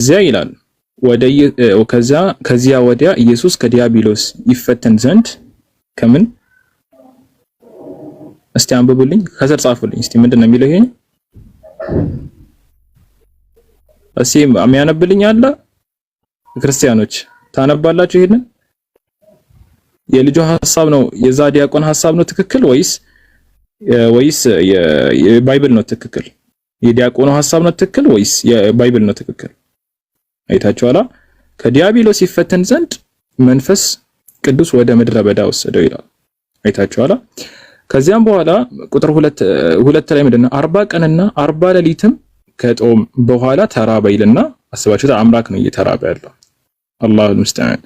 ከዚያ ይላል ከዚያ ወዲያ ኢየሱስ ከዲያብሎስ ይፈተን ዘንድ ከምን እስቲ አንብቡልኝ ከስር ጻፉልኝ እስቲ ምንድነው የሚለው ይሄ እስቲ የሚያነብልኝ አለ ክርስቲያኖች ታነባላችሁ ይሄንን የልጁ ሐሳብ ነው የዛ ዲያቆን ሐሳብ ነው ትክክል ወይስ የባይብል ነው ትክክል የዲያቆኑ ሐሳብ ነው ትክክል ወይስ የባይብል ነው ትክክል አይታችኋላ ከዲያብሎስ ይፈተን ዘንድ መንፈስ ቅዱስ ወደ ምድረ በዳ ወሰደው ይላል አይታችኋላ ከዚያም በኋላ ቁጥር 2 ላይ ምንድነው 40 ቀንና 40 ሌሊትም ከጦም በኋላ ተራበ ይልና አስባችሁት አምላክ ነው እየተራበ ያለው አላሁ ሙስተዓን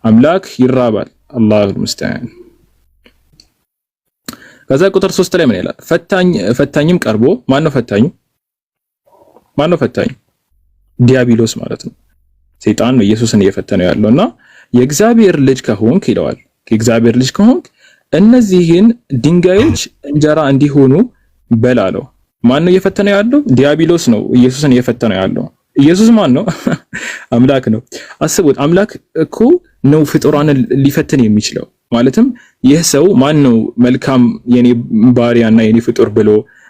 አምላክ ይራባል አላሁ ሙስተዓን ከዛ ቁጥር 3 ላይ ምን ይላል ፈታኝም ቀርቦ ማን ነው ፈታኝ ዲያብሎስ ማለት ነው ሰይጣን ነው ኢየሱስን እየፈተነው ያለውና የእግዚአብሔር ልጅ ከሆንክ ይለዋል የእግዚአብሔር ልጅ ከሆንክ እነዚህን ድንጋዮች እንጀራ እንዲሆኑ በላለው ማን ነው እየፈተነው ያለው ዲያብሎስ ነው ኢየሱስን እየፈተነው ያለው ኢየሱስ ማን ነው አምላክ ነው አስቡት አምላክ እኮ ነው ፍጡራንን ሊፈትን የሚችለው ማለትም ይህ ሰው ማን ነው መልካም የኔ ባሪያና የኔ ፍጡር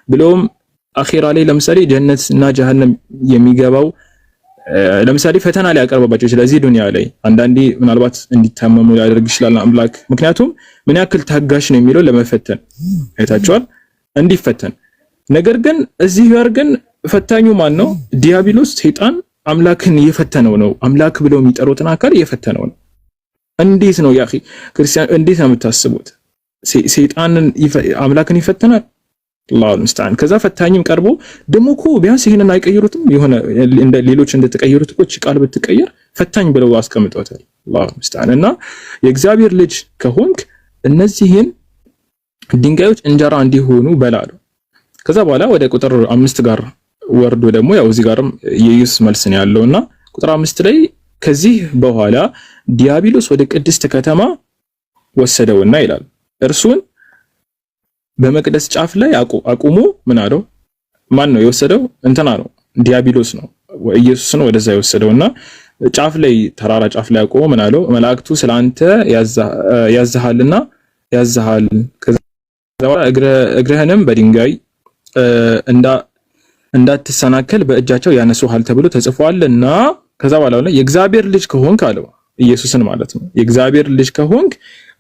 ብሎም አኺራ ላይ ለምሳሌ ጀነትና ጀሃነም የሚገባው ለምሳሌ ፈተና ላይ ያቀርበባቸው ስለዚህ ዱንያ ላይ አንዳንዴ ምናልባት እንዲታመሙ ያደርግ ይችላል አምላክ ምክንያቱም ምን ያክል ታጋሽ ነው የሚለው ለመፈተን አይታችኋል እንዲፈተን ነገር ግን እዚህ ጋር ግን ፈታኙ ማን ነው ዲያብሎስ ሰይጣን አምላክን እየፈተነው ነው አምላክ ብለው የሚጠሩትን አካል እየፈተነው ነው እንዴት ነው ያኺ ክርስቲያን እንዴት ነው የምታስቡት ሰይጣንን አምላክን ይፈተናል አላሁ ሙስተዓን ከዛ ፈታኝም ቀርቦ ደሞኮ ቢያንስ ይሄንን አይቀይሩትም የሆነ እንደ ሌሎች እንደተቀየሩት እኮ ቃል ብትቀየር ፈታኝ ብለው አስቀምጠውታል አላሁ ሙስተዓን እና የእግዚአብሔር ልጅ ከሆንክ እነዚህን ድንጋዮች እንጀራ እንዲሆኑ በላለው ከዛ በኋላ ወደ ቁጥር 5 ጋር ወርዶ ደግሞ ያው እዚህ ጋርም የኢየሱስ መልስ ነው ያለውና ቁጥር 5 ላይ ከዚህ በኋላ ዲያብሎስ ወደ ቅድስት ከተማ ወሰደውና ይላል እርሱን በመቅደስ ጫፍ ላይ አቁሞ ምን አለው ማን ነው የወሰደው እንትና ነው ዲያብሎስ ነው ኢየሱስን ወደዛ የወሰደውና ጫፍ ላይ ተራራ ጫፍ ላይ አቁሞ ምን አለው መላእክቱ ስላንተ ያዛሃልና ያዛሃል ከዛ እግርህንም በድንጋይ እንዳትሰናከል በእጃቸው ያነሱሃል ተብሎ ተጽፏልና ከዛ በኋላ ላይ የእግዚአብሔር ልጅ ከሆንክ አለው ኢየሱስን ማለት ነው የእግዚአብሔር ልጅ ከሆንክ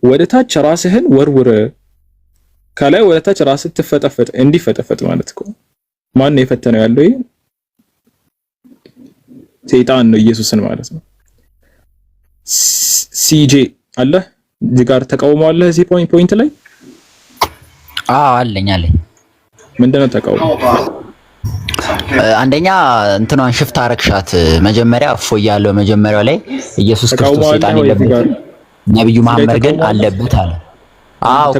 ወደታች ራስህን ወርውር ከላይ ወደታች ራስህ እንዲፈጠፈጥ ማለት ነው ማን ነው የፈተነው ያለው ይሄ ሰይጣን ነው ኢየሱስን ማለት ነው ሲጄ አለ እዚህ ጋር ተቃውሞ አለ እዚህ ፖይንት ላይ አለኝ ምንድነው ተቃውሞ አንደኛ እንትኗን ሽፍት አረክሻት መጀመሪያ እፎይ ያለው መጀመሪያው ላይ ኢየሱስ ክርስቶስ ሰይጣን የለበት ነብዩ መሐመድ ግን አለበት አለ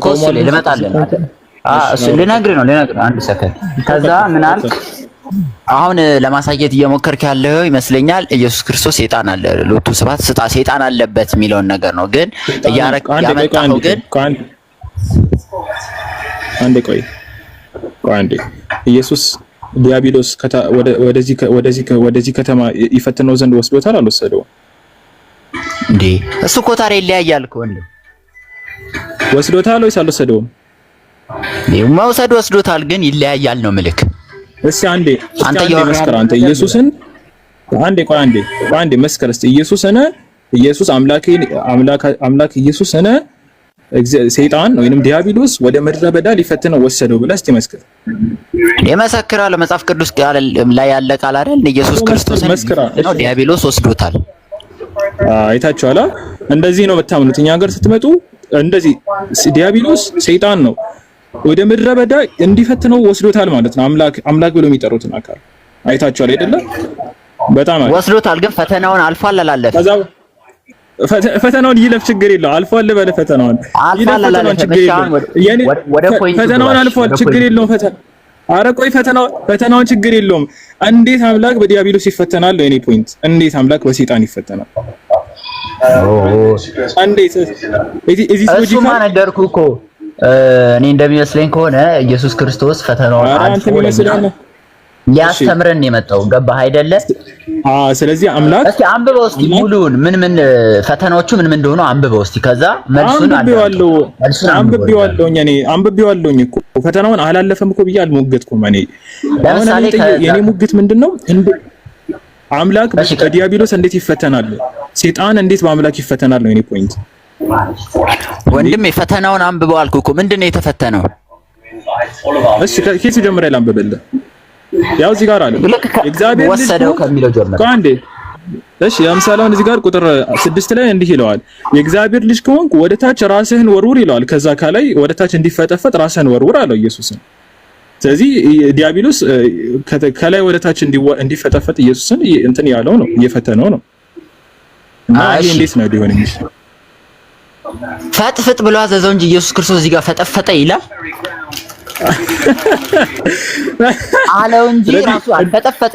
ኮስ ልመጣለን እሱ ልነግር አንድ ሰከንድ ከዛ ምን አልክ አሁን ለማሳየት እየሞከርክ ያለው ይመስለኛል ኢየሱስ ክርስቶስ ሰይጣን አለ ሎቱ ሰባት ሰይጣን አለበት የሚለውን ነገር ነው ግን ያመጣው ግን አንዴ ኢየሱስ ዲያብሎስ ወደዚህ ከተማ ይፈትነው ዘንድ ወስዶታል አልወሰደውም እንዴ እሱ እኮ ታዲያ ይለያያል እኮ እንዴ ወስዶታል ወይስ አልወሰደውም መውሰድ ወስዶታል ግን ይለያያል ነው ምልክ እሺ አንዴ መስከር አንተ ኢየሱስን አንዴ መስከር እስቲ ኢየሱስ አምላክ ኢየሱስን ሰይጣን ወይንም ዲያብሎስ ወደ ምድረ በዳ ሊፈትነው ወሰደው ብለህ እስቲ መስክር የመሰክራል መጽሐፍ ቅዱስ ላይ ያለ ቃል አይደል ኢየሱስ ክርስቶስ ነው ዲያብሎስ ወስዶታል አይታችኋላ እንደዚህ ነው የምታምኑት እኛ ሀገር ስትመጡ እንደዚህ ዲያብሎስ ሰይጣን ነው ወደ ምድረ በዳ እንዲፈትነው ወስዶታል ማለት ነው አምላክ ብሎ የሚጠሩትን አካል አይታችኋል አይደለ በጣም ወስዶታል ግን ፈተናውን አልፏል አላለፈ ፈተናውን ይለፍ ችግር የለው አልፏል በለ ፈተናውን ይለፍ ችግር የለው ፈተናውን አልፏል ችግር የለው አረ ቆይ ፈተናውን ችግር የለውም እንዴት አምላክ በዲያብሎስ ይፈተናል የኔ ፖይንት እንዴት አምላክ በሰይጣን ይፈተናል እንዴት እዚህ ሎጂካ ነገርኩ እኮ እኔ እንደሚመስለኝ ከሆነ ኢየሱስ ክርስቶስ ፈተናውን አልፎ ሊያስተምረን የመጣው ገባህ አይደለ? ስለዚህ አምላክ እስቲ አንብበው እስቲ ሙሉውን ምን ፈተናዎቹ ምን እንደሆኑ አንብበው እስቲ። ከዛ መልሱን አንብቤዋለሁ እኮ ፈተናውን አላለፈም እኮ ብዬ አልሞገትኩም። እኔ ለምሳሌ የኔ ሙግት ምንድነው? አምላክ በዲያብሎስ እንዴት ይፈተናል? ሰይጣን እንዴት በአምላክ ይፈተናል ነው የኔ ፖይንት። ወንድሜ ፈተናውን አንብበው አልኩ እኮ። ምንድነው የተፈተነው? እሺ ከኬቱ ጀምሬ ላንብብልህ። ያው እዚህ ጋር አለ እግዚአብሔር ወሰደው ከሚለው ጀምሮ አንዴ። እሺ የምሳሌውን እዚህ ጋር ቁጥር 6 ላይ እንዲህ ይለዋል፣ የእግዚአብሔር ልጅ ከሆንክ ወደ ታች ራስህን ወርውር ይለዋል። ከዛ ከላይ ወደ ታች እንዲፈጠፈጥ ራስህን ወርውር አለው ኢየሱስን። ስለዚህ ዲያብሎስ ከላይ ወደ ታች እንዲፈጠፈጥ ኢየሱስን እንትን ያለው ነው፣ እየፈተነው ነው። እና ይሄ እንዴት ነው ሊሆን የሚችለው? ፈጥፍጥ ብሎ አዘዘው እንጂ ኢየሱስ ክርስቶስ እዚህ ጋር ፈጠፈጠ ይላል አለው እንጂ ራሱ አልፈጠፈጠ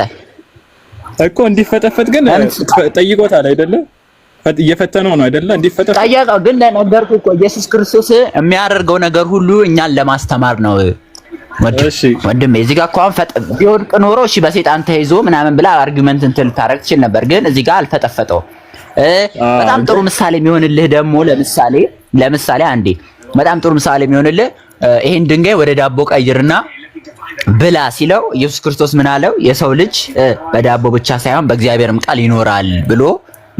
እኮ። እንዲፈጠፈጥ ግን ጠይቆታል አይደለ? እየፈተነው ነው አይደለ? እንዲፈጠፈጥ ጠየቀው። ግን ለነገርኩህ እኮ ኢየሱስ ክርስቶስ የሚያደርገው ነገር ሁሉ እኛን ለማስተማር ነው። ወንድሜ እዚህ ጋር እኮ አሁን ቢወድቅ ኖሮ እሺ በሰይጣን ተይዞ ምናምን ብላ አርጊመንት እንትን ልታረግ ትችል ነበር። ግን እዚህ ጋር አልፈጠፈጠው። በጣም ጥሩ ምሳሌ የሚሆንልህ ደግሞ ለምሳሌ አንዴ በጣም ጥሩ ምሳሌ የሚሆንልህ ይሄን ድንጋይ ወደ ዳቦ ቀይርና ብላ ሲለው ኢየሱስ ክርስቶስ ምን አለው? የሰው ልጅ በዳቦ ብቻ ሳይሆን በእግዚአብሔርም ቃል ይኖራል ብሎ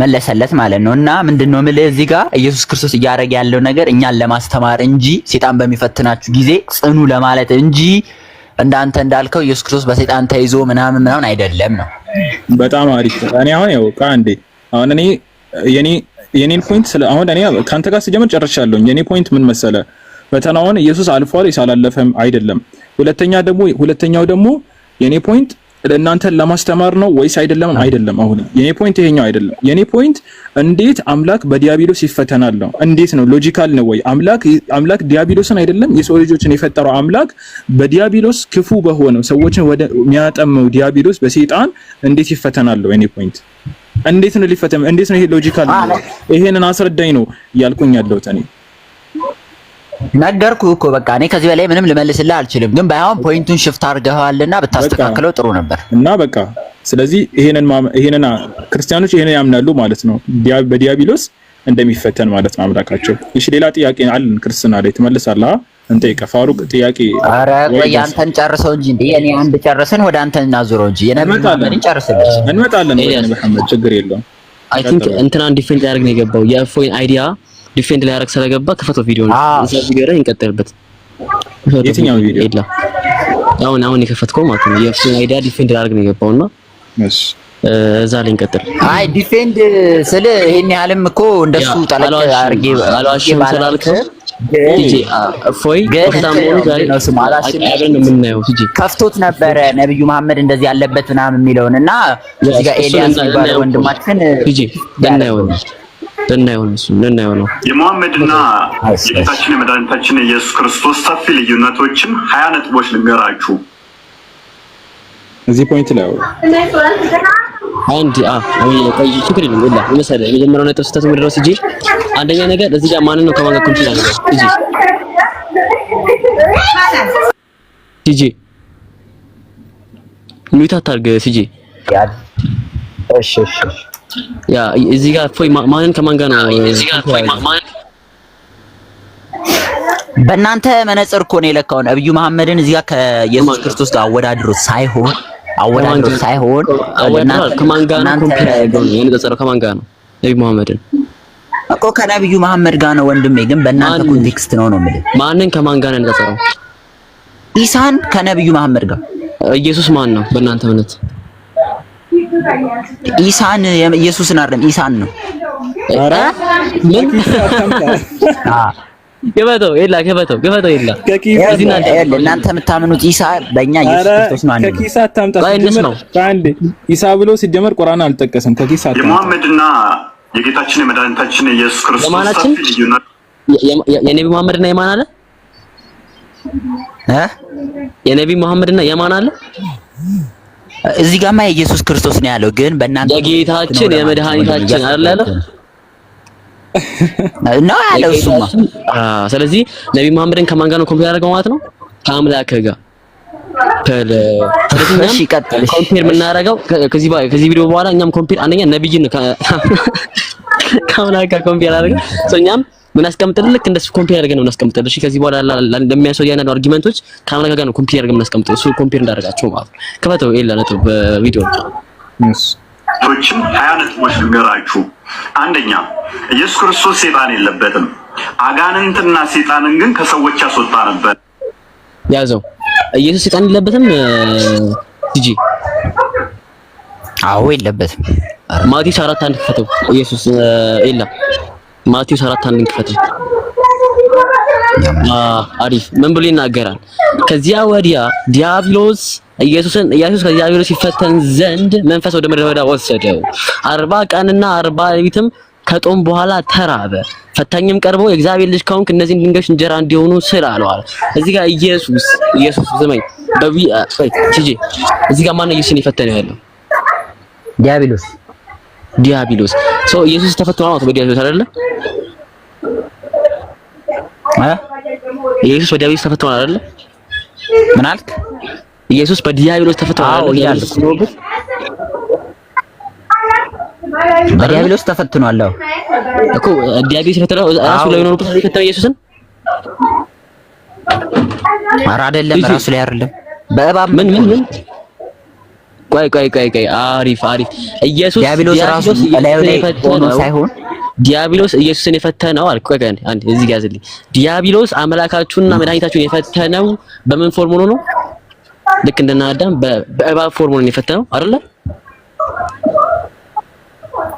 መለሰለት ማለት ነው። እና ምንድነው የምልህ እዚህ ጋር ኢየሱስ ክርስቶስ እያደረገ ያለው ነገር እኛን ለማስተማር እንጂ ሰይጣን በሚፈትናችሁ ጊዜ ጽኑ ለማለት እንጂ እንዳንተ እንዳልከው ኢየሱስ ክርስቶስ በሰይጣን ተይዞ ምናምን አይደለም ነው። በጣም አሪፍ። እኔ አሁን ያው አንዴ አሁን እኔ የኔን ፖይንት አሁን እኔ ካንተ ጋር ስጀምር ጨርሻለሁ። የኔ ፖይንት ምን መሰለ? ፈተናውን ኢየሱስ አልፏል ይሳላለፈም አይደለም። ሁለተኛው ደግሞ የኔ ፖይንት ለእናንተን ለማስተማር ነው ወይስ አይደለም? አይደለም። አሁን የኔ ፖይንት ይሄኛው አይደለም። የኔ ፖይንት እንዴት አምላክ በዲያብሎስ ይፈተናል ነው። እንዴት ነው? ሎጂካል ነው ወይ? አምላክ ዲያብሎስን አይደለም የሰው ልጆችን የፈጠረው አምላክ በዲያብሎስ ክፉ በሆነው ሰዎችን ወደ የሚያጠመው ዲያብሎስ በሰይጣን እንዴት ይፈተናል ነው የኔ ፖይንት። እንዴት ነው ሊፈተን? እንዴት ነው? ይሄ ሎጂካል ነው። ይሄንን አስረዳኝ ነው እያልኩኝ ያለሁት እኔ። ነገርኩህ እኮ በቃ እኔ ከዚህ በላይ ምንም ልመልስልህ አልችልም። ግን ባይሆን ፖይንቱን ሽፍት አድርገዋልና ብታስተካክለው ጥሩ ነበር። እና በቃ ስለዚህ ይሄንን ክርስቲያኖች ይሄንን ያምናሉ ማለት ነው፣ በዲያብሎስ እንደሚፈተን ማለት ነው አምላካቸው። እሺ ሌላ ጥያቄ አለን ክርስትና ላይ ትመልሳለህ? እንጠይቀ ፋሩቅ ጥያቄ። ኧረ ቆይ አንተን ጨርሰው እንጂ እንዴ እኔ አንድ ጨርሰን ወደ አንተ እናዙረው እንጂ የነብዩ መሐመድን ጨርስልኝ። እንመጣለን ወደ ነብዩ መሐመድ ችግር የለውም። አይ ቲንክ እንትናን ዲፌንድ ያደርግ ነው የገባው የእፎይን አይዲያ ዲፌንድ ላይ ያደርግ ስለገባ ከፈተው ቪዲዮ ነው እዛ ቢገራ እንቀጥልበት። የትኛው ቪዲዮ? ይላ አሁን የከፈትከው ማለት ነው የእፎይን አይዲያ ዲፌንድ ያደርግ ነው የገባውና እሺ እዛ ላይ እንቀጥል። አይ ዲፌንድ ስለ ይሄን ያህልም እኮ እንደሱ ጠለቅ አድርጌ አልዋሽም ስላልክ ቲጂ እፎይ በጣም ነው ስማላሽን አብረን የምናየው ቲጂ ከፍቶት ነበረ ነብዩ መሐመድ እንደዚህ ያለበት ምናምን የሚለውንና እዚህ ጋር ኤልያስ የሚባለው ወንድማችን ቲጂ ደናየው ነው የሙሐመድና የጌታችን የመድኃኒታችን ኢየሱስ ክርስቶስ ሰፊ ልዩነቶችን 20 ነጥቦች ልንገራችሁ። እዚህ ፖይንት ላይ አንድ ቆይ ችግር የለም ይላ መሰለ የመጀመሪያው ነጥብ ስህተት ምንድን ነው? ሲጂ አንደኛ ነገር እዚህ ጋር ማንን ነው ከማን ጋር ኮምፒውተር ያደረገው? ሲጂ ሚውት አታርግ ሲጂ። እሺ ያ እዚህ ጋር ፎይ ማንን ከማን ጋር ነው? እዚህ ጋር ፎይ ማን በእናንተ መነጽር እኮ ነው የለካው ነብዩ መሐመድን እዚህ ጋር ከኢየሱስ ክርስቶስ ጋር አወዳድሮ ሳይሆን ከማን ጋር ነው ኮምፒውተር ያደረገው? የነጸረው ከማን ጋር ነው? ነብዩ መሐመድን እኮ ከነብዩ መሐመድ ጋር ነው ወንድሜ። ግን በእናንተ ኮንቴክስት ነው የምልህ። ማንን ከማን ጋር ነው የነጸረው? ኢሳን ከነብዩ መሐመድ ጋር። ኢየሱስ ማን ነው በእናንተ እምነት? ኢሳን ኢየሱስን አይደለም ኢሳን ነው። ኧረ ምን ገበተው የላ እናንተ የምታምኑት ኢሳ በእኛ ኢየሱስ ክርስቶስ ነው። ከኪሳ አታምጣ አንዴ ኢሳ ብሎ ሲጀመር ቁርአን አልጠቀሰም። ከኪሳ አታምጣ። የሙሐመድና የጌታችን የመድኃኒታችን ኢየሱስ ክርስቶስ ሰፊ ልዩነት የነብዩ መሐመድና የማን አለ? የነብዩ መሐመድና የማን አለ? እዚህ ጋርማ የኢየሱስ ክርስቶስ ነው ያለው። ግን በእናንተ የጌታችን የመድኃኒታችን አይደል ነው ያለው እሱማ። ስለዚህ ነብዩ መሐመድን ከማን ጋር ነው ኮምፒውተር ያደርገው ማለት ነው? ከአምላክ ጋር። እሺ ቀጥል። ኮምፔር የምናደርገው ከዚህ ቪዲዮ በኋላ እኛም ኮምፔር አንደኛ ነብይን ከአምላክ ጋር ኮምፔር አድርገን እኛም ምን አስቀምጥልህ ልክ እንደሱ ኮምፔር አድርገን ነው እናስቀምጥልህ። እሺ ከዚህ በኋላ ለሚያሰው ያና አርጊመንቶች ከአምላክ ጋር ነው ኮምፔር አድርገን እናስቀምጥልህ። እሱ ኮምፔር እንዳደረጋቸው ማለት ነው። ከፈተው ኤላ ነጥብ በቪዲዮ ቶችን 20 ነጥቦች ልንገራችሁ። አንደኛ ኢየሱስ ክርስቶስ ሰይጣን የለበትም። አጋንንትና ሰይጣንን ግን ከሰዎች ያስወጣ ነበር። ያዘው ኢየሱስ ሰይጣን የለበትም። ጂጂ አዎ የለበትም። ማቴዎስ 4:1 ክፈተው። ኢየሱስ ኤላ ማቴዎስ 4:1 ክፈተው። አሪፍ ምን ብሎ ይናገራል? ከዚያ ወዲያ ዲያብሎስ ኢየሱስ ከዲያብሎስ ሲፈተን ዘንድ መንፈስ ወደ ምድረ በዳ ወሰደው። 40 ቀንና 40 ሌሊትም ከጦም በኋላ ተራበ። ፈታኝም ቀርቦ የእግዚአብሔር ልጅ ከሆንክ እነዚህን ድንጋዮች እንጀራ እንዲሆኑ ስራ አለው አለ። እዚህ ጋር ኢየሱስ ዘመኝ ጂጂ እዚህ ጋር ማን ኢየሱስን የፈተነው ያለው? ዲያብሎስ ኢየሱስ ተፈትኗል ማለት በዲያብሎስ አይደለ? ኢየሱስ በዲያብሎስ ተፈትኗል አይደለ? ምን አልክ? ኢየሱስ በዲያብሎስ ተፈትኗል አይደለ? በዲያብሎስ ተፈትኗል እኮ ዲያብሎስ ተፈትኗል። ራሱ ላይ ነው የፈተነው ኢየሱስን። ኧረ አይደለም፣ ራሱ ላይ አይደለም። በእባብ ምን ቆይ አሪፍ ኢየሱስ ዲያብሎስ ራሱ ላይ ሆኖ ሳይሆን ዲያብሎስ ኢየሱስን የፈተነው አልኩ። ቆይ አንዴ እዚህ ጋር ያዝልኝ። ዲያብሎስ አምላካችሁንና መድኃኒታችሁን የፈተነው በምን ፎርም ሆኖ ነው? ልክ እንደና አዳም በእባብ ፎርም ሆኖ የፈተነው አይደለ?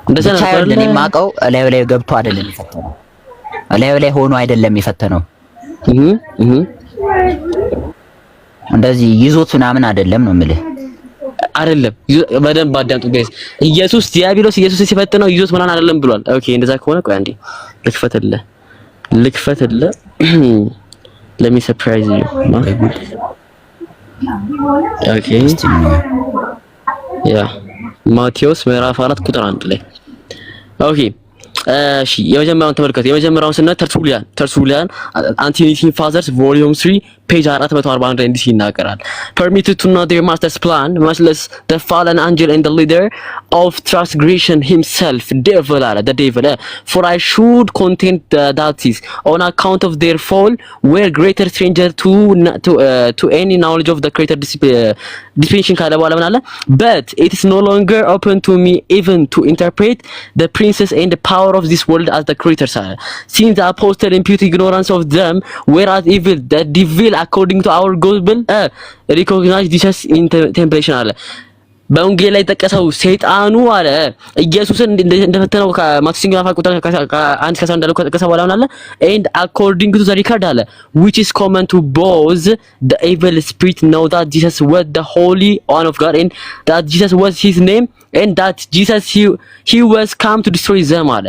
እንደዛ ነው አይደል? እኔ የማውቀው እላዩ ላይ ገብቶ አይደለም የፈተነው፣ እላዩ ላይ ሆኖ አይደለም የፈተነው። እንደዚህ ይዞት ምናምን አይደለም ነው የምልህ። አይደለም በደንብ አዳምጡ ጋይስ። ዲያብሎስ ኢየሱስን ሲፈትነው ይዞት ምናምን አይደለም ብሏል። ኦኬ እንደዛ ከሆነ ቆይ አንዴ ልክፈትልህ let me surprise you ኦኬ ያ ማቴዎስ ምዕራፍ 4 ቁጥር 1 ላይ ኦኬ እሺ የመጀመሪያውን ተመልከቱ። የመጀመሪያውን ስናይ ተርቱሊያን አንቲኒቲ ፋዘርስ ቮሊዩም 3 ፔጅ 441 ላይ እንዲህ ይናገራል። permitted to know their master's plan much less the fallen angel and the leader of transgression himself the devil for I should contend that is on account of their fall were greater stranger to any knowledge of the creator dispensation ካለ በኋላ ምን አለ? but it is no longer open to me even to interpret the princes and the power of this world as the creators are since the apostle impute ignorance of them whereas evil the devil according to our gospel recognize Jesus in temptation አለ። በወንጌል ላይ ተጠቀሰው ሰይጣኑ አለ ኢየሱስን እንደፈተነው ከማቴዎስ ምዕራፍ ቁጥር 1 እስከ 11 እንዳለው ከተጠቀሰ በኋላ ምን አለ? and according to the record አለ which is common to both the evil spirit know that Jesus was the holy one of God and that Jesus was his name and that Jesus he was come to destroy them አለ።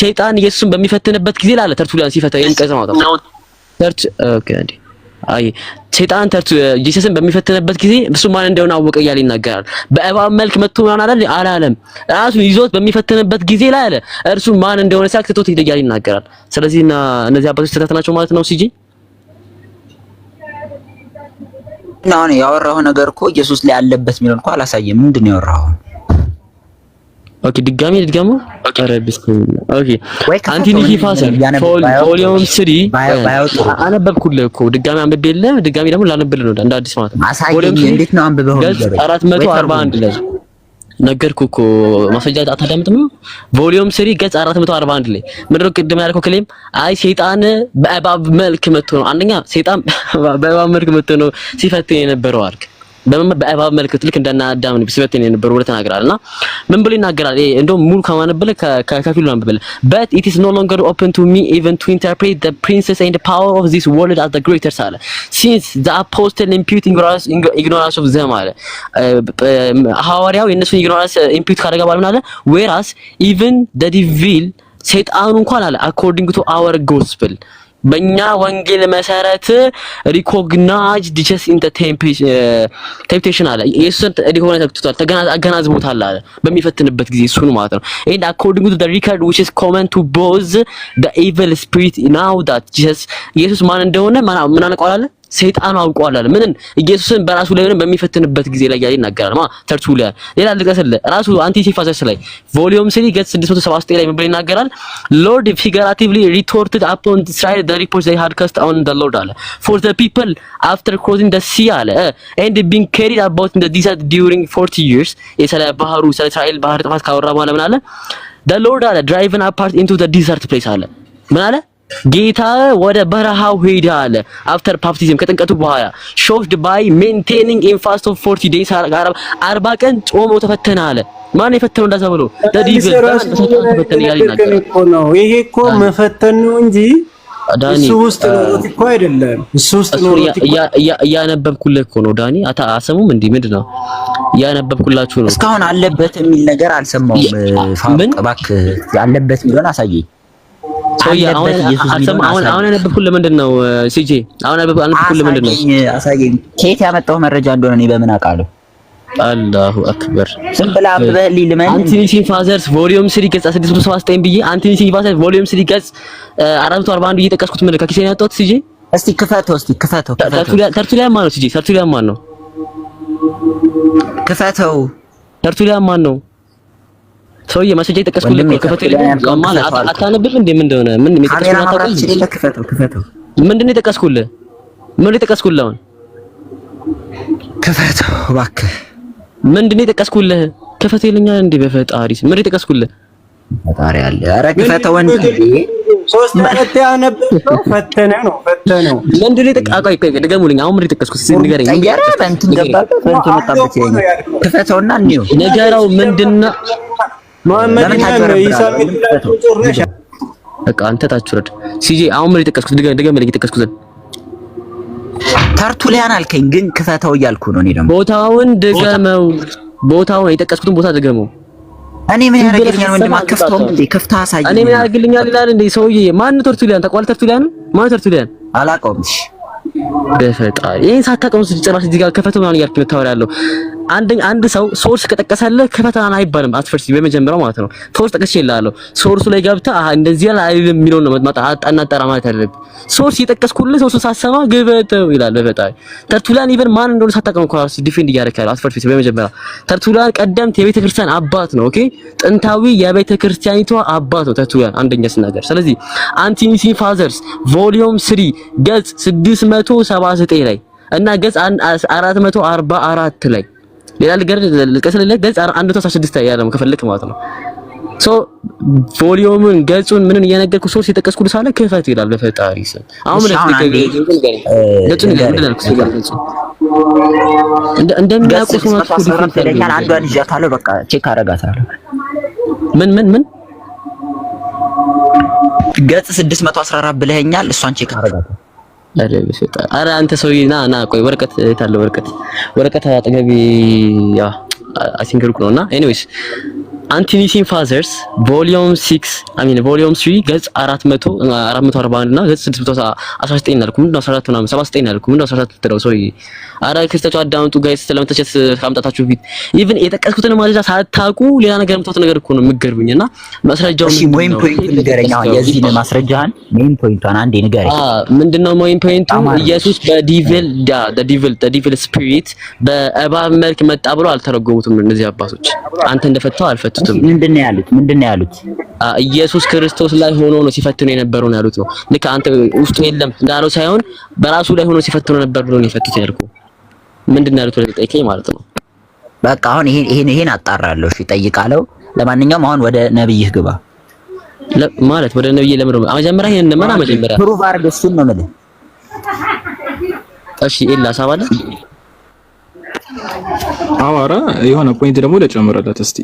ሰይጣን ኢየሱስን በሚፈትንበት ጊዜ አለ ተርቱሊያን ሲፈታ የንቀዘማው ሰይጣን ኢየሱስን በሚፈትንበት ጊዜ እሱ ማን እንደሆነ አወቀ እያለ ይናገራል። በእባብ መልክ መጥቶ ማን አላለም ራሱ ይዞት በሚፈትንበት ጊዜ ላይ አለ እርሱ ማን እንደሆነ ሳክቶት እያለ ይናገራል። ስለዚህ እነዚህ አባቶች ተተናቸው ማለት ነው። ሲጂ ነው ያወራው ነገር እኮ ኢየሱስ ላይ ያለበት የሚለው እንኳን አላሳየም። ምንድነው ያወራው? ኦኬ ድጋሚ ኦኬ አንቲኒቲ ፋዘር ቮሊዩም 3 አነበብኩልህ እኮ ድጋሚ አንብቤልህ ድጋሚ ደግሞ ላነብልህ ነው እንደ አዲስ ማለት ነው። ቮሊዩም እንዴት ነው አንብበው? 441 ላይ ነገርኩህ እኮ ማስረጃ አታዳምጥም? ቮሊዩም 3 ገጽ 441 ላይ ምንድነው ቅድም ያልከው ክሌም? አይ ሰይጣን በእባብ መልክ መጥቶ ነው። አንደኛ ሰይጣን በእባብ መልክ መጥቶ ነው ሲፈትን የነበረው አልክ። በእባብ መልክ ልክ እንደና አዳም ሲፈትን የነበረው ወደ ተናገራልና ምን ብሎ ይናገራል? እንደው ሙሉ ከማነበለ ከፊሉ አንብበለ but it is no longer open to me even to interpret the princes and the power of this world as the greatest አለ since the apostle imputing ignorance of them አለ ሐዋርያው የነሱን ignorance impute ካደረገ በኋላ ምን አለ? whereas even the devil ሰይጣኑ እንኳን አለ according to our gospel በእኛ ወንጌል መሰረት ሪኮግናይዝ ዲቸስ ኢን ዘ ቴምፕቴሽን አለ ኢየሱስን ሊሆነ ተክቷል አገናዝቦታል አለ በሚፈትንበት ጊዜ እሱን ማለት ነው። and according to the record which is common to both the evil spirit now that Jesus ኢየሱስ ማን እንደሆነ ምን አነቀዋል? ሰይጣኑ አውቀዋል አለ። ምንን ኢየሱስን በራሱ ላይ ምንም በሚፈትንበት ጊዜ ላይ ይናገራል። ተርቱሊያን ሌላ ልቀስልህ ራሱ አንቲሲፋዘርስ ላይ ቮሊዩም 3 ገጽ 679 ላይ ምን ብሎ ይናገራል? ሎርድ figuratively retorted upon Israel the reports they had cast on the Lord አለ for the people after crossing the sea አለ and being carried about in the desert during 40 years የሰለ ባህሩ ስለ እስራኤል ባህር ጥፋት ካወራ በኋላ ምን አለ? the Lord አለ driven apart into the desert place አለ ምን አለ? ጌታ ወደ በረሃው ሄደ አለ after baptism ከጥምቀቱ በኋላ shocked by maintaining a fast of 40 days 40 ቀን ጾሞ ተፈተነ አለ። ማን የፈተነው እንደዛ ብሎ ዲቪል ተፈተነ ያለ ነው። ይሄ እኮ መፈተን ነው እንጂ እሱ ውስጥ ነው እኮ አይደለም። እሱ ውስጥ ነው ያነበብኩልህ እኮ ነው ዳኒ። አሰሙም እንዴ ምንድነው ያነበብኩላችሁ ነው። እስካሁን አለበት የሚል ነገር አልሰማውም። እባክህ ያለበት የሚለውን አሳየኝ። አሁን ያነበብኩልህ ምንድነው? ሲጂ አሁን ያነበብኩልህ ምንድነው? አሳየኝ። ከየት ያመጣው መረጃ እንደሆነ እኔ በምን አውቃለሁ? አላሁ አክበር። ዝም ብላ አንብበህልኝ ልመን። አንቲኒሲን ፋዘርስ ቮሊዩም 3 ገጽ 679 ብዬ አንቲኒሲን ፋዘርስ ቮሊዩም 3 ገጽ 441 ብዬ ጠቀስኩት። ምን ከኪሴ ነው ያወጣሁት? ሲጂ እስቲ ክፈተው፣ ተርቱሊያን ማን ነው? ሲጂ ተርቱሊያን ማን ነው? ክፈተው። ተርቱሊያን ማን ነው? ሰውዬ ማስረጃ የጠቀስኩት እኮ ክፈተው ማለት አታነብም እንዴ? ምን እንደሆነ ምን ክፈተው። ምንድን ነው የጠቀስኩልህ? ምን ነው የጠቀስኩልህ? አሁን ክፈተው እባክህ። ምንድን ነው የጠቀስኩልህ? ክፈተው ይለኛል እንዴ? በፈጣሪስ ምን ነው የጠቀስኩልህ? ፈጣሪ አለ። ኧረ ክፈተው ወንድ ሶስት ማለት ያነበብከው ፈተነው። ምንድን ነው የጠቃቀይ ድገሙልኝ። አሁን ምን ነው የጠቀስኩት? እስኪ ንገረኝ። አያራ በእንትን ገባበት በእንትን ወጣበት ይለኛል። ክፈተውና እንዴው ነገራው ምንድነው? መሐመድ ነው ይሳሚል ጭራሽ በቃ አንተ ታች ወረድ። ሲጂ አሁን ምን ነው የጠቀስኩት? ድገምልኝ የጠቀስኩትን። ተርቱሊያን አልከኝ ግን ክፈተው እያልኩ ነው። እኔ ደግሞ ቦታውን ድገመው። ቦታውን የጠቀስኩትን ቦታ ድገመው። እኔ ምን ያደርግልኛል? ወንድም አከፍተውም እንዴ? ከፍታ አሳየኝ። እኔ ምን ያደርግልኛል ይላል እንዴ ሰውዬ? ማን ተርቱሊያን ታውቀዋለህ? ተርቱሊያን ማን ተርቱሊያን? አላውቀውም። እሺ በፈጣሪ ይሄን ሳታውቀው ጭራሽ እዚህ ጋር ከፈተው ምናምን እያልክ ነው ታወራለህ። አንድ ሰው ሶርስ ከጠቀሰልህ ከፈተና አይባልም። አትፈርሲ በመጀመሪያው ማለት ነው። ሶርስ ጠቅሼልሃለሁ። ሶርሱ ላይ ገብተህ እንደዚህ ያለ አይልም የሚለው ነው አጣራ ማለት አይደለም። ሶርስ እየጠቀስኩልህ ሶርሱ ሳሰማ ግበተው ይላል። በፈጣሪ ተርቱሊያን ኢቨን ማን እንደሆነ ሳታውቀው ነው ኳስ ዲፌንድ እያደረክ ያለው። አትፈርሲ በመጀመሪያው ተርቱሊያን ቀደምት የቤተ ክርስቲያን አባት ነው። ኦኬ ጥንታዊ የቤተ ክርስቲያኒቷ አባት ነው ተርቱሊያን አንደኛ ስናገር። ስለዚህ አንቲኒሲን ፋዘርስ ቮሊዩም 3 ገጽ 679 ላይ እና ገጽ 444 ላይ ሌላ ነገር ልቀስልልህ። ገጽ 116 ያለው ከፈለክ ማለት ነው። ሶ ቮሊዩምን ገጹን ምንን እየነገርኩ ሶርስ የጠቀስኩልህ ሳለ ክፈት ይላል። በፈጣሪ ስም አሁን ምን እንደሚያውቁት ነው ተለኛል። አንዷን ይዣታለሁ። በቃ ቼክ አረጋታለሁ። ምን ገጽ 614 ብለኸኛል። እሷን ቼክ አረጋታለሁ። አረ አንተ ሰውዬ ና ቆይ፣ ወረቀት ታለ ወረቀት አጠገቤ ያ አይ ቲንክ ሩቅ ነውና ኤኒዌይስ አንቲኒሲን ፋዘርስ ቮሊዩም 6 ቮሊዩም 3 ገጽ 441 እና ገጽ 619 አልኩ። ምንድነው 14 ምናምን 79 አልኩ። ምንድነው 14 ተደው ሶሪ። አረ ክርስቲያኖች አዳምጡ ጋይስ፣ ስለምተቸት ካምጣታችሁ ፊት ኢቭን የጠቀስኩትን ማለጃ ሳታውቁ ሌላ ነገር የምታወጡ ነገር እኮ ነው የምትገርቡኝና ማስረጃው እሺ ሞይን ፖይንት ንገረኝ። አሁን የዚህን ማስረጃህን ሞይን ፖይንቷን አንዴ ንገረኝ። ምንድነው ሞይን ፖይንቱ? ኢየሱስ በዲቪል ስፒሪት በእባብ መልክ መጣ ብሎ አልተረጎሙትም እነዚህ አባቶች። አንተ እንደፈታው አልፈቱትም። ምንድነው ያሉት? ኢየሱስ ክርስቶስ ላይ ሆኖ ነው ሲፈትኑ የነበረው ነው ያሉት ነው። ልክ አንተ ውስጡ የለም እንዳለው ሳይሆን በራሱ ላይ ሆኖ ሲፈትኑ ነበር ብሎ ነው የፈቱት ያልኩህ። ምንድነው ያሉት ለጠይቀኝ ማለት ነው። በቃ አሁን ይሄን አጣራለሁ። እሺ ጠይቃለሁ። ለማንኛውም አሁን ወደ ነብይህ ግባ። ማለት ወደ ነብይህ ለምን ነው መጀመሪያ ይሄን መጀመሪያ ፕሩቭ አድርገህ እሱን ነው የምልህ። እሺ ኤላ ሳባለ አዋራ የሆነ ፖይንት ደግሞ ለጨምረለት እስቲ።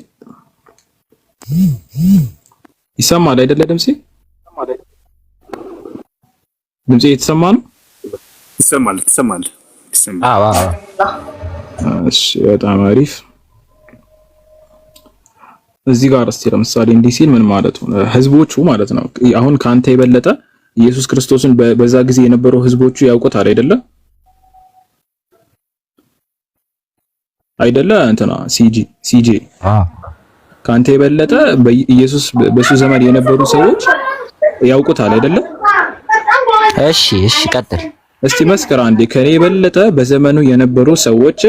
ይሰማል አይደለ? ድምጼ የተሰማ ነው? ይሰማል። አዎ። እሺ በጣም አሪፍ። እዚህ ጋር እስቲ ለምሳሌ እንዲህ ሲል ምን ማለት ነው? ህዝቦቹ ማለት ነው አሁን ካንተ የበለጠ ኢየሱስ ክርስቶስን በዛ ጊዜ የነበሩ ህዝቦቹ ያውቁታል አይደለ? እንትና ሲጂ ካንተ የበለጠ በኢየሱስ በሱ ዘመን የነበሩ ሰዎች ያውቁታል አይደለ? እሺ ቀጥል። እስቲ መስክር አንዴ። ከኔ የበለጠ በዘመኑ የነበሩ ሰዎች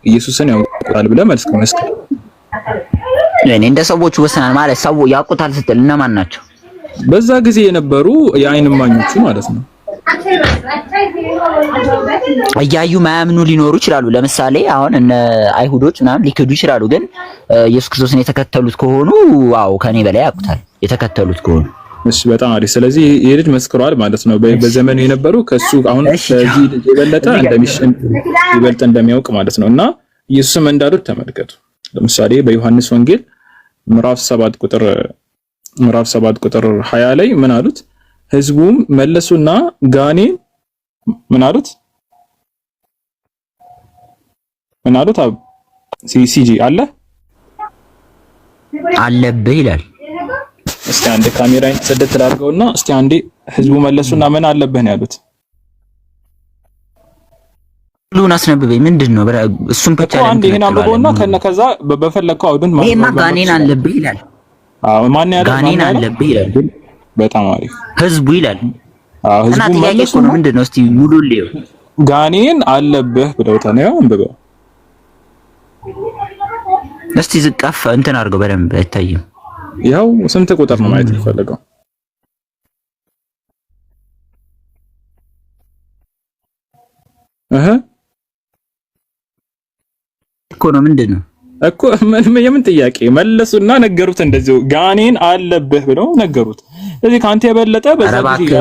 ኢየሱስን ያውቁታል ብለህ መስክር። እኔ እንደ ሰዎቹ ወሰናል ማለት ሰው ያውቁታል ስትል እነማን ናቸው? በዛ ጊዜ የነበሩ የዓይን እማኞቹ ማለት ነው። እያዩ ማያምኑ ሊኖሩ ይችላሉ። ለምሳሌ አሁን እነ አይሁዶች ምናምን ሊክዱ ይችላሉ። ግን ኢየሱስ ክርስቶስን የተከተሉት ከሆኑ አዎ ከኔ በላይ ያውቁታል የተከተሉት ከሆኑ። እሺ በጣም አሪፍ። ስለዚህ ይሄ ልጅ መስክሯል ማለት ነው። በዘመኑ የነበሩ ከሱ አሁን ከዚህ ልጅ የበለጠ ይበልጥ እንደሚያውቅ ማለት ነው። እና ኢየሱስም እንዳሉት ተመልከቱ። ለምሳሌ በዮሐንስ ወንጌል ምዕራፍ 7 ቁጥር 20 ላይ ምን አሉት? ህዝቡም መለሱና ጋኔን ምን አሉት? ሲጂ አለብህ ይላል። እስቲ አንዴ ካሜራዬን ጽድት ላድርገውና እስቲ አንዴ ህዝቡ መለሱና ምን አለብህ ነው ያሉት? ሁሉን አስነብበኝ። ምንድነው እሱን ብቻ ላይ አንዴ ይሄን አንብበውና ከዛ በፈለግከው አውዱን ማለት ነው። ይሄማ ጋኔን አለብህ ይላል። ማን ያለው ጋኔን አለብህ ይላል። በጣም አሪፍ ህዝቡ ይላል። ህዝቡ መለሱ ነው። ምንድነው እስቲ ሙሉ ሊው ጋኔን አለብህ ብለውታል ነው አንብበው እስቲ ዝቃፍ እንትን አድርገው በደንብ አይታይም። ያው ስንት ቁጥር ነው ማየት የፈለገው? እኮ ነው ምንድነው እኮ የምን ጥያቄ መለሱና ነገሩት። እንደዚሁ ጋኔን አለብህ ብለው ነገሩት። ስለዚህ ካንተ የበለጠ በዛ ጊዜ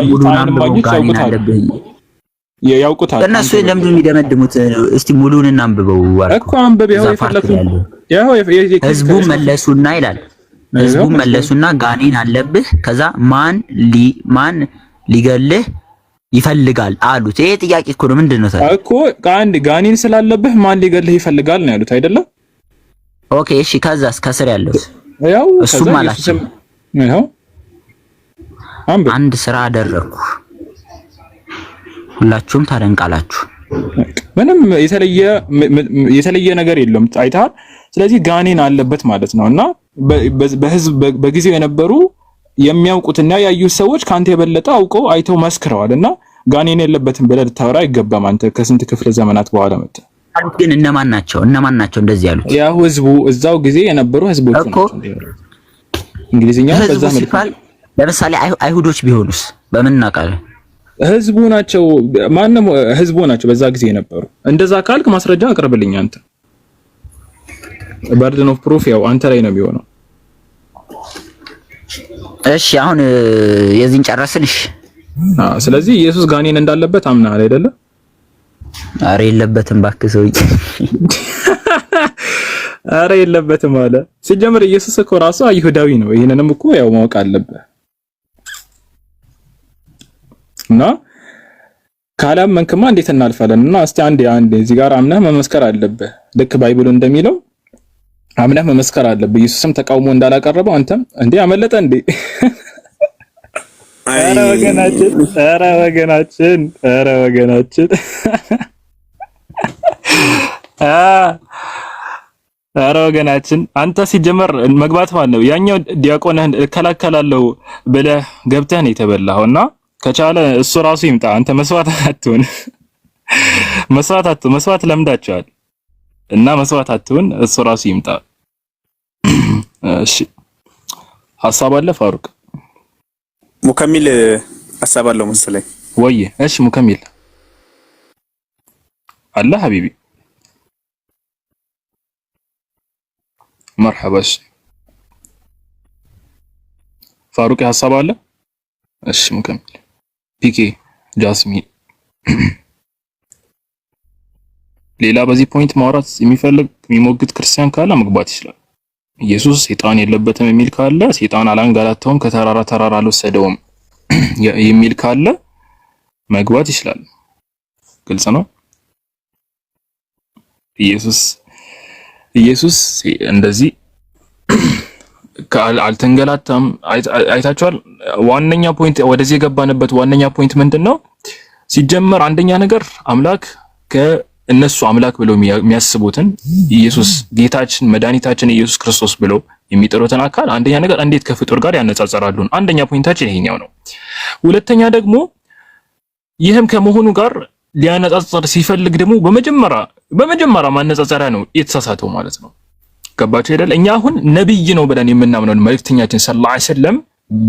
ያውቁታል። እነሱ ለምንድን ነው የሚደመድሙት? እስቲ ሙሉን እናንብበው እኮ አንብብ። ያው ህዝቡ መለሱና ይላል። ህዝቡ መለሱና ጋኔን አለብህ፣ ከዛ ማን ሊገልህ ይፈልጋል አሉት። ይሄ ጥያቄ እኮ ነው። ምንድነው ታዲያ? እኮ ጋኔን ስላለብህ ማን ሊገልህ ይፈልጋል ነው ያሉት አይደለ? ኦኬ እሺ። ከዛስ ከስር ያለው ያው እሱም አላቸው ያው አንድ ስራ አደረኩ ሁላችሁም ታደንቃላችሁ። ምንም የተለየ ነገር የለም አይተሃል። ስለዚህ ጋኔን አለበት ማለት ነውና በህዝብ በጊዜው የነበሩ የሚያውቁትና ያዩት ሰዎች ካንተ የበለጠ አውቀው አይተው መስክረዋልና ጋኔን የለበትም ብለህ ልታወራ አይገባም። አንተ ከስንት ክፍለ ዘመናት በኋላ መጣ አሉት። ግን እነማን ናቸው እንደዚህ ያሉት? ያው ህዝቡ እዛው ጊዜ የነበሩ ህዝቦች ናቸው። እንግሊዝኛው በዛ መልኩ ለምሳሌ አይሁዶች ቢሆኑስ በምን እናውቃለን? ህዝቡ ናቸው። ማንም ህዝቡ ናቸው በዛ ጊዜ የነበሩ። እንደዛ ካልክ ማስረጃ አቅርብልኝ አንተ። በርደን ኦፍ ፕሩፍ ያው አንተ ላይ ነው የሚሆነው። እሺ አሁን የዚህን ጨረስን። እሺ ስለዚህ ኢየሱስ ጋኔን እንዳለበት አምናል አይደለ? አረ የለበትም እባክህ ሰውዬ። አረ የለበትም አለ። ሲጀምር ኢየሱስ እኮ ራሱ አይሁዳዊ ነው። ይሄንንም እኮ ያው ማወቅ አለበት። እና ካላመንክማ እንዴት እናልፋለን? እና እስቲ አንዴ እዚህ ጋር አምነህ መመስከር አለብህ። ልክ ባይብሉ እንደሚለው አምነህ መመስከር አለብህ። ኢየሱስም ተቃውሞ እንዳላቀረበው አንተም እንዴ አመለጠ እንዴ? ኧረ ወገናችን አንተ ሲጀመር መግባት ማለት ነው። ያኛው ዲያቆንህን እከላከላለሁ ብለህ ገብተህ ነው የተበላኸውና ከቻለ እሱ ራሱ ይምጣ። አንተ መስዋዕት አትሁን። መስዋዕት ለምዳቸዋል እና መስዋዕት አትሁን። እሱ ራሱ ይምጣ። እሺ ሐሳብ አለ ፋሩቅ? ሙከሚል ሐሳብ አለው መሰለኝ ወይ? እሺ ሙከሚል አለ ሐቢቢ መርሐባሽ። ፋሩቅ ሐሳብ አለ? እሺ ሙከሚል ፒኬ ጃስሚን ሌላ በዚህ ፖይንት ማውራት የሚፈልግ የሚሞግት ክርስቲያን ካለ መግባት ይችላል። ኢየሱስ ሰይጣን የለበትም የሚል ካለ ሰይጣን አላንጋላታውም ከተራራ ተራራ አልወሰደውም የሚል ካለ መግባት ይችላል። ግልጽ ነው። ኢየሱስ እንደዚህ አልተንገላታም። አይታችኋል። ዋነኛ ፖይንት ወደዚህ የገባንበት ዋነኛ ፖይንት ምንድነው? ሲጀመር አንደኛ ነገር አምላክ ከእነሱ አምላክ ብለው የሚያስቡትን ኢየሱስ ጌታችን መድኃኒታችን ኢየሱስ ክርስቶስ ብለው የሚጠሩትን አካል አንደኛ ነገር እንዴት ከፍጡር ጋር ያነጻጸራሉ? አንደኛ ፖይንታችን ይሄኛው ነው። ሁለተኛ ደግሞ ይህም ከመሆኑ ጋር ሊያነጻጽር ሲፈልግ ደግሞ በመጀመሪያ ማነጻጸሪያ ነው የተሳሳተው ማለት ነው። ገባችሁ አይደል? እኛ አሁን ነብይ ነው ብለን የምናምነው መልእክተኛችን ሰለላሁ ዐለይሂ ወሰለም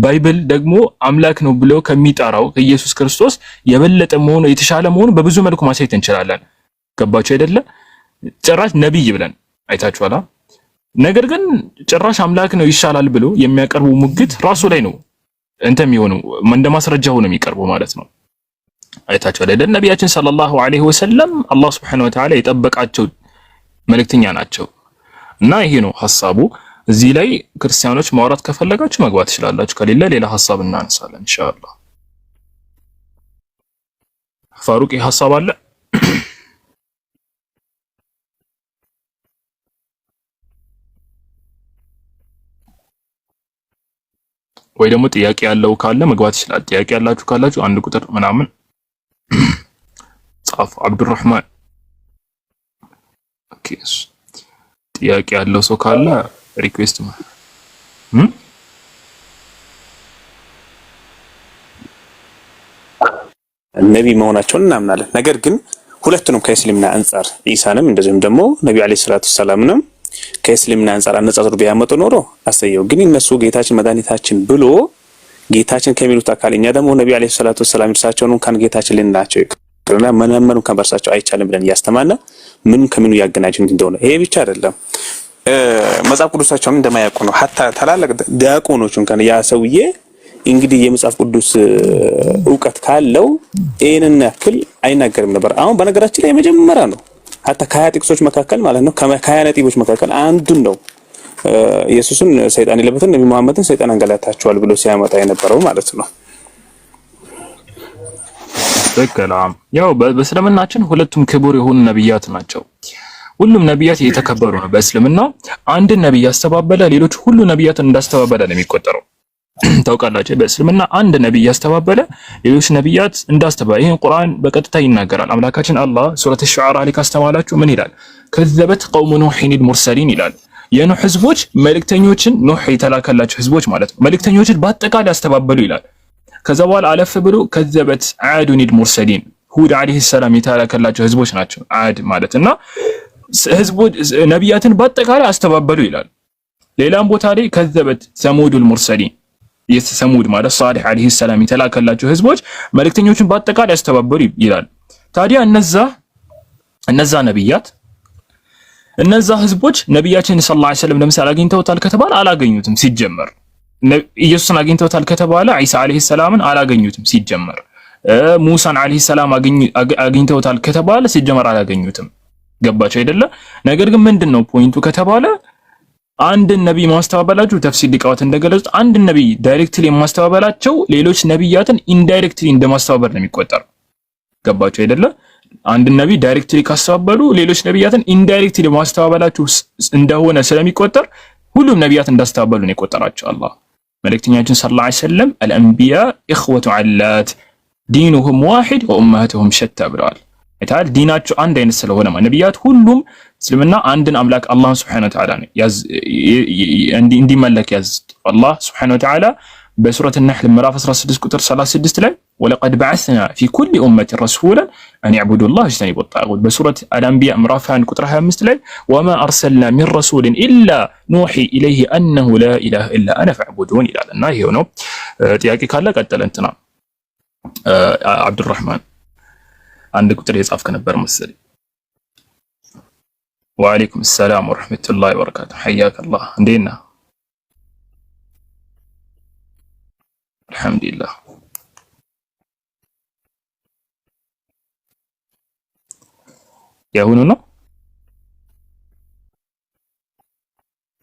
ባይብል ደግሞ አምላክ ነው ብሎ ከሚጠራው ከኢየሱስ ክርስቶስ የበለጠ መሆኑ የተሻለ መሆኑ በብዙ መልኩ ማሳየት እንችላለን። ገባችሁ አይደለ? ጭራሽ ነብይ ብለን አይታችኋላ። ነገር ግን ጭራሽ አምላክ ነው ይሻላል ብሎ የሚያቀርቡ ሙግት ራሱ ላይ ነው የሚሆነው እንደ ማስረጃ ሆኖ የሚቀርበው ማለት ነው። አይታችኋል አይደል? ነቢያችን ሰለላሁ ዐለይሂ ወሰለም አላህ ሱብሓነሁ ወተዓላ የጠበቃቸው መልእክተኛ ናቸው። እና ይሄ ነው ሐሳቡ። እዚህ ላይ ክርስቲያኖች ማውራት ከፈለጋችሁ መግባት ትችላላችሁ፣ ከሌለ ሌላ ሐሳብ እናነሳለን ኢንሻአላህ። ፋሩቅ ይሄ ሐሳብ አለ ወይ ደግሞ ጥያቄ ያለው ካለ መግባት ይችላል። ጥያቄ ያላችሁ ካላችሁ አንድ ቁጥር ምናምን ጻፉ። አብዱራህማን ኦኬ። ጥያቄ ያለው ሰው ካለ ሪኩዌስት ነቢ መሆናቸውን እናምናለን። ነገር ግን ሁለቱንም ከእስልምና አንፃር ኢሳንም እንደዚሁም ደግሞ ነብዩ አለይሂ ሰላቱ ሰላምንም ከእስልምና አንፃር አነጻጽሮ ቢያመጡ ኖሮ አሰየው። ግን እነሱ ጌታችን መድኃኒታችን ብሎ ጌታችን ከሚሉት አካል እኛ ደግሞ ነብዩ አለይሂ ሰላቱ ሰላም እርሳቸውን እንኳን ጌታችን ልንላቸው ይቅርና መነመኑ እንኳን በርሳቸው አይቻልም ብለን እያስተማርነ ምን ከምኑ ያገናኙት እንደሆነ ይሄ ብቻ አይደለም። መጽሐፍ ቅዱሳቸውን እንደማያውቁ ነው። ሀታ ታላላቅ ዲያቆኖች እንኳን ያ ሰውዬ እንግዲህ የመጽሐፍ ቅዱስ ዕውቀት ካለው ይሄንን ያክል አይናገርም ነበር። አሁን በነገራችን ላይ የመጀመሪያ ነው ሀታ ከሀያ ጥቅሶች መካከል ማለት ነው ከሀያ ነጥቦች መካከል አንዱን ነው ኢየሱስን ሰይጣን የለበትን ነብዩ መሐመድን ሰይጣን አንገላታቸዋል ብሎ ሲያመጣ የነበረው ማለት ነው። በከላም ያው በእስልምናችን ሁለቱም ክቡር የሆኑ ነብያት ናቸው። ሁሉም ነብያት የተከበሩ ነው። በእስልምና አንድ ነብይ ያስተባበለ ሌሎች ሁሉ ነብያትን እንዳስተባበለ ነው የሚቆጠረው። ታውቃላችሁ በእስልምና አንድ ነብይ ያስተባበለ ሌሎች ነብያት እንዳስተባበለ ይሄን ቁርአን በቀጥታ ይናገራል። አምላካችን አላህ ሱረቱ ሹዓራ ላይ ካስተማላችሁ ምን ይላል? ከዘበት ቀውሙ ኑሂን ሙርሰሊን ይላል። የኑህ ህዝቦች መልእክተኞችን ኑህ የተላከላቸው ህዝቦች ማለት ነው መልእክተኞችን በአጠቃላይ ያስተባበሉ ይላል። ከዛ በኋላ አለፍ ብሎ ከዘበት ዓዱን ሙርሰሊን ሁድ አለይሂ ሰላም የተላከላቸው ህዝቦች ናቸው ዓድ ማለት እና ህዝቦች ነብያትን በአጠቃላይ አስተባበሉ ይላል። ሌላም ቦታ ላይ ከዘበት ሰሙዱል ሙርሰሊን የሰሙድ ማለት ሷሊህ አለይሂ ሰላም የተላከላቸው ህዝቦች መልእክተኞችን በአጠቃላይ ያስተባበሉ ይላል። ታዲያ እነዛ ነብያት እነዛ ህዝቦች ነብያችን ሰለላሁ ዐለይሂ ወሰለም ለምሳሌ አግኝተውታል ከተባለ አላገኙትም ሲጀመር። ኢየሱስን አግኝተውታል ከተባለ ዒሳ አለይሂ ሰላምን አላገኙትም ሲጀመር። ሙሳን አለይሂ ሰላም አግኝተውታል ከተባለ ሲጀመር አላገኙትም። ገባቸው አይደለ? ነገር ግን ምንድነው ፖይንቱ ከተባለ አንድ ነብይ ማስተባበላችሁ ተፍሲር ሊቃውንት እንደገለጹት አንድ ነብይ ዳይሬክትሊ ማስተባበላቸው ሌሎች ነብያትን ኢንዳይሬክትሊ እንደማስተባበር ነው የሚቆጠር። ገባችሁ አይደለ? አንድ ነብይ ዳይሬክትሊ ካስተባበሉ ሌሎች ነብያትን ኢንዳይሬክትሊ ማስተባበላችሁ እንደሆነ ስለሚቆጠር ሁሉም ነብያት እንዳስተባበሉ ነው የቆጠራቸው አላህ። መልእክተኛችን ሰለላሁ ዐለይሂ ወሰለም አልአንቢያ ኢኽወቱ ዐላት ዲኑሁም ዋሂድ ወኡመሃቱሁም ሸታ ብለዋል። አይታል ዲናቸው አንድ አይነት ስለሆነ ነብያት ሁሉም እስልምና አንድን አምላክ አላህ Subhanahu Wa Ta'ala እንዲመለክ ያዝ አላህ Subhanahu Wa Ta'ala በሱረት النحل ምዕራፍ 16 ቁጥር 36 ላይ ወለቀድ በዐስና ፊ ኩሊ ኡመቲ ረሱላን አን ይዕቡዱ አላህ ወጅተኒቡ ጣጉት በሱረት አልአንቢያ ምዕራፍ 1 ቁጥር 25 ላይ ወማ አርሰልና ሚን ረሱልን ኢላ ኑሒ ኢለይሂ አነሁ ላ ኢላሃ ኢላ አነ ፈዕቡዱን ይላል። እና ይሄው ነው። ጥያቄ ካለ ቀጥል እንትና አብዱራህማን አንድ ቁጥር የጻፍክ ነበር መሰለኝ። ወአለይኩም ሰላም ወራህመቱላሂ ወበረካቱ ሐያከ አላህ እንዴት ነህ? አልሐምዱሊላህ ያሁኑ ነው።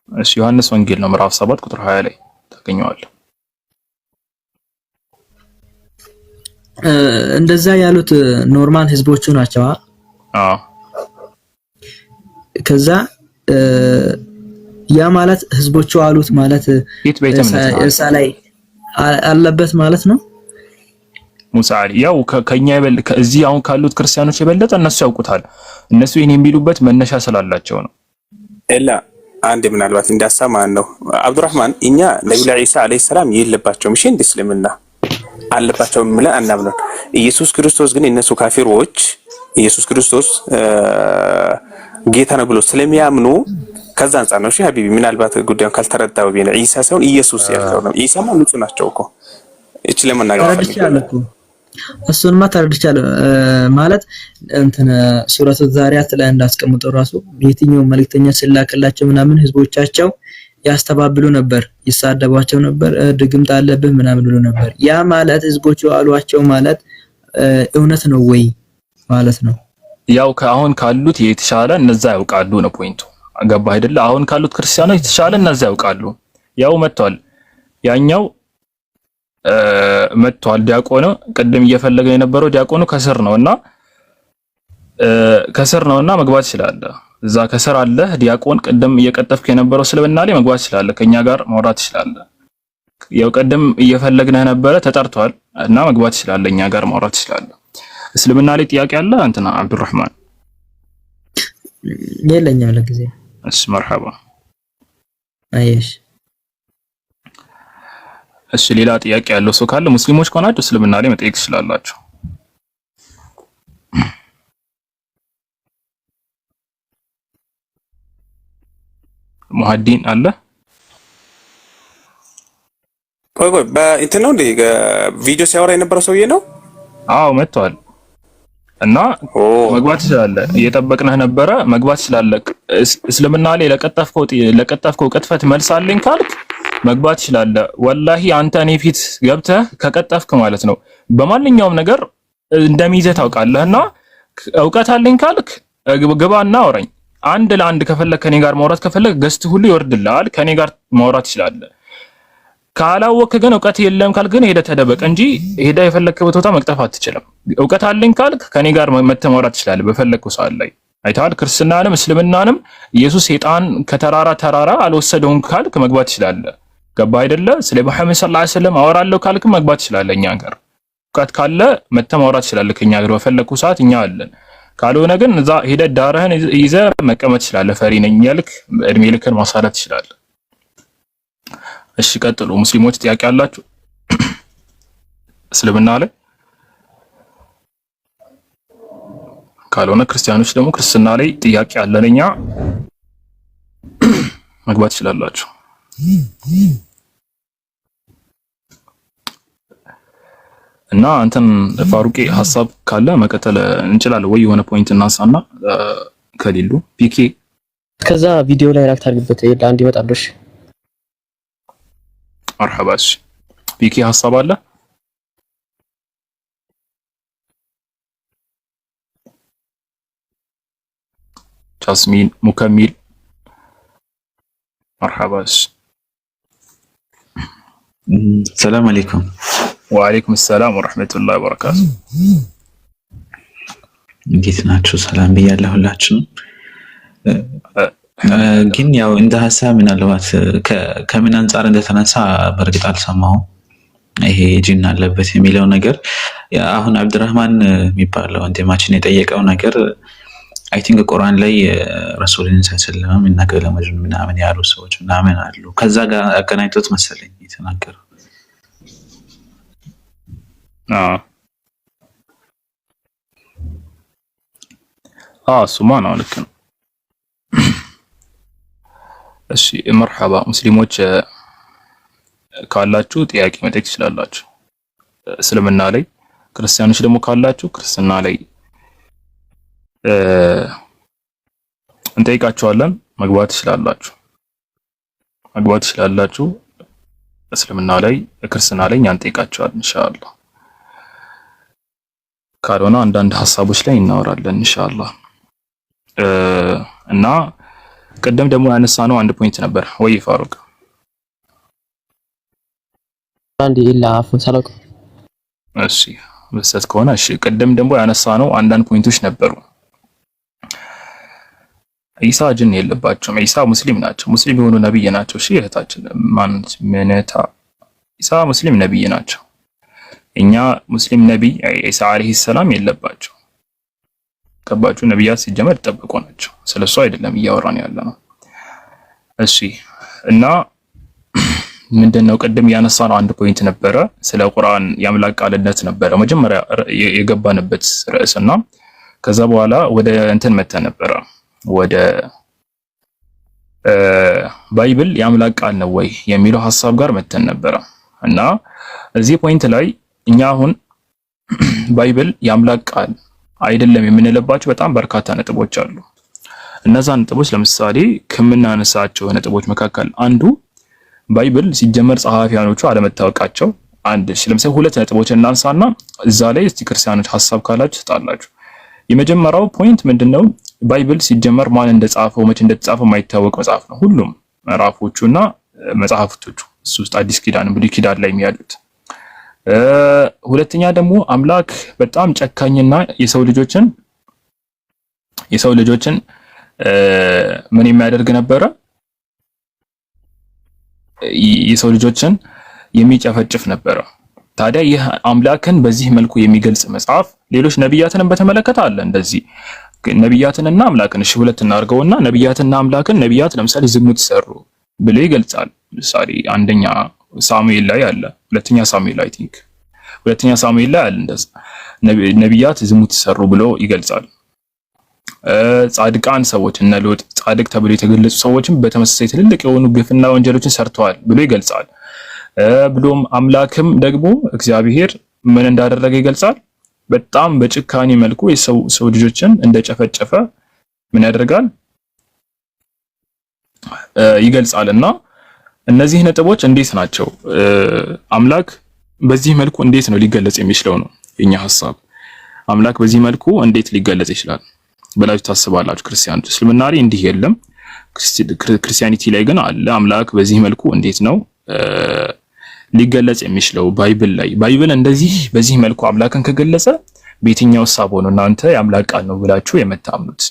እሺ ዮሐንስ ወንጌል ነው ምዕራፍ 7 ቁጥር 20 ላይ ታገኘዋለህ። እንደዛ ያሉት ኖርማል ህዝቦቹ ናቸው። አዎ ከዛ ያ ማለት ህዝቦቹ አሉት ማለት እርሳ ላይ አለበት ማለት ነው። ሙሳ አለ ያው ከኛ ይበል ከዚህ አሁን ካሉት ክርስቲያኖች የበለጠ እነሱ ያውቁታል። እነሱ ይሄን የሚሉበት መነሻ ስላላቸው ነው። ኤላ አንድ ምናልባት እንዳሳማን ነው አብዱራህማን እኛ ነብዩ ኢሳ አለይሂ ሰላም የለባቸውም። እሺ እንደ እስልምና አለባቸው ብለን አናምንም። ኢየሱስ ክርስቶስ ግን የነሱ ካፊሮች ኢየሱስ ክርስቶስ ጌታ ነው ብሎ ስለሚያምኑ ከዛ አንፃር ነው። እሺ ሀቢቢ ምናልባት ጉዳዩን ካልተረዳው ቢሆን ኢሳ ሳይሆን ኢየሱስ ያልከው ነው። ኢሳማ ንጹህ ናቸው እኮ እቺ ለመናገር ፈልጌ እሱንማ ተረድቻለሁ። ማለት እንትን ሱረቱ ዛሪያት ላይ እንዳስቀምጠው ራሱ የትኛው መልእክተኛ ሲላክላቸው ምናምን ህዝቦቻቸው ያስተባብሉ ነበር፣ ይሳደቧቸው ነበር፣ ድግምት አለብህ ምናምን ብሎ ነበር። ያ ማለት ህዝቦቹ አሏቸው ማለት እውነት ነው ወይ ማለት ነው? ያው ከአሁን ካሉት የተሻለ እነዛ ያውቃሉ ነው ፖይንቱ። አገባ አይደለ? አሁን ካሉት ክርስቲያኖች የተሻለ እነዛ ያውቃሉ። ያው መጥቷል፣ ያኛው መጥቷል። ዲያቆኑ ቅድም እየፈለገ የነበረው ዲያቆኑ ከስር ነውና መግባት ይችላል። እዛ ከስር አለ ዲያቆን ቅድም እየቀጠፍክ የነበረው እስልምና ላይ መግባት ይችላል። ከኛ ጋር ማውራት ይችላል። ያው ቅድም እየፈለግነህ ነበረ ተጠርቷል እና መግባት ይችላል። እኛ ጋር ማውራት ይችላል። እስልምና ላይ ጥያቄ አለ አንተና አብዱራህማን? የለኝም ለጊዜው። እሺ መርሐባ። አይሽ እሺ ሌላ ጥያቄ ያለው ሰው ካለ ሙስሊሞች ከሆናችሁ እስልምና ላይ መጠየቅ ትችላላችሁ። ሙሐዲን አለ? ቆይ በእንትን ነው እንዴ ቪዲዮ ሲያወራ የነበረው ሰውዬ ነው? አዎ መጥቷል እና መግባት ይችላል። እየጠበቅነህ ነበረ። መግባት ይችላል። እስልምና ላይ ለቀጠፍከው ቅጥፈት መልስ አለኝ ካልክ መግባት ይችላል። ወላሂ አንተ እኔ ፊት ገብተህ ከቀጠፍክ ማለት ነው በማንኛውም ነገር እንደሚይዘህ ታውቃለህና እውቀት አለኝ ካልክ ግባና አውራኝ። አንድ ለአንድ ከፈለክ ከኔ ጋር ማውራት ከፈለክ ገስት ሁሉ ይወርድልሃል። ከኔ ጋር ማውራት ትችላለህ። ካላወቅክ ግን እውቀት የለም ካልክ ግን ሄደህ ተደበቅ እንጂ ሄደህ የፈለክበት ቦታ መቅጠፍ አትችልም። እውቀት አለኝ ካልክ ከኔ ጋር መተህ ማውራት ትችላለህ በፈለክው ሰዓት ላይ። አይተሃል? ክርስትናንም እስልምናንም ኢየሱስ ሰይጣን ከተራራ አልወሰደውም ካልክ መግባት ትችላለህ። ገባ አይደለ? ስለ መሐመድ ሰለላሁ ዐለይሂ ወሰለም አወራለሁ ካልክ መግባት ትችላለህ። እኛ ጋር እውቀት ካለ መተህ ማውራት ትችላለህ ከኛ ጋር በፈለክው ሰዓት እኛ አለን። ካልሆነ ግን እዛ ሄደህ ዳርህን ይዘህ መቀመጥ ትችላለህ። ፈሪ ነኝ ያልክ እድሜ ልክን ማሳለፍ ትችላለህ። እሺ ቀጥሉ። ሙስሊሞች ጥያቄ አላችሁ እስልምና ላይ? ካልሆነ ክርስቲያኖች ደግሞ ክርስትና ላይ ጥያቄ አለን እኛ መግባት ትችላላችሁ። እና አንተን ፋሩቄ ሐሳብ ካለ መቀጠል እንችላለን ወይ? የሆነ ፖይንት እናንሳና ከሌሉ ፒኬ ከዛ ቪዲዮ ላይ ራክት አድርግበት ለአንድ ይመጣልሽ። መርሐባሽ ፒኬ ሐሳብ አለ? ጃስሚን ሙከሚል መርሐባሽ። ሰላም አለይኩም። ወአለይኩም ሰላም ወራህመቱላሂ ወበረካቱ። እንዴት ናችሁ? ሰላም ብያለሁ ሁላችሁም። ግን ያው እንደ ሀሳብ ምናልባት ከምን አንጻር እንደተነሳ በእርግጥ አልሰማሁም። ይሄ ጂን አለበት የሚለው ነገር አሁን አብዱራህማን የሚባለው ወንድማችን የጠየቀው ነገር አይ ቲንክ ቁርአን ላይ ረሱልን ሰለላሁ ዐለይሂ ወሰለም ምናምን ያሉ ሰዎች ምናምን አሉ። ከዛ ጋር አገናኝቶት መሰለኝ የተናገረው። እሱማ ነው፣ ልክ ነው። እሺ መርሐባ። ሙስሊሞች ካላችሁ ጥያቄ መጠየቅ ትችላላችሁ እስልምና ላይ። ክርስቲያኖች ደግሞ ካላችሁ ክርስትና ላይ እንጠይቃችኋለን። መግባት ትችላላችሁ። እስልምና ላይ ክርስትና ላይ እኛ እንጠይቃችኋለን ኢንሻአላህ። ካልሆነ አንዳንድ ሀሳቦች ላይ እናወራለን ኢንሻአላህ። እና ቀደም ደግሞ ያነሳነው አንድ ፖይንት ነበር ወይ ፋሩቅ? አንድ ኢላ አፉን ሰላም። እሺ በስተት ከሆነ እሺ። ቀደም ደግሞ ያነሳነው አንዳንድ ፖይንቶች ነበሩ። ኢሳ ጅን የለባቸውም። ኢሳ ሙስሊም ናቸው። ሙስሊም የሆኑ ነብይ ናቸው። እሺ እህታችን ምንታ ኢሳ ሙስሊም ነብይ ናቸው። እኛ ሙስሊም ነብይ ኢሳ አለይሂ ሰላም የለባቸው። ከባቹ ነብያት ሲጀመር ተጠብቆ ናቸው። ስለሱ አይደለም እያወራን ያለ ነው። እሺ እና ምንድነው ቅድም ያነሳነው አንድ ፖይንት ነበረ፣ ስለ ቁርአን የአምላክ ቃልነት ነበረ መጀመሪያ የገባንበት ርዕስና ከዛ በኋላ ወደ እንትን መተን ነበረ ወደ ባይብል የአምላክ ቃል ነው ወይ የሚለው ሐሳብ ጋር መተን ነበረ እና እዚህ ፖይንት ላይ እኛ አሁን ባይብል የአምላክ ቃል አይደለም የምንለባቸው በጣም በርካታ ነጥቦች አሉ። እነዛ ነጥቦች ለምሳሌ ከምናነሳቸው ነጥቦች መካከል አንዱ ባይብል ሲጀመር ጸሐፊያኖቹ አለመታወቃቸው አንድ ለምሳሌ ሁለት ነጥቦችን እናንሳና እዛ ላይ እስቲ ክርስቲያኖች ሐሳብ ካላችሁ ትጣላችሁ። የመጀመሪያው ፖይንት ምንድነው? ባይብል ሲጀመር ማን እንደጻፈው መቼ እንደተጻፈው የማይታወቅ መጽሐፍ ነው። ሁሉም ምዕራፎቹና መጽሐፍቶቹ እሱ ውስጥ አዲስ ኪዳን ብሉይ ኪዳን ላይ ያሉት። ሁለተኛ ደግሞ አምላክ በጣም ጨካኝና የሰው ልጆችን ምን የሚያደርግ ነበረ? የሰው ልጆችን የሚጨፈጭፍ ነበረ። ታዲያ ይህ አምላክን በዚህ መልኩ የሚገልጽ መጽሐፍ ሌሎች ነቢያትንም በተመለከተ አለ። እንደዚህ ነቢያትንና አምላክን እሺ ሁለት እናድርገውና ነቢያትና አምላክን ነቢያት ለምሳሌ ዝሙት ሰሩ ብሎ ይገልጻል። ለምሳሌ አንደኛ ሳሙኤል ላይ አለ፣ ሁለተኛ ሳሙኤል አይ ቲንክ ሁለተኛ ሳሙኤል ላይ አለ እንደዛ ነቢያት ዝሙት ሰሩ ብሎ ይገልጻል። ጻድቃን ሰዎች እነ ሎጥ ጻድቅ ተብሎ የተገለጹ ሰዎችም በተመሳሳይ ትልልቅ የሆኑ ግፍና ወንጀሎችን ሰርተዋል ብሎ ይገልጻል። ብሎም አምላክም ደግሞ እግዚአብሔር ምን እንዳደረገ ይገልጻል። በጣም በጭካኔ መልኩ የሰው ልጆችን እንደጨፈጨፈ ምን ያደርጋል ይገልጻልና እነዚህ ነጥቦች እንዴት ናቸው? አምላክ በዚህ መልኩ እንዴት ነው ሊገለጽ የሚችለው ነው የኛ ሐሳብ። አምላክ በዚህ መልኩ እንዴት ሊገለጽ ይችላል ብላችሁ ታስባላችሁ? ክርስቲያኖች እስልምና ላይ እንዲህ የለም፣ ክርስቲያኒቲ ላይ ግን አለ። አምላክ በዚህ መልኩ እንዴት ነው ሊገለጽ የሚችለው? ባይብል እንደዚህ በዚህ መልኩ አምላክን ከገለጸ በየትኛው ሐሳብ ሆኖ እናንተ የአምላክ ቃል ነው ብላችሁ የምታምኑት?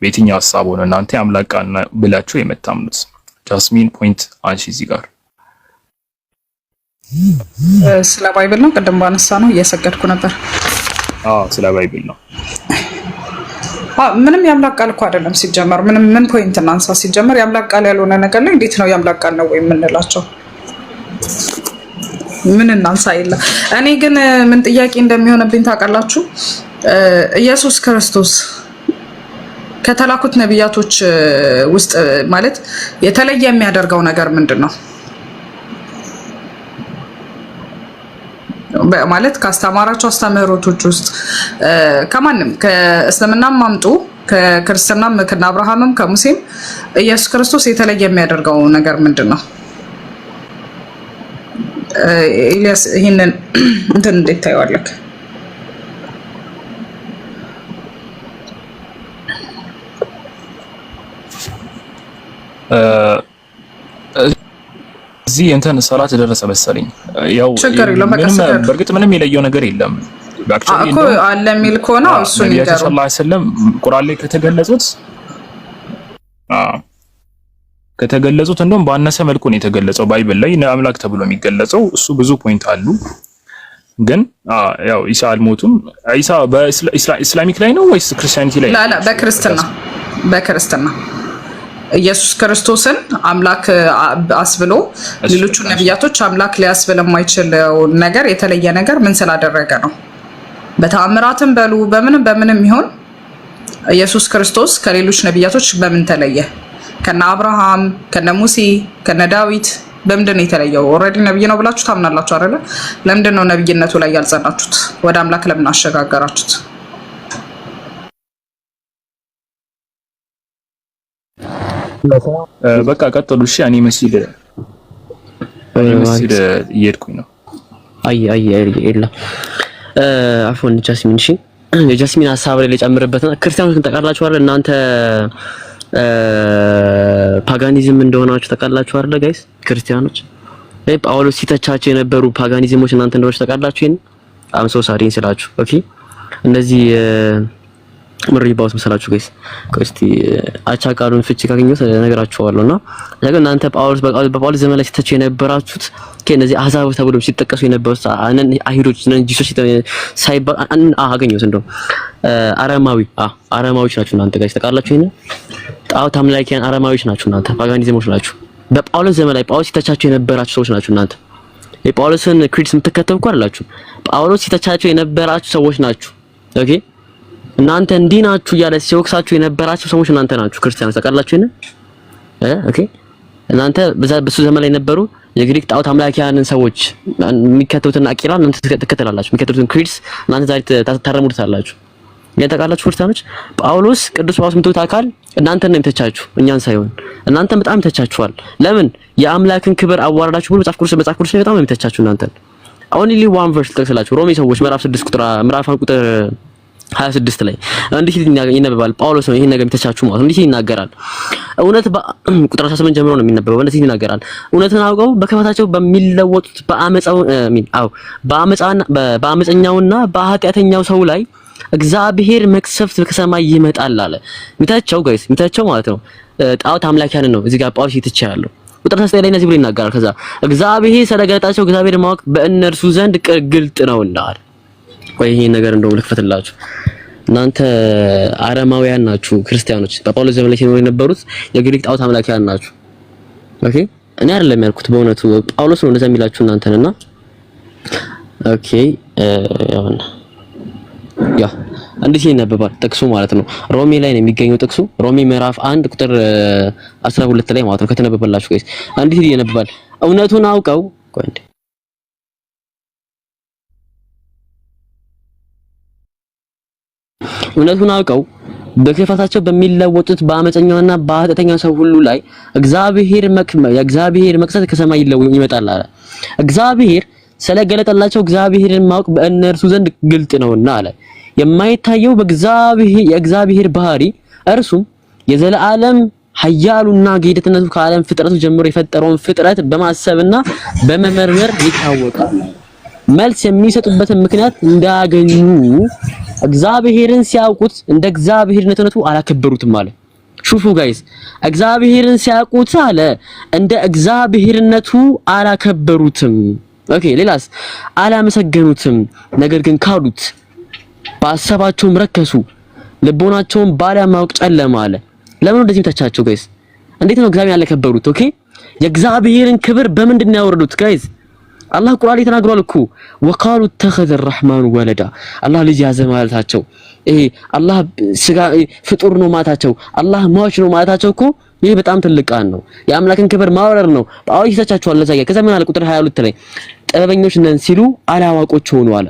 በየትኛው ሐሳብ ሆኖ እናንተ የአምላክ ቃል ነው ብላችሁ የምታምኑት? ጃስሚን ፖይንት አንሺ እዚህ ጋር ስለ ባይብል ነው። ቅድም ባነሳ ነው እየሰገድኩ ነበር። ስለ ባይብል ነው። ምንም የአምላክ ቃል እኮ አይደለም ሲጀመር። ምን ፖይንት እናንሳ? ሲጀመር የአምላክ ቃል ያልሆነ ነገር ላይ እንዴት ነው የአምላክ ቃል ነው ወይ የምንላቸው? ምን እናንሳ የለ። እኔ ግን ምን ጥያቄ እንደሚሆንብኝ ታውቃላችሁ? ኢየሱስ ክርስቶስ ከተላኩት ነቢያቶች ውስጥ ማለት የተለየ የሚያደርገው ነገር ምንድን ነው? ማለት ካስተማራቸው አስተምህሮቶች ውስጥ ከማንም ከእስልምናም ማምጡ ከክርስትናም ከነ አብርሃምም ከሙሴም ኢየሱስ ክርስቶስ የተለየ የሚያደርገው ነገር ምንድን ነው? ኤልያስ ይሄንን እንትን እንዴት ታየዋለህ? እዚህ እንትን ሰላት ደረሰ መሰለኝ። ያው በእርግጥ ምንም የለየው ነገር የለም። አክቹአሊ እኮ አለ የሚል ከሆነ እሱን ይገሩ ነብዩ ሰለላሁ ዐለይሂ ወሰለም ቁርአን ላይ ከተገለጹት እንደውም ባነሰ መልኩ ነው የተገለጸው። ባይብል ላይ አምላክ ተብሎ የሚገለጸው እሱ ብዙ ፖይንት አሉ። ግን ያው ኢሳ አልሞቱም። ኢሳ በእስላሚክ ላይ ነው ወይስ ክርስቲያኒቲ ላይ? ላ በክርስትና ኢየሱስ ክርስቶስን አምላክ አስብሎ ሌሎቹ ነቢያቶች አምላክ ሊያስብል የማይችለው ነገር የተለየ ነገር ምን ስላደረገ ነው? በተአምራትም በሉ በምንም ይሆን ኢየሱስ ክርስቶስ ከሌሎች ነቢያቶች በምን ተለየ? ከነ አብርሃም ከነ ሙሴ ከነ ዳዊት በምንድን ነው የተለየው? ኦልሬዲ ነብይ ነው ብላችሁ ታምናላችሁ አይደለ? ለምንድን ነው ነብይነቱ ላይ ያልጸናችሁት? ወደ አምላክ ለምን አሸጋገራችሁት? በቃ ቀጥሉ። እሺ እኔ መስጊድ እየሄድኩኝ ነው። አይ ኤላ አፎን ጃስሚን። እሺ የጃስሚን ሐሳብ ላይ ልጨምርበትና ክርስቲያኖችን ተቃላችሁ አይደል? እናንተ ፓጋኒዝም እንደሆናችሁ ተቃላችሁ አይደል ጋይስ? ክርስቲያኖች ጳውሎስ ሲተቻቸው የነበሩ ፓጋኒዝሞች እናንተ እንደሆናችሁ ተቃላችሁ። ይሄን አምሶ ሳሪን ስላችሁ ኦኬ። እነዚህ ምሪ ባውስ መሰላችሁ ጋይስ? እስቲ አቻ ቃሉን ፍቺ ካገኘሁት ነገራችኋለሁና ነገር እናንተ በጳውሎስ ዘመን ላይ ሲተቹ የነበራችሁት ከነዚህ አሕዛብ ተብለው ሲጠቀሱ የነበሩት አይሁዶች ነን ጂሱስ ሳይባል አገኘሁት እንደው አረማዊዎች ናችሁ እናንተ ጋይስ። ተቃላችሁ ይሄን ጣዖት አምላኪያን አረማዊዎች ናችሁ እናንተ፣ ፓጋኒዝሞች ናችሁ። በጳውሎስ ዘመን ላይ ጳውሎስ ሲተቻቸው የነበራችሁ ሰዎች ናችሁ እናንተ። የጳውሎስን ክሪድስ የምትከተሉ እኮ አይደላችሁ። ጳውሎስ ሲተቻቸው የነበራችሁ ሰዎች ናችሁ። ኦኬ እናንተ እንዲህ ናችሁ እያለ ሲወቅሳችሁ የነበራችሁ ሰዎች እናንተ ናችሁ። ክርስቲያኖች ታውቃላችሁ ይሄን ኦኬ። እናንተ በሱ ዘመን ላይ የነበሩ የግሪክ ጣዖት አምላኪያንን ሰዎች የሚከተሉትን አቂራ እናንተ ትከተላላችሁ። የሚከተሉትን ክሪድስ እናንተ ዛሬ ታረሙታላችሁ። ታውቃላችሁ ክርስቲያኖች፣ ጳውሎስ ቅዱስ ጳውሎስ ምትሉት አካል እናንተን ነው የሚተቻችሁ እኛን ሳይሆን። እናንተ በጣም ይተቻችኋል። ለምን? የአምላክን ክብር አዋረዳችሁ ብሎ መጽሐፍ ቅዱስ ላይ በጣም ነው የሚተቻችሁ እናንተን። only one verse ልጠቅስላችሁ። ሮሜ ሰዎች ምዕራፍ 6 ምዕራፍ 1 ቁጥር 26 ላይ እንዲህ ይነበባል። ጳውሎስ ነው ይሄን ነገር የሚተቻችሁ ማለት እንዲህ ይናገራል። እውነት ቁጥር 18 ጀምሮ ነው የሚነበበው። እንደዚህ ይናገራል። እውነትን አውቀው በክፋታቸው በሚለወጡት በአመፀኛውና በኃጢአተኛው ሰው ላይ እግዚአብሔር መቅሰፍት ከሰማይ ይመጣል አለ። ሚታቸው ጋይስ ሚታቸው ማለት ነው ጣዖት አምላኪያንን ነው እዚህ ጋር ጳውሎስ ይተቻያለሁ። ቁጥር 9 ላይ እንደዚህ ብሎ ይናገራል። ከዛ እግዚአብሔር ስለገለጣቸው እግዚአብሔር ማወቅ በእነርሱ ዘንድ ግልጥ ነውና አለ። ወይ ይሄን ነገር እንደው ልክፈትላችሁ። እናንተ አረማውያን ናችሁ ክርስቲያኖች፣ በጳውሎስ ዘመን ላይ ሲኖሩ የነበሩት የግሪክ ጣዖት አምላኪያን ናችሁ። ኦኬ እኔ አይደለም ያልኩት በእውነቱ ጳውሎስ ነው እንደዛ የሚላችሁ እናንተንና ኦኬ ያ እንዲህ ይነበባል ጥቅሱ ማለት ነው። ሮሜ ላይ ነው የሚገኘው ጥቅሱ። ሮሜ ምዕራፍ 1 ቁጥር 12 ላይ ማለት ነው። ከተነበበላችሁ ጋይስ እንዲህ ይነበባል። እውነቱን አውቀው እውነቱን አውቀው በክፋታቸው በሚለወጡት በአመፀኛውና በኃጢአተኛው ሰው ሁሉ ላይ የእግዚአብሔር መቅሰፍት ከሰማይ ይመጣል አለ። እግዚአብሔር ስለገለጠላቸው እግዚአብሔርን ማወቅ በእነርሱ ዘንድ ግልጥ ነውና አለ። የማይታየው የእግዚአብሔር ባህሪ እርሱም የዘላለም ኃያሉና ጌትነቱ ከዓለም ፍጥረቱ ጀምሮ የፈጠረውን ፍጥረት በማሰብና በመመርመር ይታወቃል። መልስ የሚሰጡበትን ምክንያት እንዳያገኙ እግዚአብሔርን ሲያውቁት እንደ እግዚአብሔርነቱ አላከበሩትም አለ። ሹፉ ጋይስ እግዚአብሔርን ሲያውቁት አለ እንደ እግዚአብሔርነቱ አላከበሩትም። ኦኬ ሌላስ አላመሰገኑትም፣ ነገር ግን ካዱት፣ በሐሳባቸውም ረከሱ፣ ልቦናቸውን ባለማወቅ ጨለማ አለ። ለምን እንደዚህ ተቻቸው ጋይስ? እንዴት ነው እግዚአብሔርን ያላከበሩት? ኦኬ የእግዚአብሔርን ክብር በምንድን ነው ያወረዱት ጋይስ? አላህ ቁርአን ላይ ተናግሯል እኮ ወቃሉ ተኸዘ الرحمن ወለዳ አላህ ልጅ ያዘ ማለታቸው፣ ይሄ አላህ ስጋ ፍጡር ነው ማለታቸው፣ አላህ ሟች ነው ማለታቸው እኮ ይሄ በጣም ትልቅ ቃል ነው። የአምላክን ክብር ማውረር ነው። ጳውሎስ ይተቻቸዋል ለዛ ከዛ ምን አለ ቁጥር 22 ላይ ጥበበኞች ነን ሲሉ አላዋቆች ሆነዋል።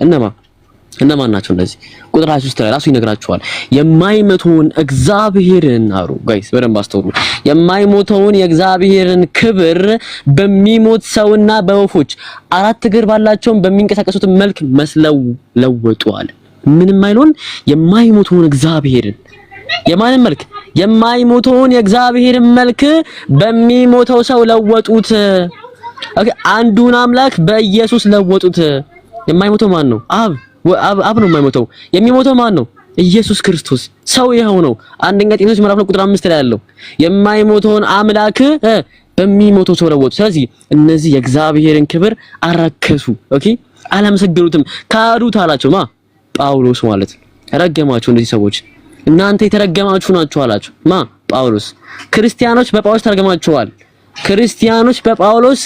እነማን ናቸው እንደዚህ? ቁጥር 23 ላይ ራሱ ይነግራቸዋል። የማይሞተውን እግዚአብሔርን አሩ ጋይስ በደንብ አስተውሉ። የማይሞተውን የእግዚአብሔርን ክብር በሚሞት ሰውና በወፎች አራት እግር ባላቸውም በሚንቀሳቀሱት መልክ መስለው ለወጡአል። ምንም አይሉን የማይሞተውን እግዚአብሔርን የማንን መልክ? የማይሞተውን የእግዚአብሔርን መልክ በሚሞተው ሰው ለወጡት። ኦኬ አንዱን አምላክ በኢየሱስ ለወጡት። የማይሞተው ማን ነው? አብ ነው የማይሞተው። የሚሞተው ማን ነው? ኢየሱስ ክርስቶስ። ሰው ይኸው ነው። አንደኛ ጢሞቴዎስ ምዕራፍ 2 ቁጥር 5 ላይ ያለው የማይሞተውን አምላክ በሚሞተው ሰው ለወጡ። ስለዚህ እነዚህ የእግዚአብሔርን ክብር አረከሱ። ኦኬ አላመሰገኑትም፣ ካዱት አላቸው። ጳውሎስ ማለት ረገማቸው። እነዚህ ሰዎች እናንተ የተረገማችሁ ናችሁ አላቸው። ጳውሎስ። ክርስቲያኖች በጳውሎስ ተረገማችኋል። ክርስቲያኖች በጳውሎስ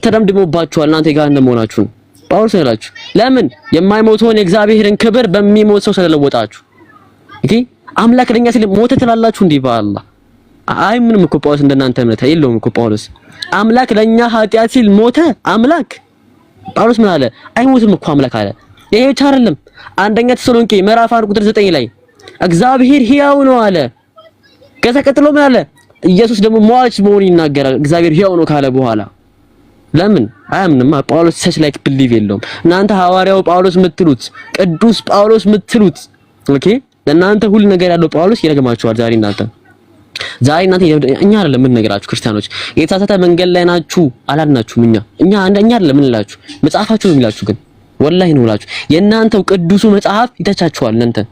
ተደምድሞባችኋል። እናንተ የገሃነም መሆናችሁ ነው ጳውሎስ ያላችሁ። ለምን? የማይሞተውን የእግዚአብሔርን ክብር በሚሞት ሰው ስለለወጣችሁ። ኦኬ አምላክ ለኛ ሲል ሞተ ትላላችሁ እንዴ? በአላህ አይ ምንም እኮ ጳውሎስ እንደናንተ እምነት የለውም እኮ ጳውሎስ። አምላክ ለኛ ኃጢአት ሲል ሞተ። አምላክ ጳውሎስ ምን አለ? አይሞትም እኮ አምላክ አለ። ይሄ ብቻ አይደለም። አንደኛ ተሰሎንቄ ምዕራፍ 1 ቁጥር 9 ላይ እግዚአብሔር ሕያው ነው አለ። ከዛ ቀጥሎ ምን አለ? ኢየሱስ ደግሞ ሟች መሆኑን ይናገራል። እግዚአብሔር ሕያው ነው ካለ በኋላ ለምን አያምንም? ጳውሎስ ሰች ላይክ ቢሊቭ የለውም። እናንተ ሐዋርያው ጳውሎስ የምትሉት ቅዱስ ጳውሎስ የምትሉት ኦኬ ለእናንተ ሁሉ ነገር ያለው ጳውሎስ ይረግማችኋል። ዛሬ እናንተ እኛ አይደለም ምን ነገራችሁ ክርስቲያኖች የተሳሳተ መንገድ ላይ ናችሁ አላልናችሁም። እኛ አይደለም ምን እላችሁ መጽሐፋችሁ ነው የሚላችሁ። ግን ወላሂ ነው እላችሁ የእናንተው ቅዱሱ መጽሐፍ ይተቻችኋል። እናንተን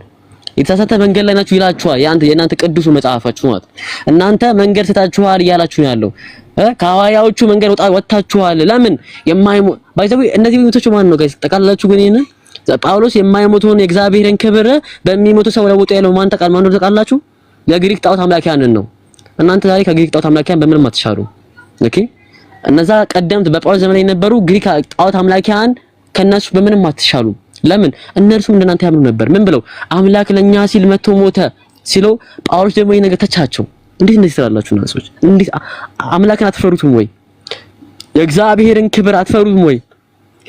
የተሳሳተ መንገድ ላይ ናችሁ ይላችኋል። የእናንተ ቅዱሱ መጽሐፋችሁ ማለት እናንተ መንገድ ስታችኋል እያላችሁ ነው ያለው። ከሐዋርያዎቹ መንገድ ወጣችኋል። ለምን ባይዘው እነዚህ ቤቶች ማን ነው ጋይስ ተቃላችሁ? ግን ይሄን ጳውሎስ የማይሞተውን የእግዚአብሔርን ክብር በሚሞቱ ሰው ለውጦ ያለው ማን ነው ተቃላችሁ? የግሪክ ጣዖት አምላኪያንን ነው። እናንተ ዛሬ ከግሪክ ጣዖት አምላኪያን በምንም አትሻሉ። ኦኬ እነዛ ቀደምት በጳውሎስ ዘመን የነበሩ ግሪክ ጣዖት አምላኪያን ከነሱ በምንም አትሻሉ። ለምን? እነርሱም እንደናንተ ያምኑ ነበር። ምን ብለው? አምላክ ለኛ ሲል መጥቶ ሞተ ሲለው ጳውሎስ ደግሞ ይሄ ነገር ተቻቸው። እንዴት እንደዚህ ትላላችሁ እናንተ ሰዎች? እንዴት አምላክን አትፈሩትም ወይ? የእግዚአብሔርን ክብር አትፈሩትም ወይ?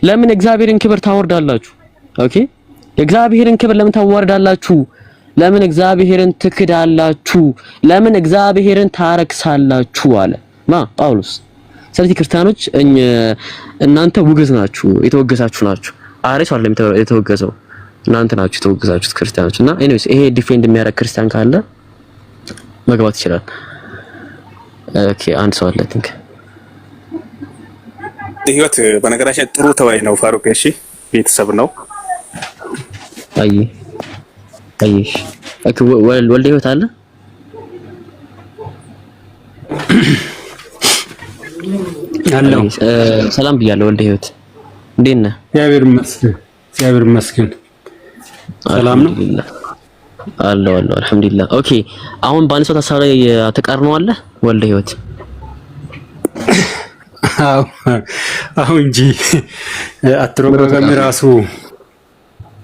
ለምን እግዚአብሔርን ክብር ታወርዳላችሁ? ኦኬ የእግዚአብሔርን ክብር ለምን ታዋርዳላችሁ? ለምን እግዚአብሔርን ትክዳላችሁ? ለምን እግዚአብሔርን ታረክሳላችሁ አለ ማ ጳውሎስ። ስለዚህ ክርስቲያኖች እናንተ ውግዝ ናችሁ፣ የተወገዛችሁ ናችሁ። አሬስ አይደለም የተወገዘው፣ እናንተ ናችሁ የተወገዛችሁት ክርስቲያኖች። እና ኤኒዌይስ ይሄ ዲፌንድ የሚያደርግ ክርስቲያን ካለ መግባት ይችላል። ኦኬ አንድ ሰው አለ ቲንክ ህይወት በነገራችን ጥሩ ተዋይ ነው ፋሩቅ። እሺ ቤተሰብ ነው። አይሽ እኮ ወልደ ህይወት አለ አለው። ሰላም ብያለሁ። ወልደ ህይወት እንዴት ነህ? እግዚአብሔር ይመስገን ሰላም ነው አለው አልሐምዱሊላህ። ኦኬ አሁን በአንድ ሰው ሐሳብ ላይ ተቃርኖ አለ ወልደ ህይወት? አሁን እንጂ አትሮበም ራሱ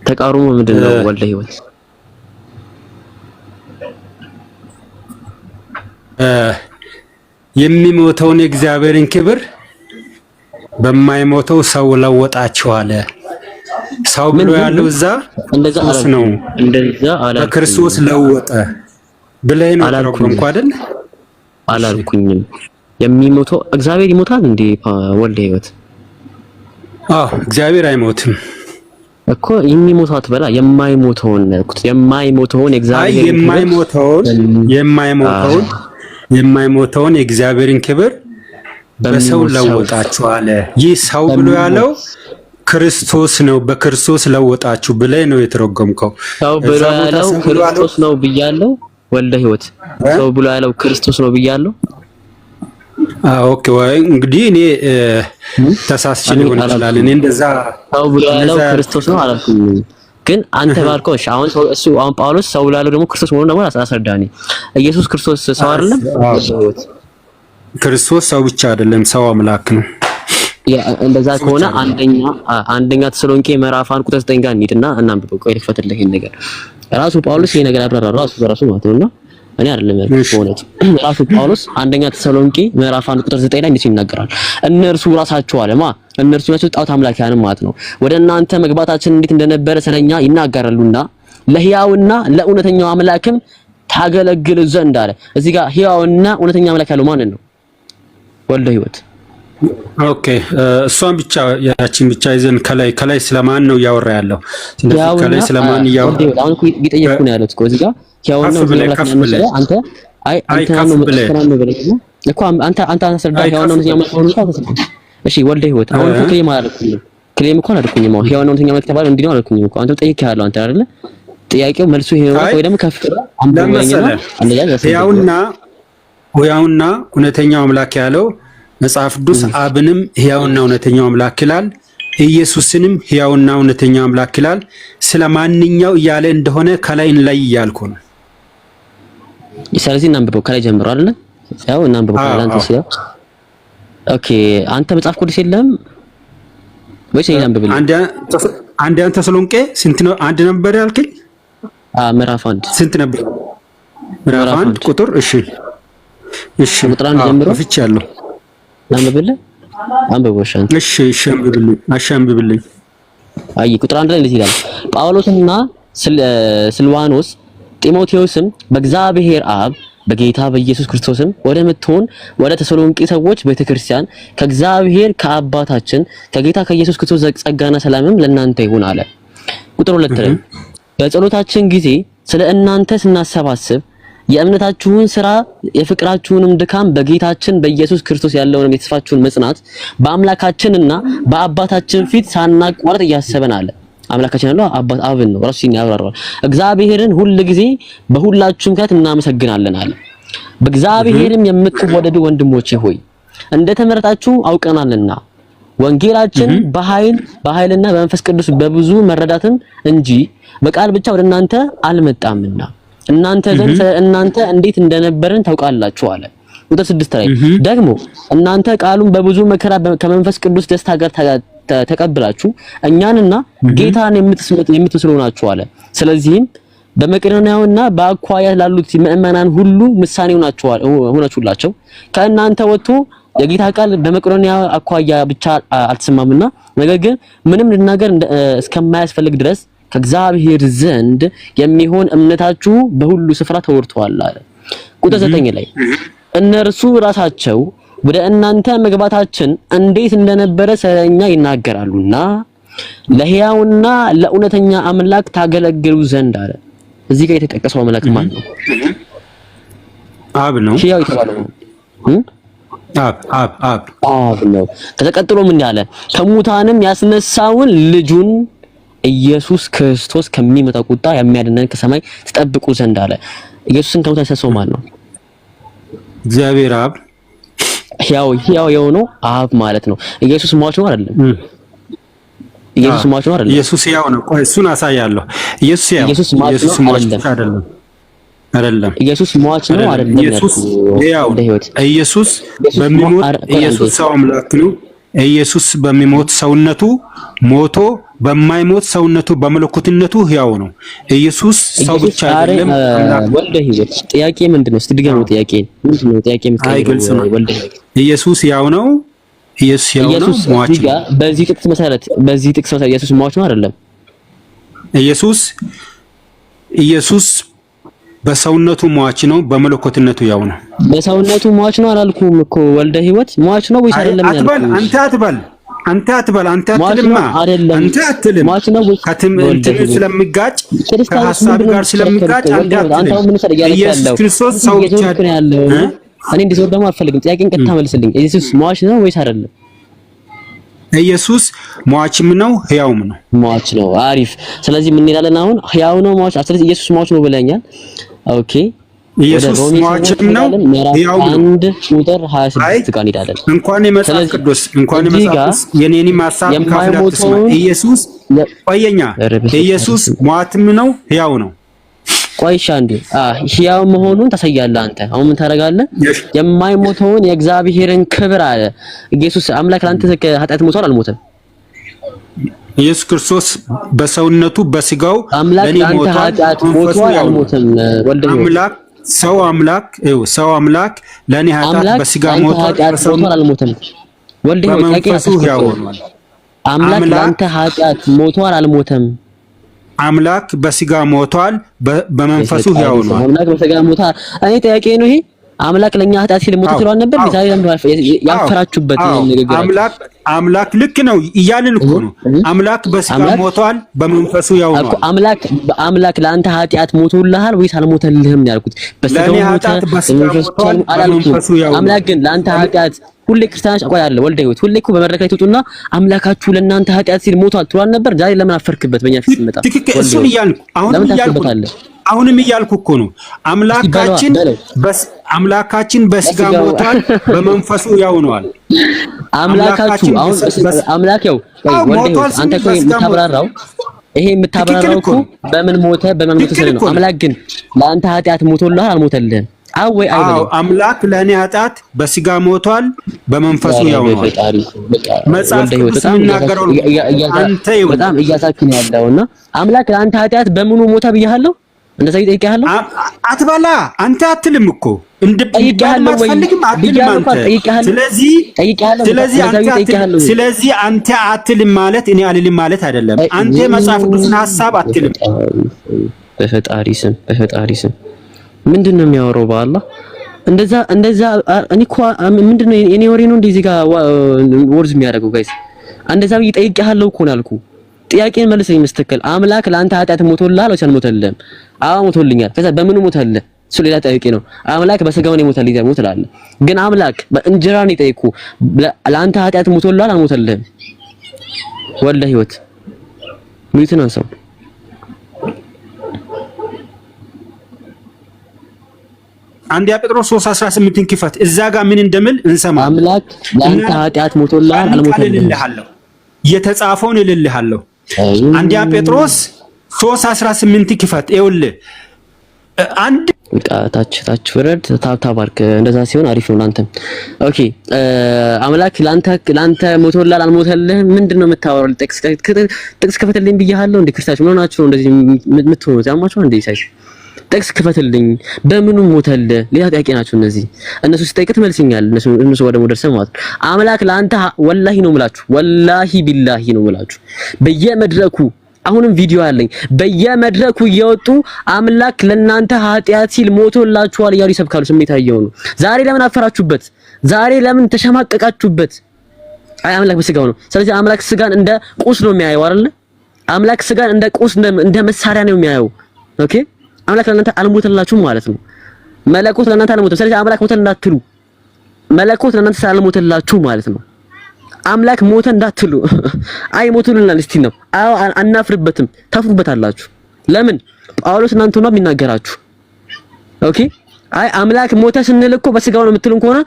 ተቃርኖ ምንድነው ወልደ ህይወት? የሚሞተውን የእግዚአብሔርን ክብር በማይሞተው ሰው ለወጣችሁ አለ። ሰው ብሎ ያለው እዛ እንደዛ ነው። እንደዛ አላልኩም። በክርስቶስ ለወጠ ብለህ ነው ተረጎምኩ አይደል? አላልኩኝም። የሚሞተው እግዚአብሔር ይሞታል እንዴ ወልደ ህይወት? እግዚአብሔር አይሞትም እኮ የሚሞተው አትበላ። የማይሞተውን የእግዚአብሔር የማይሞተውን የእግዚአብሔርን ክብር በሰው ለወጣችሁ አለ። ይህ ሰው ብሎ ያለው ክርስቶስ ነው። በክርስቶስ ለወጣችሁ ብለህ ነው የተረጎምከው። ሰው ብሎ ያለው ክርስቶስ ነው ብያለሁ ወልደ ህይወት። ሰው ብሎ ያለው ክርስቶስ ነው ብያለሁ። ኦኬ ወይ እንግዲህ እኔ ተሳስቼ ሊሆን ይችላል። እኔ እንደዛ ሰው ብሎ ያለው ክርስቶስ ነው አላልኩም። ግን አንተ ባልከው እሺ፣ አሁን ጳውሎስ ሰው ብሎ ያለው ደግሞ ክርስቶስ መሆኑን ደግሞ አስረዳኝ። ኢየሱስ ክርስቶስ ሰው አይደለም? ክርስቶስ ሰው ብቻ አይደለም፣ ሰው አምላክ ነው። እንደዛ ከሆነ አንደኛ ተሰሎንቄ ምዕራፍ 1 ቁጥር 9 ጋር እንሂድና እናንብበው። ቆይ ልክፈትልህ ይሄን ነገር ራሱ ጳውሎስ ይሄ ነገር ያብራራው ራሱ ማለት ነውና እኔ አይደለም ያልኩት በእውነቱ ራሱ ጳውሎስ አንደኛ ተሰሎንቄ ምዕራፍ 1 ቁጥር 9 ላይ እንዲህ ይናገራል። እነርሱ ራሳቸው አለማ እነርሱ ናቸው ጣዖት አምላኪያን ማለት ነው፣ ወደ እናንተ መግባታችን እንዴት እንደነበረ ስለኛ ይናገራሉና ለሕያውና ለእውነተኛው አምላክም ታገለግል ዘንድ አለ። እዚህ ጋር ሕያውና እውነተኛ አምላክ ያለው ማንን ነው? ወልደ ህይወት። ኦኬ እሷን ብቻ ያቺን ብቻ ይዘን ከላይ ስለማን ነው እያወራ ያለው? ስለዚህ ከላይ ስለማን እያወራ አሁን እየጠየቅኩ ነው ያለሁት እኮ እዚህ ጋር ሕያውና እውነተኛ አምላክ ነው። አንተ ነው እኮ አንተ አስረዳ። ሕያውና እውነተኛ አምላክ ነው ታውቃለህ? እሺ ወልደ ህይወት አሁን ክሌም አላልኩኝም። ክሌም እኮ አላልኩኝም። ሕያውና እውነተኛ አምላክ ተባለ እንዲህ ነው አላልኩኝም እኮ። አንተ ጠይቄሃለሁ አንተ አይደለ? ጥያቄው መልሱ ይሄ ነው ወይ ደግሞ ከፍ ሕያውና እውነተኛው አምላክ ያለው መጽሐፍ ቅዱስ አብንም ሕያውና እውነተኛው አምላክ ይላል፣ ኢየሱስንም ሕያውና እውነተኛው አምላክ ይላል። ስለማንኛው እያለ እንደሆነ ከላይ ላይ እያልኩ ነው። ስለዚህ እናንብበው ከላይ ጀምሮ አይደለ? ያው እናንብበው ከላይ አንተ ሲያው ኦኬ። አንተ መጽሐፍ ቅዱስ የለም ወይስ ይሄን አንብብልኝ? አንድ ተሰሎንቄ ስንት ነው? አንድ ነበር ያልከኝ? ምዕራፍ 1 ስንት ነበር? ምዕራፍ 1 ቁጥር እሺ ቁጥር 1 ጀምሮ ከፍቻለሁ። አንብብልኝ አንብበውሻን እሺ አንብብልኝ። አይ ቁጥር 1 ላይ እንደዚህ ይላል። ጳውሎስና ስልዋኖስ ጢሞቴዎስም በእግዚአብሔር አብ በጌታ በኢየሱስ ክርስቶስም ወደ ምትሆን ወደ ተሰሎንቄ ሰዎች ቤተክርስቲያን ከእግዚአብሔር ከአባታችን ከጌታ ከኢየሱስ ክርስቶስ ጸጋና ሰላምም ለእናንተ ይሁን አለ። ቁጥር 2 ላይ በጸሎታችን ጊዜ ስለ እናንተ ስናሰባስብ የእምነታችሁን ስራ የፍቅራችሁንም ድካም በጌታችን በኢየሱስ ክርስቶስ ያለውን የተስፋችሁን መጽናት በአምላካችንና በአባታችን ፊት ሳናቋርጥ እያሰበን አለ። አምላካችን ያለው አባት አብን ነው ራሱ ያብራራል። እግዚአብሔርን ሁሉ ጊዜ በሁላችሁ ምክንያት እናመሰግናለን አለ። በእግዚአብሔርም የምትወደዱ ወንድሞቼ ሆይ እንደተመረጣችሁ አውቀናልና ወንጌላችን በኃይልና በመንፈስ ቅዱስ በብዙ መረዳትም እንጂ በቃል ብቻ ወደ እናንተ አልመጣምና እናንተ ግን እናንተ እንዴት እንደነበረን ታውቃላችሁ አለ። ቁጥር 6 ላይ ደግሞ እናንተ ቃሉን በብዙ መከራ ከመንፈስ ቅዱስ ደስታ ጋር ተቀብላችሁ እኛንና ጌታን የምትመስሉ ናችሁ አለ። ስለዚህም በመቄዶንያውና በአኳያ ላሉት ምእመናን ሁሉ ምሳሌ ሆናችሁላቸው። ከእናንተ ወጥቶ የጌታ ቃል በመቄዶንያ አኳያ ብቻ አልተሰማምና ነገር ግን ምንም ልናገር እስከማያስፈልግ ድረስ ከእግዚአብሔር ዘንድ የሚሆን እምነታችሁ በሁሉ ስፍራ ተወርቷል አለ። ቁጥር 9 ላይ እነርሱ ራሳቸው ወደ እናንተ መግባታችን እንዴት እንደነበረ ስለኛ ይናገራሉና ለሕያውና ለእውነተኛ አምላክ ታገለግሉ ዘንድ አለ። እዚህ ጋር የተጠቀሰው አምላክ ማን ነው? አብ ነው። ሕያው የተባለው አብ ነው። ከተቀጥሎ ምን ያለ ከሙታንም ያስነሳውን ልጁን ኢየሱስ ክርስቶስ ከሚመጣው ቁጣ የሚያድነን ከሰማይ ተጠብቁ ዘንድ አለ። ኢየሱስን ከሙታን ያስነሳው ማን ነው? እግዚአብሔር አብ። ሕያው የሆነው አብ ማለት ነው። ኢየሱስ ሟች ነው አይደለም? ኢየሱስ ሟች ነው አይደለም? ኢየሱስ ሕያው ነው። ቆይ እሱን አሳያለሁ። ኢየሱስ ሕያው ኢየሱስ ሟች ነው አይደለም? አይደለም። ኢየሱስ ሟች ነው አይደለም? ኢየሱስ ሕያው ኢየሱስ በሚሞት ኢየሱስ ሰው አምላክ ነው። ኢየሱስ በሚሞት ሰውነቱ ሞቶ በማይሞት ሰውነቱ በመለኮትነቱ ሕያው ነው። ኢየሱስ ሰው ብቻ አይደለም ወልደ ሕይወት። ጥያቄ ምንድነው? እስቲ ድገመው። ጥያቄ ምንድነው? ጥያቄ ምትቀይረው ወልደ ሕይወት ኢየሱስ ሕያው ነው። ኢየሱስ ሕያው ነው። ሟች ነው። በዚህ ጥቅስ መሰረት ኢየሱስ ሟች ነው አይደለም? ኢየሱስ በሰውነቱ ሟች ነው፣ በመለኮትነቱ ሕያው ነው። በሰውነቱ ሟች ነው አላልኩም እኮ ወልደ ሕይወት ሟች ነው ወይስ አይደለም? አንተ አትበል። አንተ አትልማ። አንተ አትልም። ከትምህርት ስለሚጋጭ ከሐሳብ ጋር ስለሚጋጭ አንተ አትልም። ኢየሱስ ክርስቶስ ሰው ብቻ ያለው እኔ እንደዚህ ደግሞ አልፈልግም። ጥያቄን ቀጥታ መልስልኝ። ኢየሱስ ሟች ነው ወይስ አይደለም? ኢየሱስ ሟችም ነው ሕያውም ነው። ሟች ነው። አሪፍ። ስለዚህ ምን እንላለን አሁን? ሕያው ነው ሟች። ስለዚህ ኢየሱስ ሟች ነው ብለኛል። ኦኬ ኢየሱስ ሟችም ነው ሕያውም ነው። 1 ቁጥር 26 ጋር እንሄዳለን። እንኳን የመጽሐፍ ቅዱስ የኔንም ሐሳብ ካፍላትስማ ኢየሱስ ቆየኛ ኢየሱስ ሟችም ነው ሕያው ነው። ቆይሻ እንዴ ሕያው መሆኑን ታሳያለህ አንተ። አሁን ምን ታደርጋለህ? የማይሞተውን የእግዚአብሔርን ክብር አለ። ኢየሱስ አምላክ ላንተ ኃጢአት ሞቷል አልሞተም? ኢየሱስ ክርስቶስ በሰውነቱ በስጋው ለኔ ሞቷል አልሞተም? ወልደ አምላክ ሰው አምላክ ለኔ ኃጢአት በስጋ ሞቷል አልሞተም? ወልደ ሕያው አምላክ ላንተ ኃጢአት ሞቷል አልሞተም? አምላክ በስጋ ሞቷል፣ በመንፈሱ ሕያው ነው። አምላክ በስጋ ሞቷል። እኔ ጥያቄ ነው ይሄ። አምላክ ለኛ ኃጢአት ሲል ሞት ይሏል ነበር። ዛሬ ለምን ያፈራችሁበት ንግግር? አምላክ ልክ ነው እያልን እኮ ነው። አምላክ በስጋ ሞቷል፣ በመንፈሱ ሕያው ነው። አምላክ ለአንተ ኃጢአት ሞቶልሃል ወይስ አልሞተልህም ያልኩት? በስጋው ሞተ በመንፈሱ አላልኩም። አምላክ ግን ለአንተ ኃጢአት ሁሌ ክርስቲያኖች አቆያለ ወልደ ሕይወት ሁሌ እኮ በመድረክ ላይ ትወጡና አምላካችሁ ለእናንተ ኃጢአት ሲል ሞቷል ትሏል ነበር። ዛሬ ለምን አፈርክበት? በእኛ ፊት ሲመጣ ትክክል። እሱን እያልኩ አሁንም እያልኩ እኮ ነው። አምላካችን በስጋ ሞቷል፣ በመንፈሱ ሕያው ነዋል። አምላካችሁ አሁን አምላክ ያው ወልደ ሕይወት አንተ እኮ የምታብራራው እኮ በምን ሞተ በምን ሞተ ስለ ነው። አምላክ ግን ለአንተ ኃጢአት ሞቶልሃል አልሞተልህም? አምላክ ለእኔ ኃጢአት በስጋ ሞቷል፣ በመንፈሱ ሕያው ነው። መጽሐፍ ቅዱስ የሚናገረው አንተ በጣም እያሳክን ያለውና አምላክ ለአንተ ኃጢአት በምኑ ሞተ ብያለሁ? እንደዛ ይጠይቅሃለሁ አትበላ። አንተ አትልም እኮ ስለዚህ አንተ አትልም ማለት እኔ አልልም ማለት አይደለም። አንተ መጽሐፍ ቅዱስን ሐሳብ አትልም። በፈጣሪ ስም ምንድነው የሚያወራው? በአላህ እንደዛ እኔ እኮ ምንድነው የኔ ወሬ ነው እንደዚህ ጋር ወርዝ የሚያደርገው ጋይስ? እንደዛ ይጠይቅሃለሁ እኮ ነው ያልኩህ። ጥያቄን መልሰኝ መስተከል አምላክ ለአንተ ኃጢአት ሞቶልሃል ወይስ አልሞተልህም? አዎ ሞቶልኛል። ከዛ በምን ሞተልህ? እሱ ሌላ ጥያቄ ነው። አምላክ በስጋው ነው ሞተልኝ ደግሞ ትላለህ። ግን አምላክ በእንጀራ ነው የጠየቁ ለአንተ ኃጢአት ሞቶልሃል አልሞተልህም? ወልደ ሕይወት ምንትን አንሰው አንደኛ ጴጥሮስ 3:18 ክፈት። እዛ ጋር ምን እንደምል እንሰማ። አምላክ ለአንተ ኃጢአት ሞቶልሃል አልሞተልህም? የተጻፈውን እልልሃለሁ። አንደኛ ጴጥሮስ 3:18 ክፈት። ይኸውልህ አንድ ታች ፍረድ ታባርክ እንደዛ ሲሆን አሪፍ ነው ላንተ። ኦኬ አምላክ ላንተ ሞቶላል አልሞተልህ ምንድነው የምታወራው? ጥቅስ ክፈትልኝ ብያለሁ። እንደ ክርስቲያኖች ምን ሆናችሁ ነው እንደዚህ የምትሆኑት? ያማችሁ እንደ ኢሳይስ ጥቅስ ክፈትልኝ በምኑ ሞተልህ? ሌላ ጥያቄ ናቸው እነዚህ። እነሱ ሲጠይቅ ትመልስኛል። እነሱ ወደ ሞደርሰ ማለት አምላክ ላንተ ወላሂ ነው የምላችሁ፣ ወላሂ ቢላሂ ነው የምላችሁ በየመድረኩ አሁንም ቪዲዮ አለኝ በየመድረኩ እየወጡ አምላክ ለናንተ ኃጢአት ሲል ሞቶላችኋል እያሉ ይሰብካሉ። ስሜታየው ነው። ዛሬ ለምን አፈራችሁበት? ዛሬ ለምን ተሸማቀቃችሁበት? አይ አምላክ በስጋው ነው። ስለዚህ አምላክ ስጋን እንደ ቁስ ነው የሚያየው አይደል? አምላክ ስጋን እንደ ቁስ እንደ መሳሪያ ነው የሚያየው። ኦኬ አምላክ ለናንተ አልሞተላችሁም ማለት ነው። መለኮት ለናንተ አልሞተም። ስለዚህ አምላክ ሞተ እንዳትሉ፣ መለኮት ለናንተ ሳልሞተላችሁ ማለት ነው። አምላክ ሞተ እንዳትሉ። አይ ሞቱልናል እስቲ ነው። አዎ አናፍርበትም። ታፍሩበታላችሁ። ለምን? ጳውሎስ እናንተ ነው የሚናገራችሁ። ኦኬ አይ አምላክ ሞተ ስንል እኮ በስጋው ነው የምትሉን ከሆነ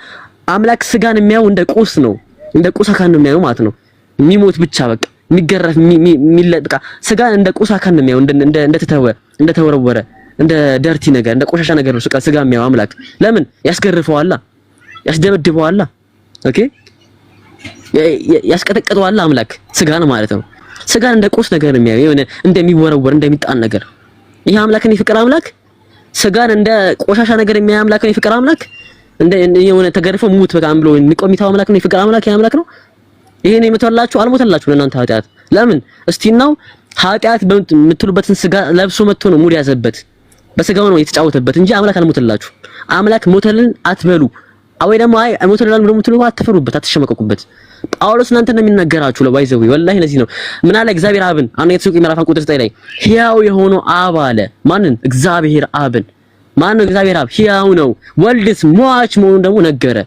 አምላክ ስጋን የሚያየው እንደ ቁስ ነው፣ እንደ ቁስ አካል ነው የሚያየው ማለት ነው። የሚሞት ብቻ በቃ የሚገረፍ የሚለጥቃ ስጋን እንደ ቁስ አካል ነው የሚያየው፣ እንደ ተወረወረ እንደ ደርቲ ነገር እንደ ቆሻሻ ነገር ነው ስጋ የሚያየው አምላክ። ለምን? ያስገርፈዋላ፣ ያስደበድበዋላ። ኦኬ ያስቀጠቀጠዋል አምላክ ስጋን ማለት ነው። ስጋን እንደ ቁስ ነገር የሚያየው የሆነ እንደሚወረወር እንደሚጣን ነገር። ይሄ አምላክን የፍቅር አምላክ ስጋን እንደ ቆሻሻ ነገር የሚያይ አምላክን የፍቅር አምላክ እንደ የሆነ ተገርፎ ሙት በቃ ብሎ የሚቆሚታው አምላክ ነው የፍቅር አምላክ። ይሄ አምላክ ነው። ይሄን የምትወላችሁ አልሞተላችሁ ለእናንተ ኃጢአት። ለምን? እስቲናው ኃጢአት የምትሉበትን ስጋ ለብሶ መጥቶ ነው ሙድ ያዘበት፣ በስጋው ነው የተጫወተበት እንጂ አምላክ አልሞተላችሁ። አምላክ ሞተልን አትበሉ። አወይ ደግሞ አይ ሞተልን ብሎ የምትሉ አትፈሩበት፣ አትሸመቀቁበት። ጳውሎስ እናንተ ነው የሚናገራችሁ ለባይዘው ወላሂ ለዚህ ነው ምን አለ እግዚአብሔር አብን አንተ የተሰቀለ ምዕራፍ ቁጥር 9 ላይ ሕያው የሆነው አብ አለ። ማንን? እግዚአብሔር አብን። ማን ነው እግዚአብሔር አብ? ሕያው ነው። ወልድስ ሟች መሆኑን ደግሞ ነገረ።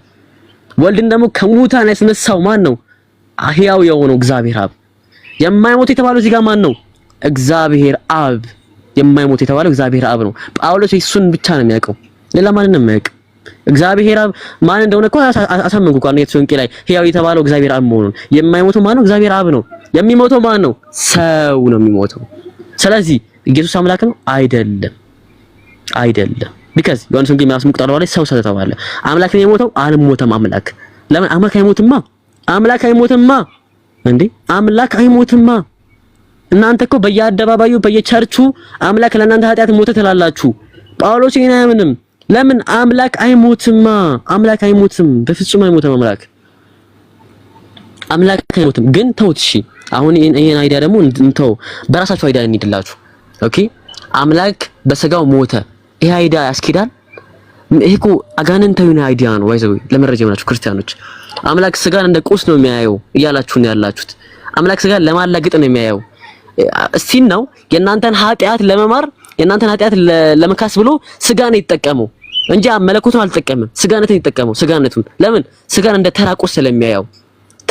ወልድን ደግሞ ከሙታን ያስነሳው ማን ነው? ሕያው የሆነው እግዚአብሔር አብ። የማይሞት የተባለው እዚህ ጋር ማን ነው? እግዚአብሔር አብ። የማይሞት የተባለው እግዚአብሔር አብ ነው። ጳውሎስ እሱን ብቻ ነው የሚያውቀው፣ ሌላ ማንን ነው የሚያውቀው? እግዚአብሔር አብ ማን እንደሆነ እኮ አሳመንኩ እኮ ነው የተሰንቄ ላይ ሕያው የተባለው እግዚአብሔር አብ መሆኑን። የማይሞተው ማን ነው? እግዚአብሔር አብ ነው። የሚሞተው ማን ነው? ሰው ነው የሚሞተው። ስለዚህ ኢየሱስ አምላክ ነው አይደለም፣ አይደለም። ቢካዝ ዮሐንስ ወንጌል ምዕራፍ 8 ላይ ሰው ስለተባለ አምላክ ነው የሞተው። አልሞተም አምላክ። ለምን? አምላክ አይሞትማ፣ አምላክ አይሞትማ። እንዴ አምላክ አይሞትማ። እናንተ እኮ በየአደባባዩ በየቸርቹ አምላክ ለእናንተ ኃጢአት ሞተ ትላላችሁ። ጳውሎስ ይሄን አያምንም። ለምን? አምላክ አይሞትማ። አምላክ አይሞትም፣ በፍጹም አይሞትም። አምላክ አይሞትም። ግን ተውት እሺ። አሁን ይሄን አይዲያ ደግሞ እንተው፣ በራሳችሁ አይዲያ እንሂድላችሁ። ኦኬ አምላክ በስጋው ሞተ። ይሄ አይዲያ ያስኬዳል? ይሄ እኮ አጋንንታዊ አይዲያ ነው። ወይዘው ለመረጃ የሆናችሁ ክርስቲያኖች አምላክ ስጋን እንደ ቁስ ነው የሚያየው እያላችሁ ነው ያላችሁት። አምላክ ስጋን ለማላገጥ ነው የሚያየው። እስቲ ነው የእናንተን ኃጢአት ለመማር የእናንተን ኃጢአት ለመካስ ብሎ ስጋን የተጠቀመው እንጂ መለኮቱን አልተጠቀመም። ስጋነትን የተጠቀመው ስጋነቱን። ለምን? ስጋን እንደ ተራ ቁስ ስለሚያየው፣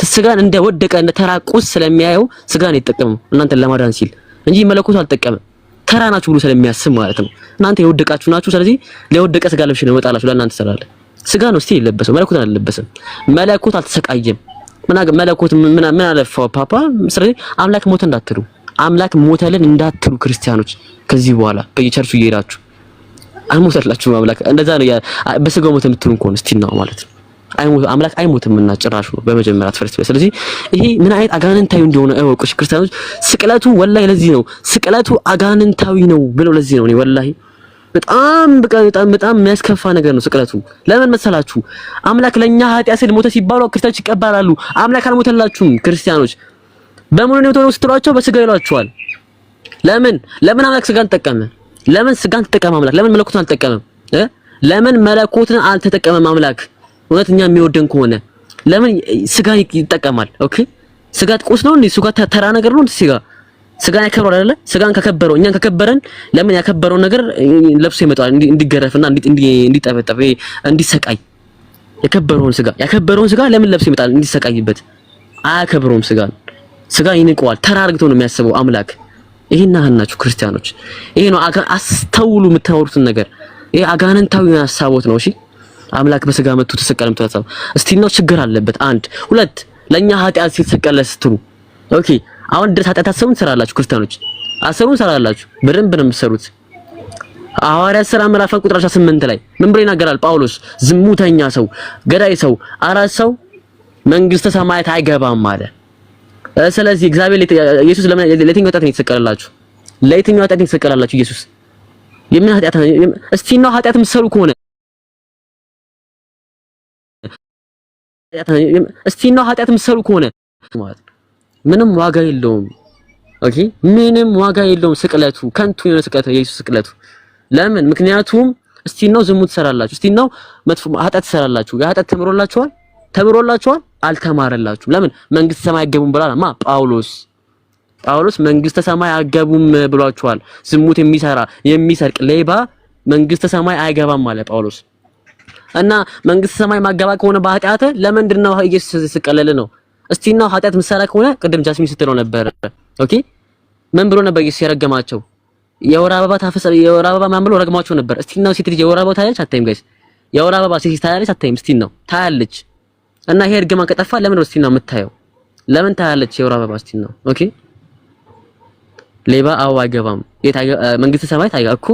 ስጋን እንደ ወደቀ እንደ ተራ ቁስ ስለሚያየው ስጋን የተጠቀመው እናንተን ለማዳን ሲል እንጂ መለኮቱ አልተጠቀመም። ተራ ናችሁ ብሎ ስለሚያስብ ማለት ነው። እናንተ የወደቃችሁ ናችሁ። ስለዚህ ለወደቀ ስጋ ለብሽ ነው ይወጣላችሁ። ለእናንተ ስላለ ስጋ ነው እስቲ የለበሰው፣ መለኮት አልለበሰም። መለኮት አልተሰቃየም። መለኮት ምን አለፋው ፓፓ። ስለዚህ አምላክ ሞተ እንዳትሉ፣ አምላክ ሞተልን እንዳትሉ ክርስቲያኖች ከዚህ በኋላ በየቸርቹ እየሄዳችሁ አልሞተላችሁም አምላክ። እንደዛ ነው በስጋው ሞተ የምትሉ እንኳን እስቲ ነው ማለት ነው። አምላክ አይሞትም እና ጭራሽ ነው በመጀመሪያ ተፈርስ። ስለዚህ ይሄ ምን አይነት አጋንንታዊ እንደሆነ እወቁሽ ክርስቲያኖች። ስቅለቱ ወላሂ ለዚህ ነው ስቅለቱ አጋንንታዊ ነው ብለው ለዚህ ነው እኔ ወላሂ በጣም የሚያስከፋ ነገር ነው ስቅለቱ። ለምን መሰላችሁ? አምላክ ለኛ ኃጢአት ሲል ሞተ ሲባሉ ክርስቲያኖች ይቀበላሉ። አምላክ አልሞተላችሁም ክርስቲያኖች። በምኑ ነው የተወለው ስትሏቸው በስጋ ይሏቸዋል። ለምን አምላክ ስጋን ተጠቀመ? ለምን ስጋን ተጠቀመ አምላክ? ለምን መለኮትን አልተጠቀመም? ለምን መለኮትን አልተጠቀመም አምላክ? እውነተኛ የሚወደን ከሆነ ለምን ስጋን ይጠቀማል? ኦኬ ስጋ ቁስ ነው እንዴ? ስጋ ተራ ነገር ነው እንዴ? ስጋን ያከብረው አይደለ? ስጋን ከከበረው እኛን ከከበረን ለምን ያከበረው ነገር ለብሶ ይመጣል? እንዲገረፍና እንዲጠፈጠፍ እንዲሰቃይ ያከበረውን ስጋ ለምን ለብሶ ይመጣል? እንዲሰቃይበት አያከብረውም። ስጋ ይንቀዋል። ተራ አድርጎ ነው የሚያስበው አምላክ። ይሄና ናችሁ ክርስቲያኖች። ይሄ ነው አስተውሉ የምታወሩትን ነገር። ይሄ አጋንንታዊ ሐሳቦት ነው። እሺ አምላክ በስጋ መጥቶ ተሰቀለ ምትታሰብ እስቲ ነው ችግር አለበት። አንድ ሁለት ለኛ ኃጢአት ሲሰቀለ ስትሉ ኦኬ አሁን ድረስ ኃጢአት አሰሩን ትሰራላችሁ ክርስቲያኖች፣ አሰሩን ትሰራላችሁ። በደንብ ነው የምትሰሩት። ሐዋርያት ሥራ ምዕራፍ ቁጥር 18 ላይ ምን ብሎ ይናገራል ጳውሎስ? ዝሙተኛ ሰው፣ ገዳይ ሰው፣ አራስ ሰው መንግስተ ሰማያት አይገባም አለ። ስለዚህ እግዚአብሔር ኢየሱስ ለየትኛው ኃጢአት ነው የተሰቀለላችሁ? ለየትኛው ኃጢአት ነው የተሰቀለላችሁ? ኢየሱስ የምን ኃጢአት እስቲ ነው ኃጢአት የምትሰሩ ከሆነ እስቲ ነው ኃጢአት የምትሰሩ ከሆነ ማለት ምንም ዋጋ የለውም። ኦኬ ምንም ዋጋ የለውም። ስቅለቱ ከንቱ የሆነ ስቅለቱ የኢየሱስ ስቅለቱ። ለምን? ምክንያቱም እስቲ ነው ዝሙት ትሰራላችሁ፣ እስቲ ነው መጥፎ ኃጢአት ትሰራላችሁ። የኃጢአት ተምሮላችኋል? አልተማረላችሁም። ለምን? መንግስተ ሰማይ አይገቡም ብሏል ማ ጳውሎስ መንግስተ ሰማይ አይገቡም ብሏችኋል። ዝሙት የሚሰራ የሚሰርቅ ሌባ መንግስተ ሰማይ አይገባም ማለት ጳውሎስ። እና መንግስተ ሰማይ ማገባ ከሆነ በኃጢአት ለምንድን ነው ኢየሱስ ሲቀለል ነው? እስቲ ነው ኃጢአት ምሰራ ከሆነ ቅድም ጃስሚን ስትለው ነበር። ኦኬ ምን ብሎ ነበር ኢየሱስ ያረገማቸው? የወር አበባ የወር አበባ ማን ብሎ ረግማቸው ነበር? እስቲ ነው ሴት ልጅ የወር አበባ ታያለች አታይም? ጋይስ የወር አበባ ሴት ታያለች አታይም? እስቲ ነው ታያለች። እና ይሄ እርግማን ከጠፋ ለምን ነው እስቲ ነው የምታየው? ለምን ታያለች የወር አበባ? እስቲ ነው ኦኬ ሌባ አው አይገባም መንግስተ ሰማይ ታይጋ እኮ።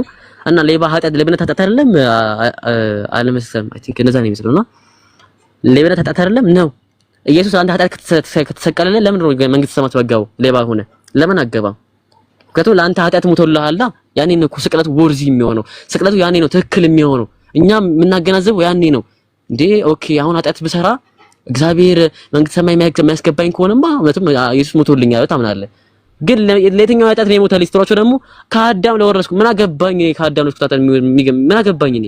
እና ሌባ ኃጢአት ለብነት ኃጢአት አይደለም አለመሰለም አይ ቲንክ እንደዛ ነው የሚመስለውና ለብነት ኃጢአት አይደለም ነው። ኢየሱስ አንተ ኃጢአት ከተሰቀለለ ለምን ነው መንግስተ ሰማይ ተወጋው? ሌባ ሆነ ለምን አገባም? ምክንያቱም ለአንተ ኃጢአት ሞቶልሃልና ያኔ ነው እኮ ስቅለቱ ወርዚ የሚሆነው። ስቅለቱ ያኔ ነው ትክክል የሚሆነው። እኛም የምናገናዘበው ያኔ ነው እንዴ። ኦኬ አሁን ኃጢአት ብሰራ እግዚአብሔር መንግስተ ሰማይ የሚያስገባኝ ከሆነማ እውነትም ኢየሱስ ሞቶልኛል ታምናለህ። ግን ለየትኛው ኃጢአት ነው የሞተልኝ ስትሯቸው ደግሞ ከአዳም ለወረስኩ ምን አገባኝ እኔ ከአዳም ነው ተጣጣን ምን አገባኝ እኔ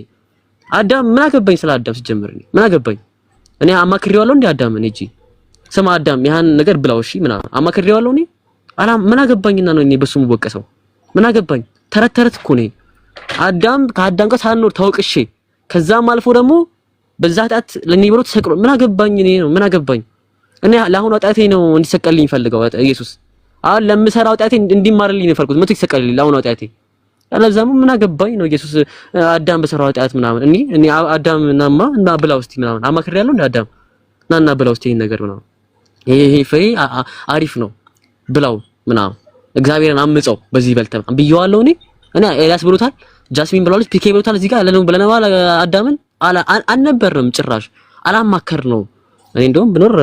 አዳም ምን አገባኝ ስለ አዳም ሲጀምር እኔ ምን አገባኝ እኔ አማክሬዋለሁ እንዴ አዳምን እጂ ስማ አዳም ያን ነገር ብላው እሺ ምናምን አማክሬዋለሁ እኔ ምን አገባኝና ነው እኔ በሱ የምወቀሰው ምን አገባኝ ተረት እኮ ነው አዳም ከአዳም ጋር ሳንኖር ታውቅሽ ከዛም አልፎ ደግሞ በዛ ኃጢአት ለኔ ብሎ ተሰቅሎ ምን አገባኝ እኔ ነው ምን አገባኝ እኔ ለአሁኑ ኃጢአቴ ነው እንዲሰቀልልኝ ፈልገው ኢየሱስ አሁን ለምሰራው ኃጢአቴ እንዲማርልኝ ነው የፈለኩት መቶ ይሰቀልልኝ ለአሁኑ ኃጢአቴ አለዛም ምን አገባኝ ነው ኢየሱስ አዳም በሰራው ኃጢአት ምናምን እኔ አዳም እና ብላው እስቲ ምናምን አማክሬያለሁ እንደ አዳም እና ብላው እስቲ ይሄን ነገር ምናምን ይሄ ፍሬ አሪፍ ነው ብላው ምናምን እግዚአብሔርን አምፀው በዚህ በልተም ብየዋለሁ እኔ ኤልያስ ብሎታል ጃስሚን ብላለች ፒኬ ብሎታል እዚህ ጋር ብለነዋል አዳምን አልነበረም ጭራሽ አላማከር ነው እኔ እንደውም ብኖር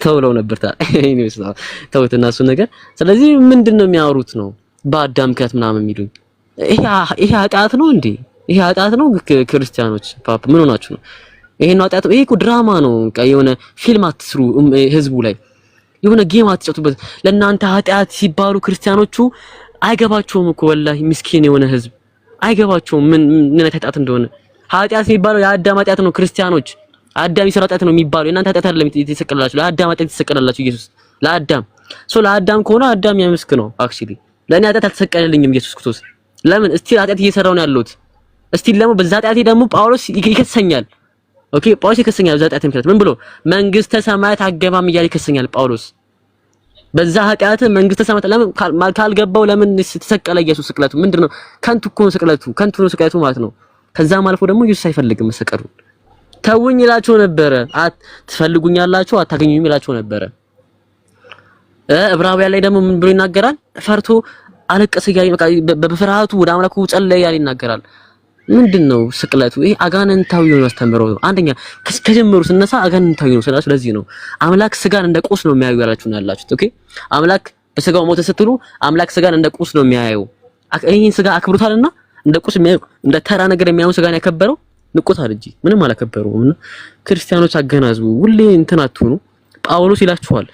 ተውለው ነበር ተውትና እሱ ነገር ስለዚህ ምንድነው የሚያወሩት ነው በአዳም ከት ምናምን የሚሉኝ ይሄ ኃጢአት ነው እንዴ ይሄ ኃጢአት ነው ክርስቲያኖች ፓፕ ምን ሆናችሁ ነው ይሄ ነው ኃጢአት ይሄ እኮ ድራማ ነው የሆነ ፊልም አትስሩ ህዝቡ ላይ የሆነ ጌም አትጫወቱበት ለእናንተ ኃጢአት ሲባሉ ክርስቲያኖቹ አይገባቸውም እኮ ወላሂ ምስኪን የሆነ ህዝብ አይገባቸውም ምን ኃጢአት እንደሆነ ኃጢአት የሚባለው የአዳም ኃጢአት ነው ክርስቲያኖች አዳም ይሰራው ኃጢአት ነው የሚባለው የእናንተ ኃጢአት አይደለም የተሰቀለላችሁ ለአዳም ኃጢአት የተሰቀለላችሁ ኢየሱስ ለአዳም ከሆነ አዳም ያመስክ ነው አክቹሊ ለኔ ኃጢአት አልተሰቀለልኝም ኢየሱስ ክርስቶስ ለምን እስቲ ኃጢአት እየሰራው ነው ያለሁት እስቲ ደግሞ በዛ ኃጢአቴ ደግሞ ጳውሎስ ይከሰኛል ኦኬ ጳውሎስ ይከሰኛል በዛ ኃጢአቴ ምክንያት ምን ብሎ መንግስተ ሰማያት አገባም እያለ ይከሰኛል ጳውሎስ በዛ ኃጢአት መንግስተ ሰማያት ለምን ካልገባው ለምን ተሰቀለ ኢየሱስ ስቅለቱ ምንድነው ከንቱ እኮ ነው ስቅለቱ ከንቱ ነው ስቅለቱ ማለት ነው ከዛም አልፎ ደግሞ ኢየሱስ አይፈልግም መሰቀሉ ተውኝ ይላችሁ ነበረ ትፈልጉኛላችሁ አታገኙኝም ይላችሁ ነበረ ዕብራውያን ላይ ደግሞ ምን ብሎ ይናገራል ፈርቶ አለቀሰ ያይ በፍርሃቱ ወደ አምላኩ ጸለየ ያለ ይናገራል ምንድነው ስቅለቱ ይሄ አጋንንታዊ ነው ያስተምረው አንደኛ ከጀመሩ ስነሳ አጋንንታዊ ነው ስለዚህ ነው አምላክ ስጋን እንደ ቁስ ነው የሚያዩ ያላችሁት ኦኬ አምላክ በስጋው ሞተ ስትሉ አምላክ ስጋን እንደ ቁስ ነው የሚያዩ ይሄን ስጋ አክብሩታልና እንደ ቁስ የሚያዩ እንደ ተራ ነገር የሚያዩ ስጋን ያከበረው ንቆታል እንጂ ምንም አላከበሩም እና ክርስቲያኖች አገናዝቡ ሁሌ እንትን አትሆኑ ጳውሎስ ይላችኋል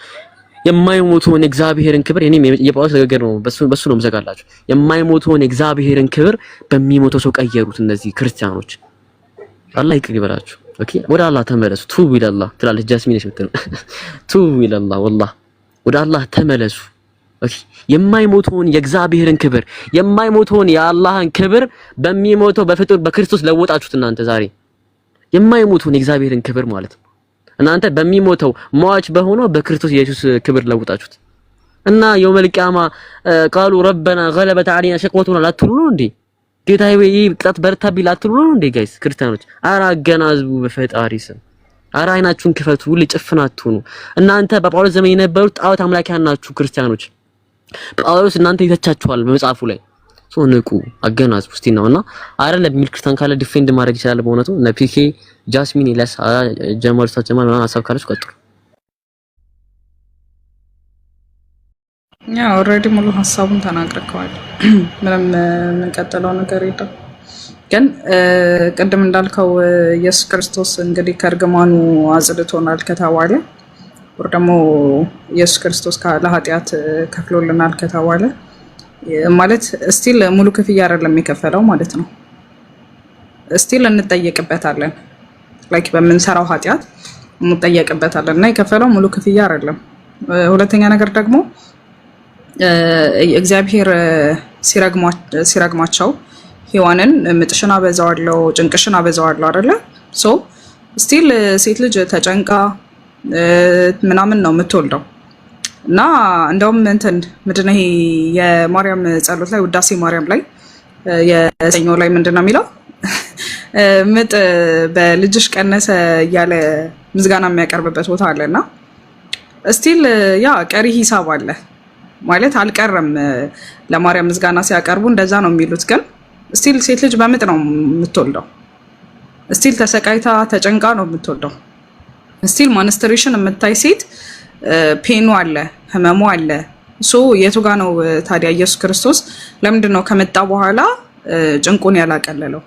የማይሞተውን እግዚአብሔርን ክብር እኔም የጳውሎስ ነገር ነው በሱ ነው መዘጋላችሁ የማይሞተውን እግዚአብሔርን ክብር በሚሞተው ሰው ቀየሩት እነዚህ ክርስቲያኖች አላህ ይቅር ይበላችሁ ኦኬ ወደ አላህ ተመለሱ ቱቡ ኢላላህ ትላለች ጃስሚን እሽምተን ቱቡ ኢላላህ ወላሂ ወደ አላህ ተመለሱ ኦኬ የማይሞተውን የእግዚአብሔርን ክብር የማይሞተውን የአላህን ክብር በሚሞተው በፍጡር በክርስቶስ ለወጣችሁት እናንተ ዛሬ የማይሞተውን የእግዚአብሔርን ክብር ማለት ነው እናንተ በሚሞተው ሟች በሆነው በክርስቶስ ኢየሱስ ክብር ለውጣችሁት እና የውመል ቂያማ ቃሉ ረበና ገለበት علينا شقوتنا ላትሉ ነው እንዴ ጌታዬ ወይ ቅጣት በርታብኝ ላትሉ ነው እንዴ ጋይስ ክርስቲያኖች ኧረ አገናዝቡ በፈጣሪ ስም ኧረ አይናችሁን ክፈቱ ሁሉ ጭፍናቱ ነው እናንተ በጳውሎስ ዘመን የነበሩት ጣዖት አምላኪያን ናችሁ ክርስቲያኖች ጳውሎስ እናንተ ይተቻችኋል በመጽሐፉ ላይ ንቁ አገናዝቡ እስቲ ነውና አይደለም የሚል ክርስቲያን ካለ ዲፌንድ ማድረግ ይችላል። በእውነቱ እነ ፒኬ ጃስሚን ኢላስ ጀማል ተጀማል እና ሐሳብ ካለች ቀጥሉ። ያ ኦልሬዲ ሙሉ ሐሳቡን ተናግረከዋል። ምንም የምንቀጥለው ነገር የለም። ግን ቅድም እንዳልከው ኢየሱስ ክርስቶስ እንግዲህ ከእርግማኑ አጽድቶናል ከተባለ ወር ደግሞ ኢየሱስ ክርስቶስ ለኃጢአት ከፍሎልናል ከተባለ ማለት ስቲል ሙሉ ክፍያ አይደለም የከፈለው ማለት ነው። ስቲል እንጠየቅበታለን። ላይክ በምንሰራው ኃጢአት እንጠየቅበታለን እና የከፈለው ሙሉ ክፍያ አይደለም። ሁለተኛ ነገር ደግሞ እግዚአብሔር ሲረግማቸው ሔዋንን ምጥሽን አበዛዋለሁ ጭንቅሽን አበዛዋለሁ አይደለ? ሶ ስቲል ሴት ልጅ ተጨንቃ ምናምን ነው የምትወልደው እና እንደውም እንትን ምንድነው ይሄ የማርያም ጸሎት ላይ ውዳሴ ማርያም ላይ የሰኞ ላይ ምንድነው የሚለው ምጥ በልጅሽ ቀነሰ እያለ ምስጋና የሚያቀርብበት ቦታ አለና ስቲል ያ ቀሪ ሂሳብ አለ ማለት አልቀረም። ለማርያም ምስጋና ሲያቀርቡ እንደዛ ነው የሚሉት። ግን ስቲል ሴት ልጅ በምጥ ነው የምትወልደው። ስቲል ተሰቃይታ ተጨንቃ ነው የምትወልደው። ስቲል ማንስትሬሽን የምታይ ሴት ፔኑ አለ፣ ህመሙ አለ። ሶ የቱ ጋ ነው ታዲያ ኢየሱስ ክርስቶስ ለምንድን ነው ከመጣ በኋላ ጭንቁን ያላቀለለው?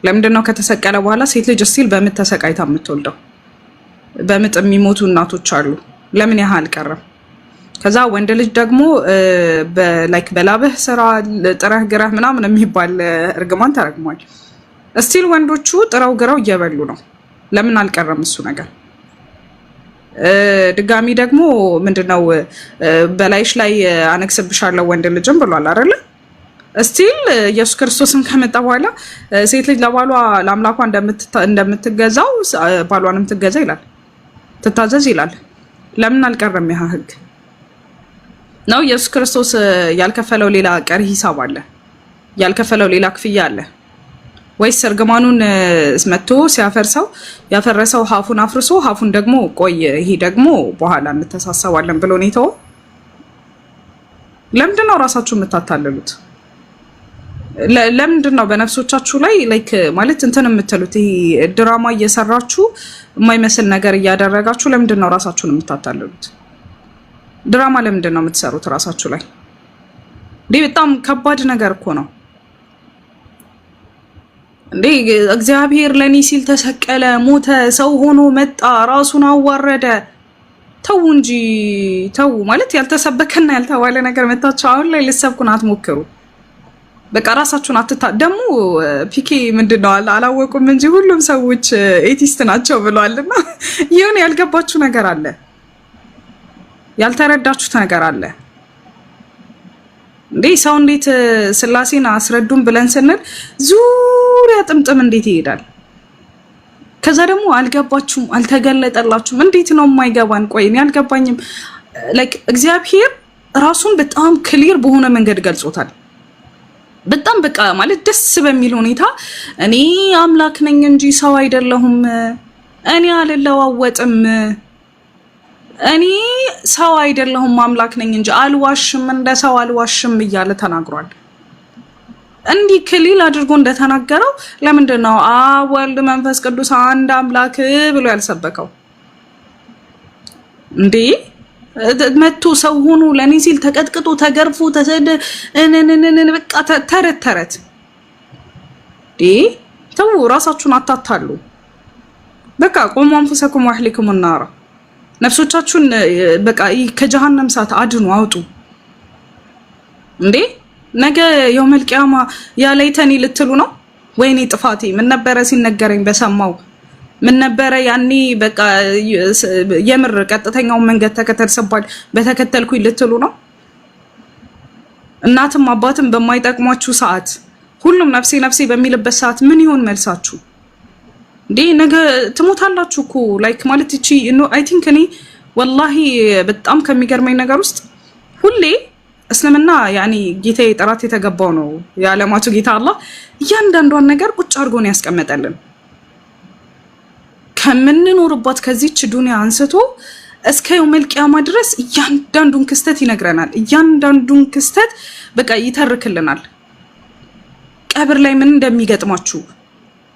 ለምንድን ነው ከተሰቀለ በኋላ ሴት ልጅ ስቲል በምጥ ተሰቃይታ የምትወልደው? በምጥ የሚሞቱ እናቶች አሉ። ለምን ያህል አልቀረም? ከዛ ወንድ ልጅ ደግሞ ላይክ በላብህ ስራ ጥረህ ግረህ ምናምን የሚባል እርግማን ተረግሟል። ስቲል ወንዶቹ ጥረው ግረው እየበሉ ነው። ለምን አልቀረም እሱ ነገር? ድጋሚ ደግሞ ምንድነው በላይሽ ላይ አነግስብሻለሁ ወንድ ልጅም ብሏል አይደለ? ስቲል ኢየሱስ ክርስቶስም ከመጣ በኋላ ሴት ልጅ ለባሏ ለአምላኳ እንደምትገዛው ባሏንም ትገዛ ይላል፣ ትታዘዝ ይላል። ለምን አልቀረም ያ ህግ? ነው ኢየሱስ ክርስቶስ ያልከፈለው ሌላ ቀሪ ሂሳብ አለ? ያልከፈለው ሌላ ክፍያ አለ ወይስ እርግማኑን መጥቶ ሲያፈርሰው ያፈረሰው ሀፉን አፍርሶ ሀፉን ደግሞ ቆይ ይሄ ደግሞ በኋላ እንተሳሰባለን ብሎ ነው የተወው? ለምንድን ነው ራሳችሁ የምታታለሉት? ለምንድን ነው በነፍሶቻችሁ ላይ ላይክ ማለት እንትን የምትሉት? ይሄ ድራማ እየሰራችሁ የማይመስል ነገር እያደረጋችሁ ለምንድን ነው ራሳችሁን የምታታለሉት? ድራማ ለምንድን ነው የምትሰሩት ራሳችሁ ላይ? እንዴ በጣም ከባድ ነገር እኮ ነው እንዴ! እግዚአብሔር ለኔ ሲል ተሰቀለ፣ ሞተ፣ ሰው ሆኖ መጣ፣ ራሱን አዋረደ። ተው እንጂ ተው። ማለት ያልተሰበከና ያልተባለ ነገር መታችሁ አሁን ላይ ልትሰብኩን አትሞክሩ። በቃ ራሳችሁን ደግሞ ፒኬ ምንድነው አላወቁም እንጂ ሁሉም ሰዎች ኤቲስት ናቸው ብለዋልና ይሁን ያልገባችሁ ነገር አለ፣ ያልተረዳችሁት ነገር አለ። እንዴ ሰው እንዴት ስላሴን አስረዱን ብለን ስንል ዙሪያ ጥምጥም እንዴት ይሄዳል? ከዛ ደግሞ አልገባችሁም፣ አልተገለጠላችሁም። እንዴት ነው የማይገባን? ቆይ እኔ አልገባኝም። ላይክ እግዚአብሔር ራሱን በጣም ክሊር በሆነ መንገድ ገልጾታል። በጣም በቃ ማለት ደስ በሚል ሁኔታ እኔ አምላክ ነኝ እንጂ ሰው አይደለሁም፣ እኔ አልለዋወጥም፣ እኔ ሰው አይደለሁም አምላክ ነኝ እንጂ አልዋሽም፣ እንደ ሰው አልዋሽም እያለ ተናግሯል። እንዲህ ክሊል አድርጎ እንደተናገረው ለምንድን ነው አብ ወልድ መንፈስ ቅዱስ አንድ አምላክ ብሎ ያልሰበከው? እንዴ መቶ ሰው ሆኖ ለኔ ሲል ተቀጥቅጦ ተገርፎ ተሰደ በቃ ተረት ተው፣ ራሳችሁን አታታሉ። በቃ ቆሙ አንፈሰኩም ወአህሊኩም النار፣ ነፍሶቻችሁን በቃ ከጀሃነም እሳት አድኑ፣ አውጡ። እንዴ ነገ የውመል ቂያማ ያለይተኒ ልትሉ ነው? ወይኔ ጥፋቴ ምን ነበረ ሲነገረኝ በሰማው ምን ነበረ ያኔ በቃ የምር ቀጥተኛው መንገድ ተከተል ሰባል በተከተልኩኝ ልትሉ ነው? እናትም አባትም በማይጠቅሟችሁ ሰዓት ሁሉም ነፍሴ ነፍሴ በሚልበት ሰዓት ምን ይሆን መልሳችሁ? እንዴ ነገ ትሞታላችሁ እኮ ላይክ ማለት እቺ አይ ቲንክ እኔ ወላሂ በጣም ከሚገርመኝ ነገር ውስጥ ሁሌ እስልምና ያኒ ጌታዬ ጥራት የተገባው ነው የዓለማቱ ጌታ አላህ እያንዳንዷን ነገር ቁጭ አድርጎ ነው ያስቀመጠልን። ከምንኖርባት ከዚች ዱንያ አንስቶ እስከ የውመል ቂያማ ድረስ እያንዳንዱን ክስተት ይነግረናል። እያንዳንዱን ክስተት በቃ ይተርክልናል። ቀብር ላይ ምን እንደሚገጥማችሁ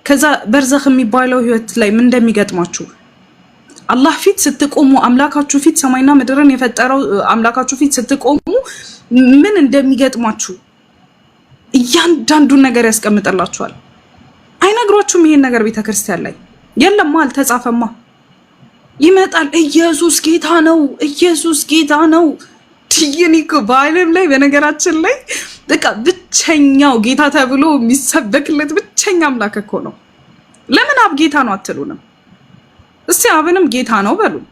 ከዛ በርዘኽ የሚባለው ህይወት ላይ ምን እንደሚገጥማችሁ አላህ ፊት ስትቆሙ አምላካችሁ ፊት ሰማይና ምድርን የፈጠረው አምላካችሁ ፊት ስትቆሙ ምን እንደሚገጥማችሁ እያንዳንዱን ነገር ያስቀምጥላችኋል። አይነግሯችሁም። ይሄን ነገር ቤተክርስቲያን ላይ የለማ አልተጻፈማ። ይመጣል ኢየሱስ ጌታ ነው፣ ኢየሱስ ጌታ ነው። ትይኒኩ በዓለም ላይ በነገራችን ላይ በቃ ብቸኛው ጌታ ተብሎ የሚሰበክለት ብቸኛ አምላክ እኮ ነው። ለምን አብ ጌታ ነው አትሉንም? እስቲ አብንም ጌታ ነው በሉን።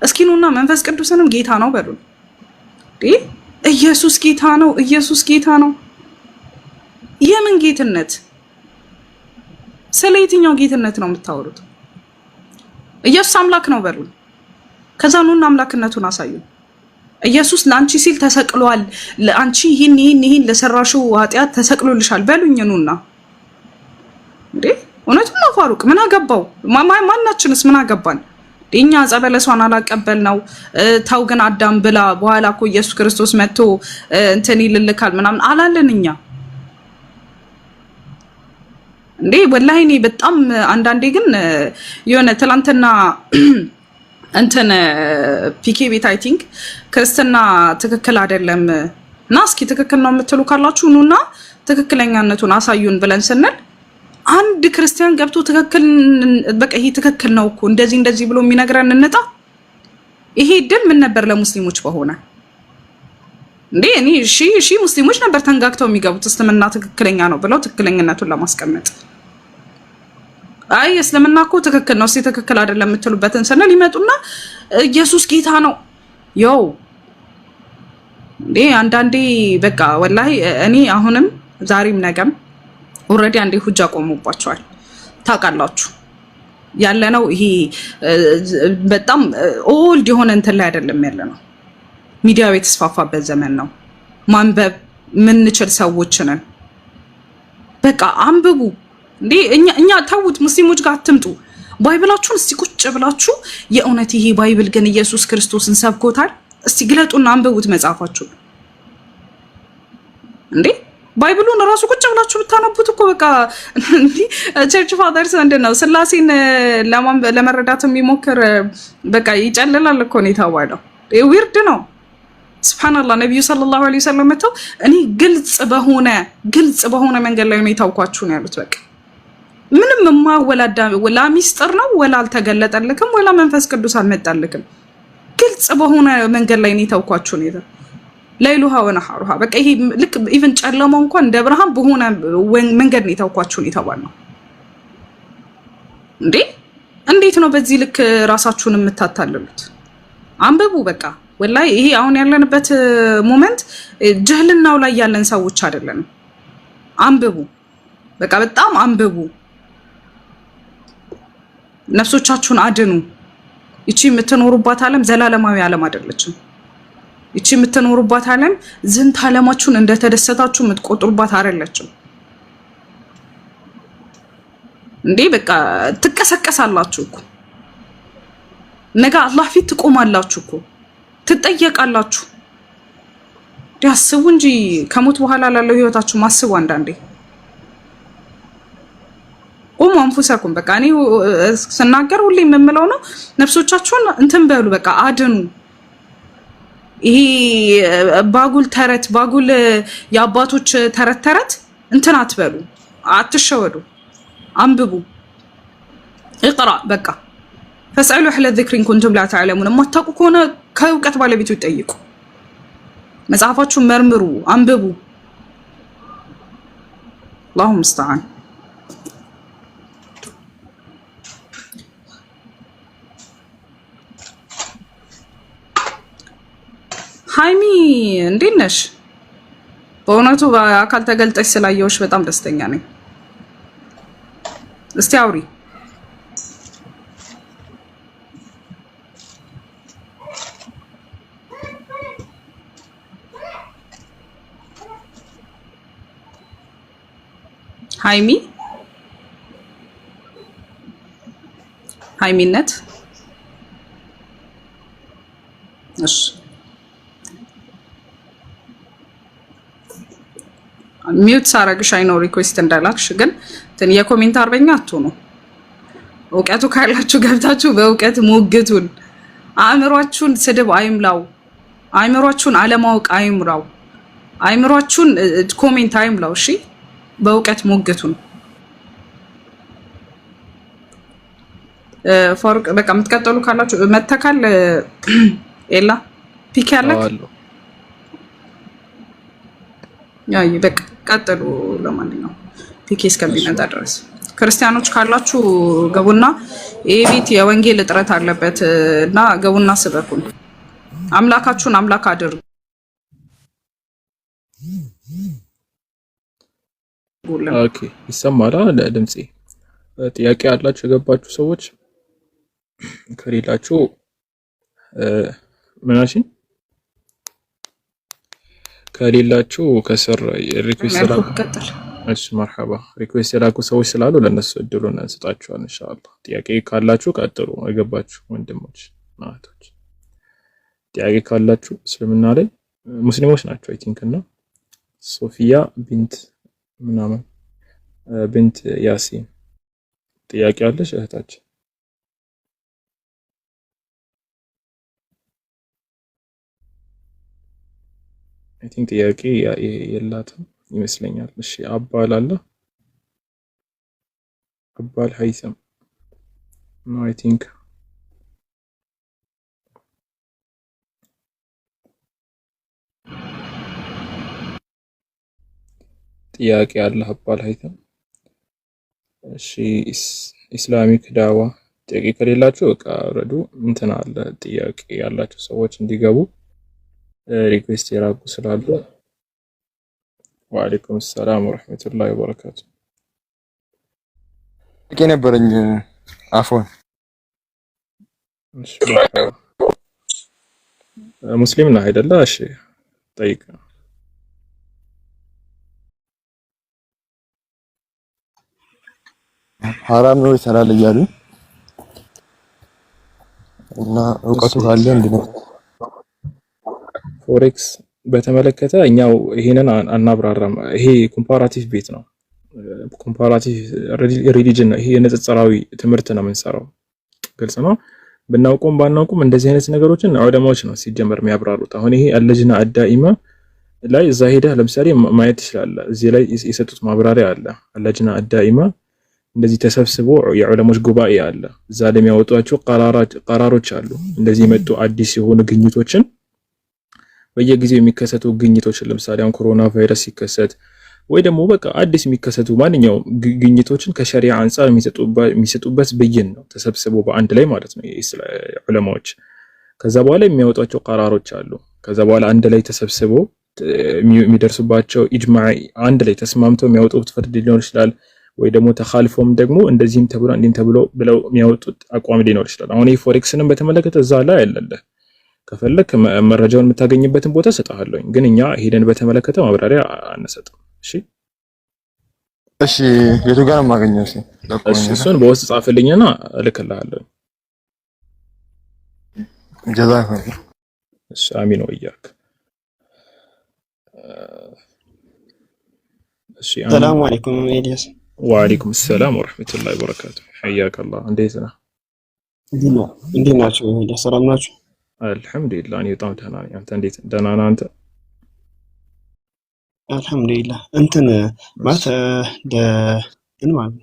እስኪኑና መንፈስ ቅዱስንም ጌታ ነው በሉን። ኢየሱስ ጌታ ነው፣ ኢየሱስ ጌታ ነው። የምን ጌትነት? ስለ የትኛው ጌትነት ነው የምታወሩት? ኢየሱስ አምላክ ነው በሉን። ከዛ ኑና አምላክነቱን አሳዩን። ኢየሱስ ለአንቺ ሲል ተሰቅሏል፣ ለአንቺ ይህን ለሰራሽው ኃጢአት ተሰቅሎልሻል በሉኝ ኑና። እንዴ እውነቱን ነው ፋሩቅ። ምን አገባው? ማናችንስ ምን አገባን? እኛ ጸበለሷን አላቀበል ነው ታው ግን አዳም ብላ በኋላ እኮ ኢየሱስ ክርስቶስ መጥቶ እንትን ይልልካል ምናምን አላለን እኛ። እንዴ ወላሂ እኔ በጣም አንዳንዴ ግን የሆነ ትላንትና እንትን ፒኬ ቤት አይ ቲንክ ክርስትና ትክክል አይደለም እና እስኪ ትክክል ነው የምትሉ ካላችሁ ኑና ትክክለኛነቱን አሳዩን ብለን ስንል አንድ ክርስቲያን ገብቶ ትክክል በቃ ይሄ ትክክል ነው እኮ እንደዚህ ብሎ የሚነግረን እንጣ። ይሄ ድል ምን ነበር ለሙስሊሞች በሆነ እንዴ? እኔ እሺ ሙስሊሞች ነበር ተንጋግተው የሚገቡት እስልምና ትክክለኛ ነው ብለው ትክክለኛነቱን ለማስቀመጥ። አይ እስልምና እኮ ትክክል ነው፣ ትክክል አይደለም የምትሉበትን ስንል ይመጡና ኢየሱስ ጌታ ነው። ያው እንዴ አንዳንዴ በቃ ወላሂ እኔ አሁንም ዛሬም ነገም ኦልሬዲ አንዴ ሁጃ ቆሞባቸዋል። ታውቃላችሁ ያለነው ይሄ በጣም ኦልድ የሆነ እንትን ላይ አይደለም ያለነው። ሚዲያው የተስፋፋበት ዘመን ነው። ማንበብ ምንችል ሰዎች ነን። በቃ አንብቡ እንዴ እኛ ተውት፣ ሙስሊሞች ጋር አትምጡ። ባይብላችሁን እስቲ ቁጭ ብላችሁ የእውነት ይሄ ባይብል ግን ኢየሱስ ክርስቶስን ሰብኮታል? እስቲ ግለጡና አንብቡት መጽሐፋችሁን። እንዴ ባይብሉን ራሱ ቁጭ ብላችሁ ብታነቡት እኮ በቃ እንዴ ቸርች ፋዘርስ እንደው ስላሴን ለመረዳት የሚሞክር በቃ ይጨልላል እኮ ነው የተባለው። ዊርድ ነው። ሱብሃንአላህ ነብዩ ሰለላሁ ዐለይሂ ወሰለም መተው እኔ ግልጽ በሆነ መንገድ ላይ ነው የታውኳችሁ ነው ያሉት። በቃ ምንም የማወላዳ ወላ ሚስጥር ነው ወላ አልተገለጠልክም ወላ መንፈስ ቅዱስ አልመጣልክም። ግልጽ በሆነ መንገድ ላይ ነው የታውኳችሁ ነው። ለይሉሃ ወነሃሩሃ በቃ ይሄ ልክ ኢቭን ጨለማው እንኳን እንደ ብርሃን በሆነ መንገድ ነው የታውኳችሁ ነው የተባለው። እንዴ እንዴት ነው በዚህ ልክ ራሳችሁን የምታታልሉት? አንብቡ በቃ ወላሂ ይሄ አሁን ያለንበት ሞመንት ጀህልናው ላይ ያለን ሰዎች አይደለንም። አንብቡ በቃ በጣም አንብቡ። ነፍሶቻችሁን አድኑ። እቺ የምትኖሩባት ዓለም ዘላለማዊ ዓለም አይደለችም። እቺ የምትኖሩባት ዓለም ዝንተ ዓለማችሁን እንደተደሰታችሁ የምትቆጥሩባት አይደለችም። እንዴ በቃ ትቀሰቀሳላችሁ እኮ ነገ አላህ ፊት ትቆማላችሁ እኮ ትጠየቃላችሁ። ያስቡ እንጂ ከሞት በኋላ ላለው ህይወታችሁ ማስቡ። አንዳንዴ ቁሙ አንፉሰኩም። በቃ እኔ ስናገር ሁሌ የምምለው ነው ነፍሶቻችሁን እንትን በሉ በቃ አድኑ። ይሄ ባጉል ተረት ባጉል የአባቶች ተረት እንትን አትበሉ፣ አትሸወዱ። አንብቡ እቅራ በቃ ፈስአሉ አህለ ዚክሪ ኩንቱም ላ ተዕለሙን። የማታውቁ ከሆነ ከእውቀት ባለቤቱ ይጠይቁ። መጽሐፋችሁን መርምሩ፣ አንብቡ። አላሁ ሙስተዓን። ሃይሚ እንዴት ነሽ? በእውነቱ በአካል ተገልጠሽ ስላየሁሽ በጣም ደስተኛ ነኝ። እስቲ አውሪ። ሃይሚነት እሺ ሚውት ሳረግሽ አይኖር ሪኩዌስት እንዳላክሽ ግን የኮሜንት አርበኛ አትሆኑ። እውቀቱ ካላችሁ ገብታችሁ በእውቀት ሞግቱን። አእምሯችሁን ስድብ አይምላው። አእምሯችሁን አለማወቅ አይምራው። አእምሯችሁን ኮሜንት አይምላው። እሺ በእውቀት ሞግቱን። ፋሩቅ በቃ የምትቀጥሉ ካላችሁ መተካል ኤላ ፒክ ያለክ ያይ በቃ ቀጥሉ። ለማንኛውም ፒክ እስከሚመጣ ድረስ ክርስቲያኖች ካላችሁ ገቡና ይሄ ቤት የወንጌል እጥረት አለበት እና ገቡና ስበኩን። አምላካችሁን አምላክ አድርጉ። ኦኬ ይሰማል ድምጼ? ጥያቄ ያላችሁ የገባችሁ ሰዎች ከሌላችሁ ምናሽን ከሌላችሁ ከስር ሪኩዌስት ስላሉ እሺ መርሐባ ሪኩዌስት ስላሉ ሰዎች ስላሉ ለነሱ እድሉን እንሰጣችኋለን ኢንሻአላህ። ጥያቄ ካላችሁ ቀጥሉ። የገባችሁ ወንድሞች እናቶች ጥያቄ ካላችሁ እስልምና ላይ ሙስሊሞች ናቸው አይ ቲንክ እና ሶፊያ ቢንት ምናምን ቢንት ያሲን ጥያቄ አለሽ እህታችን? አይ ቲንክ ጥያቄ የላትም ይመስለኛል። እሺ አባል አለ አባል ሀይሰም ኖ አይ ቲንክ ጥያቄ አለ አባል ሀይሰም። እሺ ኢስላሚክ ዳዋ ጥያቄ ከሌላችሁ በቃ ረዱ እንትን አለ ጥያቄ ያላችሁ ሰዎች እንዲገቡ ሪኩዌስት ያራቁ ስላሉ። ወአለይኩም ሰላም ወራህመቱላሂ ወበረካቱ። ጥያቄ ነበረኝ አፎን ሙስሊም ነህ አይደለ? እሺ ጠይቅ። ሐራም ነው ይሰራል እያሉ እና እውቀቱ ካለ እንድነው ፎሬክስ በተመለከተ እኛው ይሄንን አናብራራም። ይሄ ኮምፓራቲቭ ቤት ነው። ኮምፓራቲቭ ሪሊጅን ነው። ይሄ የንጽጽራዊ ትምህርት ነው የምንሰራው። ግልጽ ነው። ብናውቁም ባናውቁም እንደዚህ አይነት ነገሮችን ዑለማዎች ነው ሲጀመር የሚያብራሩት። አሁን ይሄ አለጅና አዳኢማ ላይ እዛ ሄደህ ለምሳሌ ማየት ትችላለህ። እዚህ ላይ የሰጡት ማብራሪያ አለ። አለጅና አዳኢማ እንደዚህ ተሰብስቦ የዑለሞች ጉባኤ አለ። እዛ ላይ የሚያወጧቸው ቀራሮች አሉ። እንደዚህ የመጡ አዲስ የሆኑ ግኝቶችን በየጊዜው የሚከሰቱ ግኝቶችን ለምሳሌ አሁን ኮሮና ቫይረስ ሲከሰት ወይ ደግሞ በቃ አዲስ የሚከሰቱ ማንኛውም ግኝቶችን ከሸሪዓ አንፃር የሚሰጡበት ብይን ነው ተሰብስቦ በአንድ ላይ ማለት ነው ዑለማዎች። ከዛ በኋላ የሚያወጧቸው ቀራሮች አሉ። ከዛ በኋላ አንድ ላይ ተሰብስቦ የሚደርሱባቸው ኢጅማዕ አንድ ላይ ተስማምተው የሚያወጡት ፍርድ ሊኖር ይችላል። ወይ ደግሞ ተኻልፎም ደግሞ እንደዚህም ተብሎ እንዲህም ተብሎ ብለው የሚያወጡት አቋም ሊኖር ይችላል። አሁን ይሄ ፎሬክስንም በተመለከተ እዛ ላይ አይደለም። ከፈለክ መረጃውን የምታገኝበትን ቦታ ሰጣለሁ፣ ግን እኛ ሄደን በተመለከተ ማብራሪያ አንሰጥም። እሺ እሺ፣ የቱ ጋር ነው የማገኘው? እሺ እሱን በውስጥ ጻፍልኝና እልክልሃለሁ። ጀዛከላ። እሺ አሚን ወያክ። እሺ ሰላም አለይኩም ኤልያስ። ወአለይኩም ሰላም ወራህመቱላሂ ወበረካቱ። حياك الله እንዴት ነህ? እንዴት ናችሁ ኤልያስ? ሰላም ናችሁ? አልሐምዱሊላህ እኔ በጣም ደህና ነኝ። አንተ እንዴት ደህና ነህ አንተ? አልሐምዱሊላህ እንትን ማለት ማለት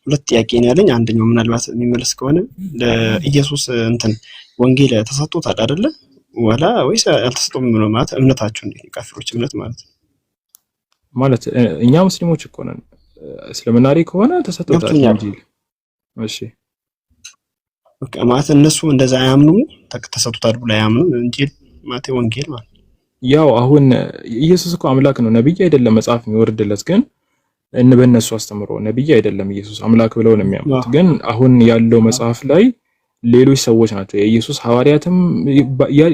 ሁለት ጥያቄ ነው ያለኝ። አንደኛው ምናልባት የሚመለስ ከሆነ ለኢየሱስ እንትን ወንጌል ተሰጥቶታል አይደለ? ወላ ወይስ አልተሰጠውም ነው ማለት እምነታችሁ እንዴ? ካፊሮች እምነት ማለት እኛ ሙስሊሞች እኮ ነን። እስልምና ላይ ከሆነ ተሰጥቶታል እንጂ እሺ በቃ ማለት እነሱ እንደዛ አያምኑ ተሰጥቶታል ብለው አያምኑ እንጂ ማለት ወንጌል ማለት ያው አሁን ኢየሱስ እኮ አምላክ ነው፣ ነብይ አይደለም። መጽሐፍ የሚወርድለት ግን በእነሱ አስተምሮ ነብይ አይደለም ኢየሱስ አምላክ ብለው ነው የሚያምኑት። ግን አሁን ያለው መጽሐፍ ላይ ሌሎች ሰዎች ናቸው የኢየሱስ ሐዋርያትም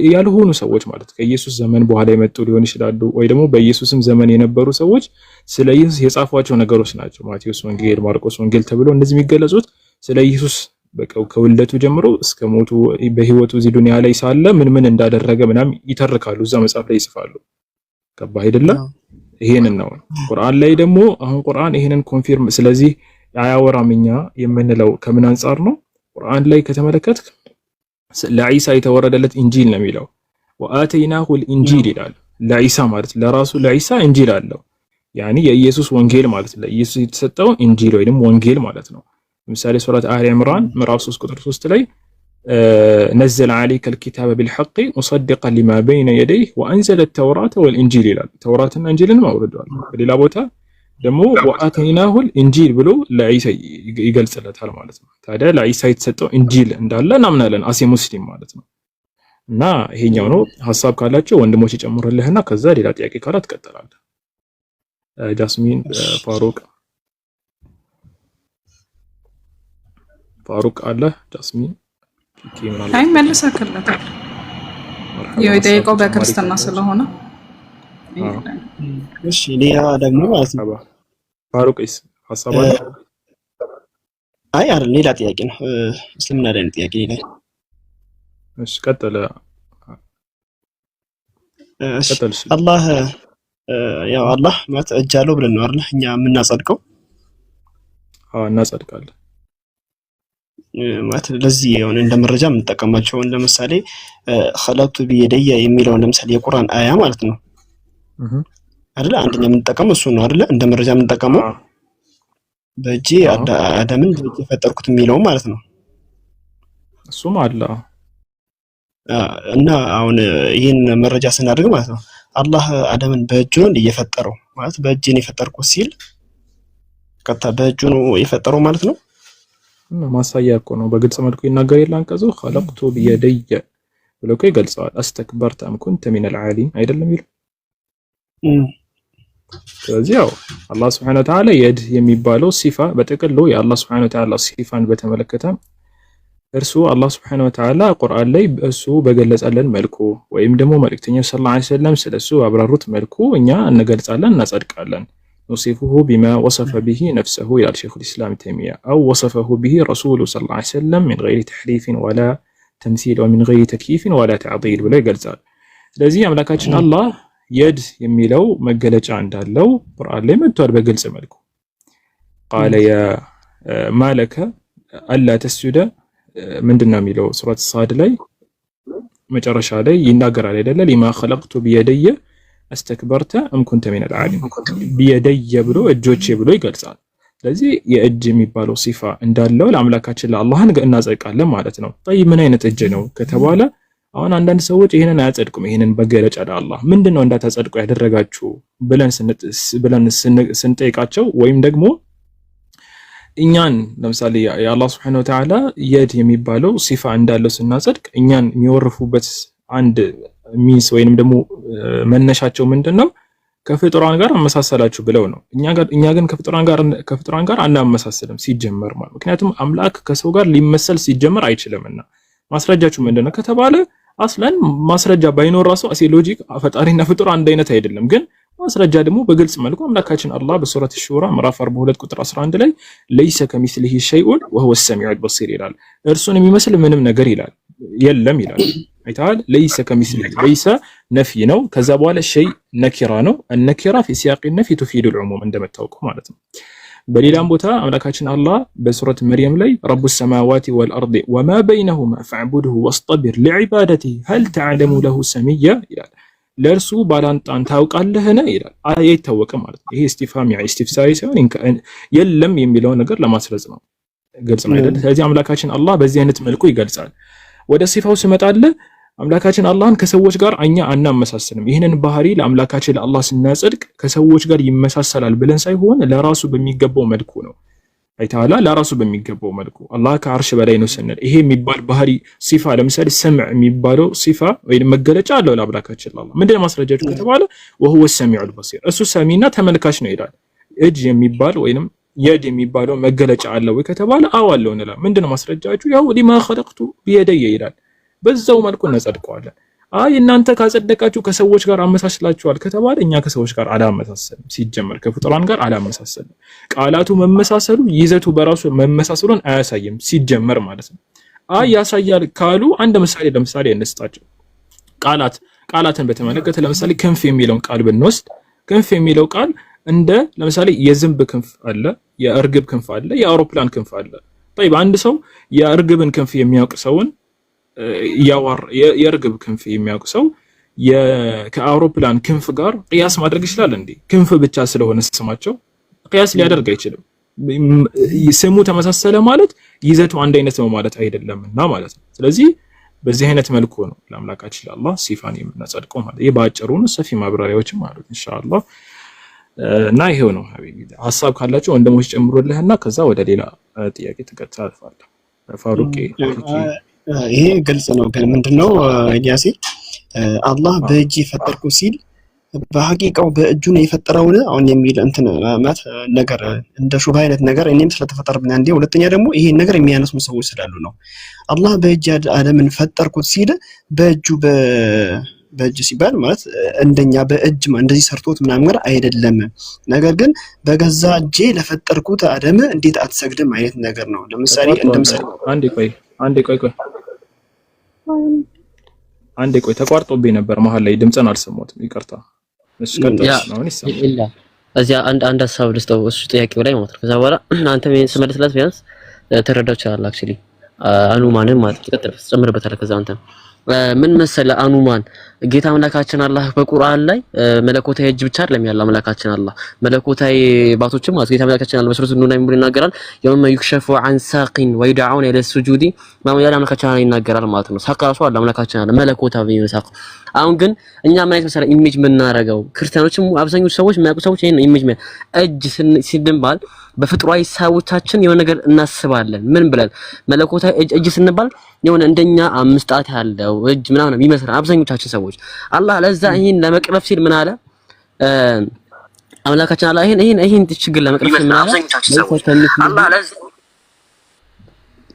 ያልሆኑ ሰዎች ማለት ከኢየሱስ ዘመን በኋላ የመጡ ሊሆን ይችላሉ፣ ወይ ደግሞ በኢየሱስም ዘመን የነበሩ ሰዎች ስለ ኢየሱስ የጻፏቸው ነገሮች ናቸው። ማቴዎስ ወንጌል፣ ማርቆስ ወንጌል ተብሎ እንደዚህ የሚገለጹት ስለ ኢየሱስ በቃው ከውልደቱ ጀምሮ እስከ ሞቱ በህይወቱ እዚህ ዱንያ ላይ ሳለ ምን እንዳደረገ ምናምን ይተርካሉ፣ እዛ መጽሐፍ ላይ ይጽፋሉ። ገባህ አይደለ? ይሄንን ነው። ቁርአን ላይ ደግሞ አሁን ቁርአን ይሄንን ኮንፊርም ስለዚህ አያወራም እኛ የምንለው ከምን አንጻር ነው? ቁርአን ላይ ከተመለከት ለኢሳ የተወረደለት ኢንጂል ነው የሚለው ወአተይናሁ الانجيل ይላል። ለኢሳ ማለት ለራሱ ለኢሳ ኢንጂል አለው። ያኒ የኢየሱስ ወንጌል ማለት ነው። ለኢየሱስ የተሰጠው ኢንጂል ወይንም ወንጌል ማለት ነው። ለምሳሌ ሱረት አሊ ኢምራን ምዕራፍ 3 ቁጥር 3 ላይ نزل عليك الكتاب بالحق مصدقا لما بين يديه وانزل التوراة والانجيل ይላል። ተውራትና እንጂልን ማውረዷል። በሌላ ቦታ ደግሞ ወአተይናሁ الانجيل ብሎ ለኢሳ ይገልጽለታል ማለት ነው። ታዲያ ለኢሳ የተሰጠው ኢንጂል እንዳለ እናምናለን አሴ ሙስሊም ማለት ነው። እና ይሄኛው ነው። ሐሳብ ካላችሁ ወንድሞች ይጨምሩልህና ከዛ ሌላ ጥያቄ ካለ ትቀጥላለህ። ጃስሚን ፋሩቅ አለ ጃስሚን አይ መልሰክለታል። የጠየቀው በክርስትና ስለሆነ እሺ ሌላ ደግሞ ማለት ነው ፋሩቅስ ሐሳብ አለ? አይ አይደል ሌላ ጥያቄ ነው። እስልምና ላይ ጥያቄ ላይ እሺ ቀጥል። አላህ ያው አላህ ማለት እጅ አለው ብለን ነው አይደል እኛ የምናጸድቀው? አዎ እናጸድቃለን። ማለት ለዚህ የሆነ እንደ መረጃ የምንጠቀማቸው ለምሳሌ خلقت بيدي የሚለውን ለምሳሌ የቁርአን አያ ማለት ነው አይደል? አንደኛ የምንጠቀመው እሱ ነው አይደል? እንደ መረጃ የምንጠቀመው በእጄ አዳምን በእጄ ፈጠርኩት የሚለው ማለት ነው። እሱም አለ እና አሁን ይሄን መረጃ ስናደርግ ማለት ነው አላህ አዳምን በእጁ ነው እየፈጠረው ማለት በእጄ ነው የፈጠርኩት ሲል ቀጥታ በእጁ ነው የፈጠረው ማለት ነው። ማሳያ እኮ ነው። በግልጽ መልኩ ይናገር የለ አንቀጹ خلقت بيدي ብሎ እኮ ይገልጻል። አስተክበርተ አም ኩንተ ሚን العالين አይደለም ይላል። ስለዚህ ያው አላህ Subhanahu Wa Ta'ala የድ የሚባለው ሲፋ በጥቅሉ የአላህ Subhanahu Wa Ta'ala ሲፋን በተመለከተ እርሱ አላህ Subhanahu Wa Ta'ala ቁርአን ላይ እሱ በገለጸልን መልኩ ወይም ደግሞ መልእክተኛው ሰለላሁ ዐለይሂ ወሰለም ስለሱ አብራሩት መልኩ እኛ እንገልጻለን እናጸድቃለን። نصفه بما وصف به نفسه إلى شيخ الإسلام تيمية أو وصفه به رسوله صلى الله عليه وسلم من غير تحريف ولا تمثيل ومن غير تكييف ولا تعطيل ولا يقلزال. لذي أملاكاتنا الله يد يميلو مقلج عند الله قرآن لي مدتور بقلز ملكو قال يا ما لك ألا تسجد من دنا ميلو سورة الصاد لي مجرش علي يناقر علي لما خلقت بيدي አስተክበርተ እም ኩንተ ሚን العالين بيدي ብሎ እጆቼ ብሎ ይገልጻል። ስለዚህ የእጅ የሚባለው ሲፋ እንዳለው ለአምላካችን ለአላህ እናጸድቃለን ማለት ነው። طيب ምን አይነት እጅ ነው ከተባለ አሁን አንዳንድ ሰዎች ይሄንን አያጸድቁም። ይሄንን በገለጫ ለአላህ ምንድነው እንዳታጸድቁ ያደረጋችሁ ብለን ስንጠይቃቸው ወይም ደግሞ እኛን ለምሳሌ የአላህ Subhanahu Wa Ta'ala የድ የሚባለው ሲፋ እንዳለው ስናጸድቅ እኛን የሚወርፉበት አንድ ሚንስ ወይንም ደግሞ መነሻቸው ምንድነው ከፍጡራን ጋር አመሳሰላችሁ ብለው ነው። እኛ ግን ከፍጡራን ጋር አናመሳሰልም ሲጀመር ማለት ምክንያቱም አምላክ ከሰው ጋር ሊመሰል ሲጀመር አይችልምና። ማስረጃችሁ ምንድነው ከተባለ አስለን ማስረጃ ባይኖር ራሱ አሴ ሎጂክ ፈጣሪና ፍጡር አንድ አይነት አይደለም። ግን ማስረጃ ደግሞ በግልጽ መልኩ አምላካችን አላህ በሱረት ሹራ ምዕራፍ 42 ቁጥር 11 ላይ ለይሰ ከሚስሊሂ ሸይኡን ወሁወ ሰሚዑል በሲር ይላል። እርሱን የሚመስል ምንም ነገር ይላል የለም ይላል። አይታል ለይሰ ከሚስሊሂ ለይሰ ነፊ ነው። ከዛ በኋላ ሸይ ነኪራ ነው። النكره في سياق النفي تفيد العموم እንደምታውቀው ማለት ነው። በሌላም ቦታ አምላካችን አላህ በሱረት መርየም ላይ ረቡ السماوات والارض وما بينهما فاعبده واصطبر لعبادته هل تعلم له سميا ይላል። ለርሱ ባላንጣን ታውቃለህን ይላል። አይታወቅም ማለት ነው። ይሄ እስቲፋም ኢስቲፍሳሪ ሳይሆን የለም የሚለው ነገር ለማስረጽ ነው። ግልጽ ነው አይደል? ስለዚህ አምላካችን አላህ በዚህ አይነት መልኩ ይገልጻል። ወደ ሲፋው ስመጣለ አምላካችን አላህን ከሰዎች ጋር እኛ አናመሳሰልም። ይሄንን ባህሪ ለአምላካችን ለአላህ ስናጸድቅ ከሰዎች ጋር ይመሳሰላል ብለን ሳይሆን ለራሱ በሚገባው መልኩ ነው። አይታላ ለራሱ በሚገባው መልኩ አላህ ከአርሽ በላይ ነው ስንል ይሄ የሚባል ባህሪ ሲፋ ለምሳሌ ሰምዕ የሚባለው ሲፋ ወይ መገለጫ አለው ለአምላካችን ለአላህ። ምንድነው ማስረጃችሁ ከተባለ وهو السميع البصير እሱ ሰሚና ተመልካች ነው ይላል። እጅ የሚባል ወይንም የድ የሚባለው መገለጫ አለው ወይ ከተባለ አዎ አለው እንላለን። ምንድነው ማስረጃችሁ? ያው لما خلقت بيدي ይላል። በዛው መልኩ እናጸድቀዋለን። አይ እናንተ ካጸደቃችሁ ከሰዎች ጋር አመሳስላችኋል ከተባለ እኛ ከሰዎች ጋር አላመሳሰልም። ሲጀመር ከፍጡራን ጋር አላመሳሰልም። ቃላቱ መመሳሰሉ ይዘቱ በራሱ መመሳሰሉን አያሳይም ሲጀመር ማለት ነው። አይ ያሳያል ካሉ አንድ ምሳሌ እንስጣቸው። ቃላትን በተመለከተ ለምሳሌ ክንፍ የሚለውን ቃል ብንወስድ ክንፍ የሚለው ቃል እንደ ለምሳሌ የዝንብ ክንፍ አለ፣ የእርግብ ክንፍ አለ፣ የአውሮፕላን ክንፍ አለ። طيب አንድ ሰው የእርግብን ክንፍ የሚያውቅ ሰውን የእርግብ ክንፍ የሚያውቅ ሰው ከአውሮፕላን ክንፍ ጋር ቅያስ ማድረግ ይችላል እንዴ? ክንፍ ብቻ ስለሆነ ስማቸው ቅያስ ሊያደርግ አይችልም። ስሙ ተመሳሰለ ማለት ይዘቱ አንድ አይነት ነው ማለት አይደለምና ማለት ነው። ስለዚህ በዚህ አይነት መልኩ ነው ለአምላካችን ለአላህ ሲፋን የምናጸድቀው ማለት ይሄ ባጭሩ ነው። ሰፊ ማብራሪያዎችም አሉት ኢንሻአላህ እና ይሄው ነው። ሀቢቢ ሐሳብ ካላችሁ ወንድሞች ጨምሩልህና ከዛ ወደ ሌላ ጥያቄ ተከታተልፋለሁ። ፋሩቅ ይሄ ግልጽ ነው። ግን ምንድነው ኢልያሲ አላህ በእጅ የፈጠርኩ ሲል በሐቂቃው በእጁ ነው የፈጠረውን አሁን የሚል እንትን ማለት ነገር እንደ ሹባ አይነት ነገር እኔም ስለተፈጠረብኝ አንዴ፣ ሁለተኛ ደግሞ ይሄን ነገር የሚያነሱ ሰዎች ስላሉ ነው። አላህ በእጅ አደምን ፈጠርኩት ሲል በእጅ ሲባል ማለት እንደኛ በእጅ እንደዚህ ሰርቶት ምናምን አይደለም። ነገር ግን በገዛ እጄ ለፈጠርኩት አደም እንዴት አትሰግድም አይነት ነገር ነው። ለምሳሌ እንደምሳሌ አንዴ ቆይ ተቋርጦብኝ ነበር መሀል ላይ ድምፅን አልሰማሁትም፣ ይቅርታ። እሺ ቀጥታ ነው ይሰማል። እዚያ አንድ ሀሳብ ልስጠው እሱ ጥያቄው ላይ ማለት ነው። ከዛ በኋላ አንተም ይሄን ስመልስላት ቢያንስ ተረዳው ይችላል። አክቹሊ አኑማንን ማለት ይቀጥል ጨምርበታለህ። ከዛ አንተ ምን መሰለ አኑማን ጌታ አምላካችን አላህ በቁርአን ላይ መለኮታዊ እጅ ብቻ አይደለም ያለው አምላካችን አላህ መለኮታዊ ባቶችም ማለት ጌታ አምላካችን አላህ በሱረቱ ኑር ላይ ምን ይናገራል? የውመ ይክሸፉ ዐን ሳቂን ወይድዑነ ኢለ ሱጁዲ ማም ያለ አምላካችን አላህ ይናገራል ማለት ነው። ሳቅ ራሱ አለ አምላካችን አላህ መለኮታዊ ሳቅ። አሁን ግን እኛ ምን አይነት መሰለ ኢሜጅ የምናረገው ክርስቲያኖችም አብዛኞቹ ሰዎች የሚያውቁ ሰዎች ይሄን ኢሜጅ እጅ ሲንባል በፍጥሯዊ ሀሳቦቻችን የሆነ ነገር እናስባለን። ምን ብለን መለኮታዊ እጅ ስንባል የሆነ እንደኛ 5 ጣት ያለው እጅ ምናምን የሚመስል አብዛኞቻችን ሰዎች አላህ ለዛ ይሄን ለመቅረፍ ሲል ምን አለ አምላካችን አላህ ይሄን ችግር ለመቅረፍ ሲል ምን አለ አላህ ለዛ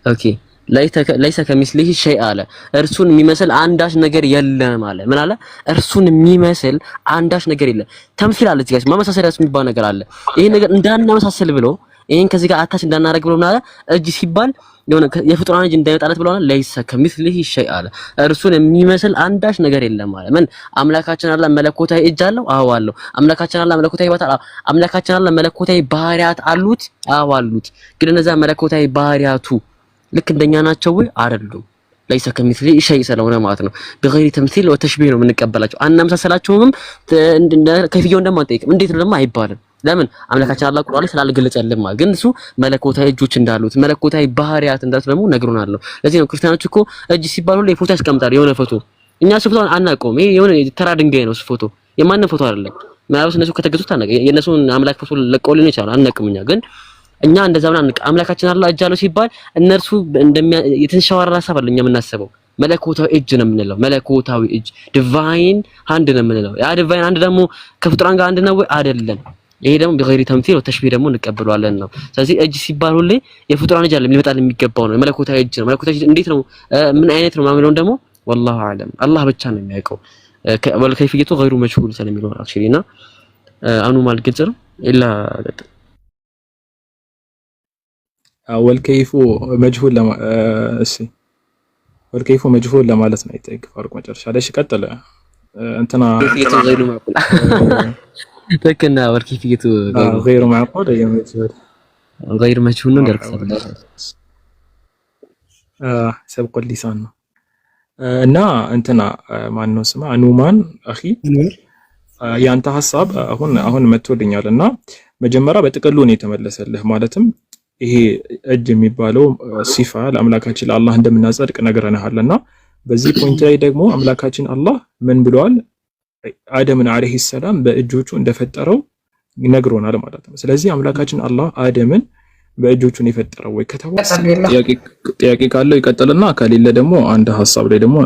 ኦኬ ለይሰ ከሚስሊሂ ሸይ አለ እርሱን የሚመስል አንዳች ነገር የለም አለ። ምን አለ? እርሱን የሚመስል አንዳች ነገር የለም። ተምሲል አለ እዚህ ጋር ማመሳሰሪያስ የሚባል ነገር አለ። ይሄን ነገር እንዳናመሳሰል ብሎ ይሄን ከዚህ ጋር አታች እንዳናረግ ብሎ ማለት እጅ ሲባል የሆነ የፍጡራን እጅ እንዳይመጣለት ብለዋል። ለይሰ ከሚስሊሂ ሸይ አለ እርሱን የሚመስል አንዳች ነገር የለም አለ። ምን አምላካችን አላህ መለኮታዊ እጅ አለው? አዎ አለው። አምላካችን አላህ መለኮታዊ አምላካችን አላህ መለኮታዊ ባህሪያት አሉት? አዎ አሉት። ግን እነዛ መለኮታዊ ባህሪያቱ ልክ እንደኛ ናቸው ወይ? አይደሉም። ለይሰ ከሚስሊሂ ሸይ ስለሆነ ማለት ነው። በገይሪ ተምሲል ወተሽቢህ ነው የምንቀበላቸው። አናመሳሰላቸውም። ከይፍየው እንደማንጠይቅም እንዴት ነው ደግሞ አይባልም። ለምን አምላካችን አላህ ቁርአን ላይ ስላልገለጸልን ማለት ግን እሱ መለኮታዊ እጆች እንዳሉት መለኮታዊ ባህሪያት እንዳሉት ደግሞ ነግሮናል። ለዚህ ነው ክርስቲያኖች እኮ እጅ ሲባል ሁሉ ፎቶ ያስቀምጣሉ። የሆነ ፎቶ እኛ ፎቶን አናውቀውም። ይሄ የሆነ ተራ ድንጋይ ነው ፎቶ፣ የማንም ፎቶ አይደለም። ምናልባት እነሱ ከተገዙት አናውቅ የእነሱን አምላክ ፎቶ ለቀውልን ይችላል አናውቅም እኛ ግን እኛ እንደዛ ምናምን አምላካችን አላህ እጅ አለው ሲባል እነርሱ የተንሸዋረረ ሀሳብ አለ እኛ የምናስበው መለኮታዊ እጅ ነው የምንለው። መለኮታዊ እጅ ዲቫይን ሃንድ ነው የምንለው። ያ ዲቫይን ሃንድ ደግሞ ከፍጡራን ጋር አንድ ነው ወይ? አይደለም። ይሄ ደግሞ በገይሪ ተምሲል ወተሽቢህ ደግሞ እንቀበለዋለን ነው። ስለዚህ እጅ ሲባል ሁሌ የፍጡራን እጅ አይደለም ሊመጣል የሚገባው ነው መለኮታዊ እጅ ነው። መለኮታዊ እጅ እንዴት ነው ምን አይነት ነው ማምለውን ደግሞ والله اعلم አላህ ብቻ ነው የሚያውቀው። ወልከይፍየቱ ገይሩ መጅሁል ስለሚለው አክቹሊ እና አኑማል ግልጽ ነው ኢላ ወልከይፉ መጅሁል ለማለት ነው ይጠይቅ ፋሩቅ መጨረሻ ላይ ቀጠለ እንትና ተከና ወልከይፍየቱ ገይሩ ማዕቁል ገይሩ መጅሁል ነው ደርሰለ ሰብቆ ሊሳን ነው እና እንትና ማን ነው ስማ አኑማን አኺ ያንተ ሐሳብ አሁን መጥቶልኛልና መጀመሪያ በጥቅሉ ነው የተመለሰልህ ማለትም ይሄ እጅ የሚባለው ሲፋ ለአምላካችን ለአላህ እንደምናጸድቅ ነገረናልና በዚህ ፖይንት ላይ ደግሞ አምላካችን አላህ ምን ብለዋል? አደምን አለይሂ ሰላም በእጆቹ እንደፈጠረው ነግሮናል ማለት ነው። ስለዚህ አምላካችን አላህ አደምን በእጆቹን የፈጠረው ወይ ከተባለ ጥያቄ ካለው ይቀጥልና ከሌለ ደግሞ አንድ ሐሳብ ላይ ደግሞ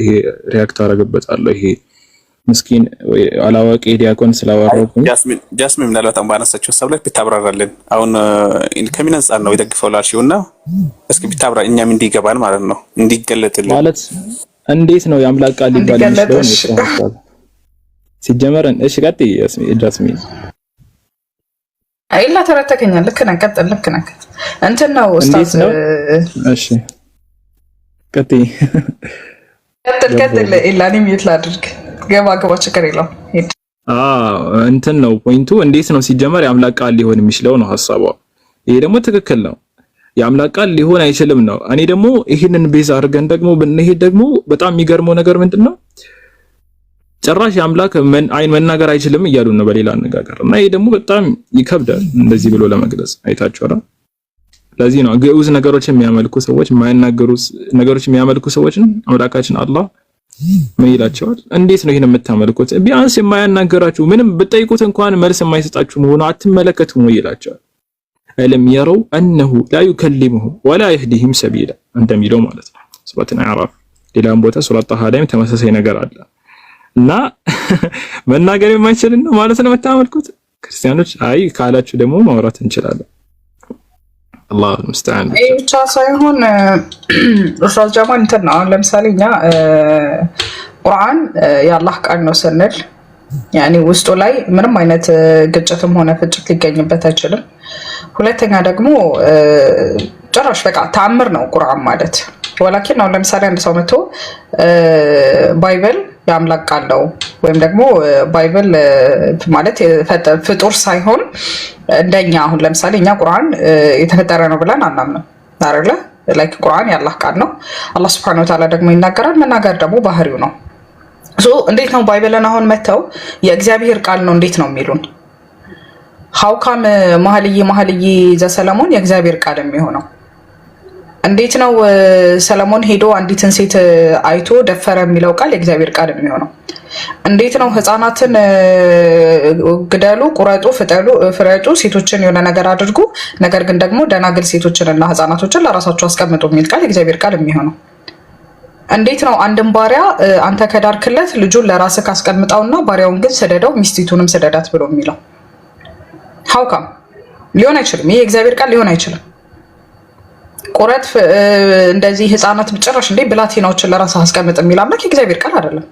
ይሄ ሪያክት አደረግበታለሁ። ይሄ ምስኪን ወይ አላዋቂ ዲያቆን ስላወራኩኝ ጃስሚን ምናልባት ባነሳቸው ሐሳብ ላይ ብታብራራለን። አሁን ከምን አንፃር ነው የደግፈው ላልሽውና እስኪ ብታብራ እኛም እንዲገባን ማለት ነው እንዲገለጥልን ማለት እንዴት ነው የአምላክ ቃል ሊባል የሚችለው ሲጀመር? እሺ ቀጥይ ጃስሚን። አይላ ተረተከኛል። ልክ ነህ፣ ቀጥል። ልክ ነህ። እንትን ነው ኡስታዝ። እሺ ቀጥይ ቀጥል። ኢላ እኔም የት ላድርግ? ገባ ችግር የለውም። እንትን ነው ፖይንቱ። እንዴት ነው ሲጀመር የአምላክ ቃል ሊሆን የሚችለው ነው ሐሳቧ። ይሄ ደግሞ ትክክል ነው። የአምላክ ቃል ሊሆን አይችልም ነው። እኔ ደግሞ ይህንን ቤዛ አድርገን ደግሞ ብንሄድ ደግሞ በጣም የሚገርመው ነገር ምንድነው ጭራሽ የአምላክ አይን መናገር አይችልም እያሉ ነው በሌላ አነጋገር። እና ይሄ ደግሞ በጣም ይከብዳል እንደዚህ ብሎ ለመግለጽ አይታችኋል። ለዚህ ነው ግዑዝ ነገሮችን የሚያመልኩ ሰዎች የማይናገሩ ነገሮች የሚያመልኩ ሰዎችን አምላካችን አላህ ምን ይላቸዋል? እንዴት ነው ይሄን የምታመልኩት? ቢያንስ የማያናገራችሁ ምንም ብትጠይቁት እንኳን መልስ የማይሰጣችሁ መሆኑ አትመለከቱም ወይ ይላቸዋል። አለም የረው أنه لا يكلمهم ولا يهديهم سبيلا እንደሚለው ማለት ነው ሱረቱ አዕራፍ። ሌላም ቦታ ሱረቱ ጣሃ ላይም ተመሳሳይ ነገር አለ። እና መናገር የማይችል ነው ማለት ነው የምታመልኩት። ክርስቲያኖች አይ ካላችሁ ደግሞ ማውራት እንችላለን። አላህ ሙስተዓን። ይሄ ብቻ ሳይሆን ኡስታዝ ጀማል እንትን ነው ለምሳሌ እኛ ቁርአን የአላህ ቃል ነው ስንል ያኒ ውስጡ ላይ ምንም አይነት ግጭትም ሆነ ፍጭት ሊገኝበት አይችልም። ሁለተኛ ደግሞ ጭራሽ በቃ ተአምር ነው ቁርአን ማለት። ወላኪን ነው ለምሳሌ አንድ ሰው መጥቶ ባይብል የአምላክ ቃል ነው ወይም ደግሞ ባይብል ማለት ፍጡር ሳይሆን እንደኛ አሁን ለምሳሌ እኛ ቁርአን የተፈጠረ ነው ብለን አናምንም አይደለ? ላይክ ቁርአን የአላህ ቃል ነው። አላህ Subhanahu Wa Ta'ala ደግሞ ይናገራል። መናገር ደግሞ ባህሪው ነው። እንዴት ነው ባይብልን አሁን መተው የእግዚአብሔር ቃል ነው እንዴት ነው የሚሉን? ሀውካም መኃልየ ዘሰለሞን የእግዚአብሔር ቃል የሚሆነው እንዴት ነው? ሰለሞን ሄዶ አንዲትን ሴት አይቶ ደፈረ የሚለው ቃል የእግዚአብሔር ቃል የሚሆነው እንዴት ነው? ህፃናትን ግደሉ፣ ቁረጡ፣ ፍረጡ፣ ሴቶችን የሆነ ነገር አድርጉ፣ ነገር ግን ደግሞ ደናግል ሴቶችንና ህፃናቶችን ለራሳቸው አስቀምጡ የሚል ቃል የእግዚአብሔር ቃል የሚሆነው እንዴት ነው? አንድን ባሪያ አንተ ከዳርክለት ልጁን ለራስህ ካስቀምጣውና ባሪያውን ግን ስደደው ሚስቲቱንም ስደዳት ብሎ የሚለው ሀውካም ሊሆን አይችልም። ይሄ የእግዚአብሔር ቃል ሊሆን አይችልም። ቁረት እንደዚህ ህፃናት ጭራሽ እንደ ብላቴናዎችን ለራስህ አስቀምጥ የሚል አምላክ የእግዚአብሔር ቃል አይደለም።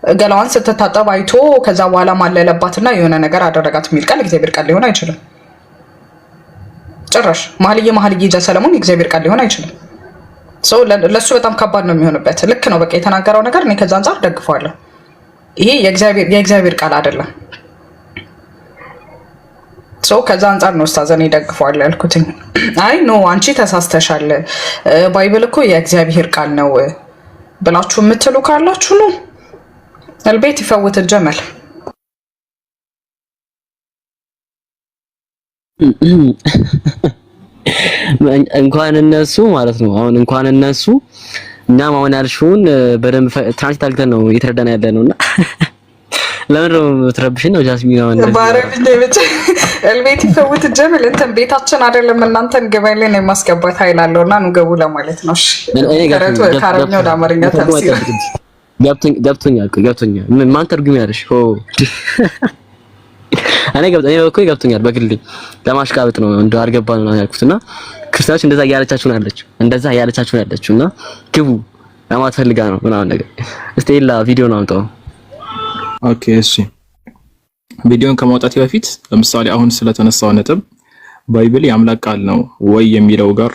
ገላዋን ስትታጠብ አይቶ ከዛ በኋላ ማለለባትና የሆነ ነገር አደረጋት የሚል ቃል የእግዚአብሔር ቃል ሊሆን አይችልም። ጭራሽ መኃልየ ዘሰለሞን የእግዚአብሔር ቃል ሊሆን አይችልም። ለሱ በጣም ከባድ ነው የሚሆንበት። ልክ ነው በቃ የተናገረው ነገር እኔ ከዛ አንፃር ደግፈዋለሁ። ይሄ የእግዚአብሔር ቃል አይደለም። ከዛ አንፃር ነው ኡስታዝ እኔ ደግፈዋለሁ ያልኩትኝ። አይ ኖ አንቺ ተሳስተሻል፣ ባይብል እኮ የእግዚአብሔር ቃል ነው ብላችሁ የምትሉ ካላችሁ ነው አልቤት ይፈውት الجمل። እንኳን እነሱ ማለት ነው አሁን እንኳን እነሱ እኛም አሁን ያልሽውን በደንብ ትራንስሌት አድርገን ነው እየተረዳን ያለ ነውና ለምን ነው ትረብሽን ነው ጃስሚን ነው ባረብኝ ለብቻ አልቤት ይፈውት الجمل። እንትን ቤታችን አይደለም እናንተን ገበያ ላይ ነው የማስገባት ኃይል አለውና ነው ገቡ ለማለት ነው። እሺ ከአረብኛ ወደ አማርኛ ተፍሲር ገብቶኛል። ማን ተርጉም ያለሽ ኦ እኔ ገብቶኛል። በግል ለማሽቃበጥ ነው እንደው አልገባን ነው ያልኩትና ክርስቲያኖች እንደዛ ያለቻችሁ ያለችውና ግቡ ለማለት ፈልጋ ነው ምናምን ነገር። እስቲ ሌላ ቪዲዮ ነው አምጣው። ኦኬ እሺ፣ ቪዲዮን ከማውጣት በፊት ለምሳሌ አሁን ስለተነሳው ነጥብ ባይብል የአምላክ ቃል ነው ወይ የሚለው ጋር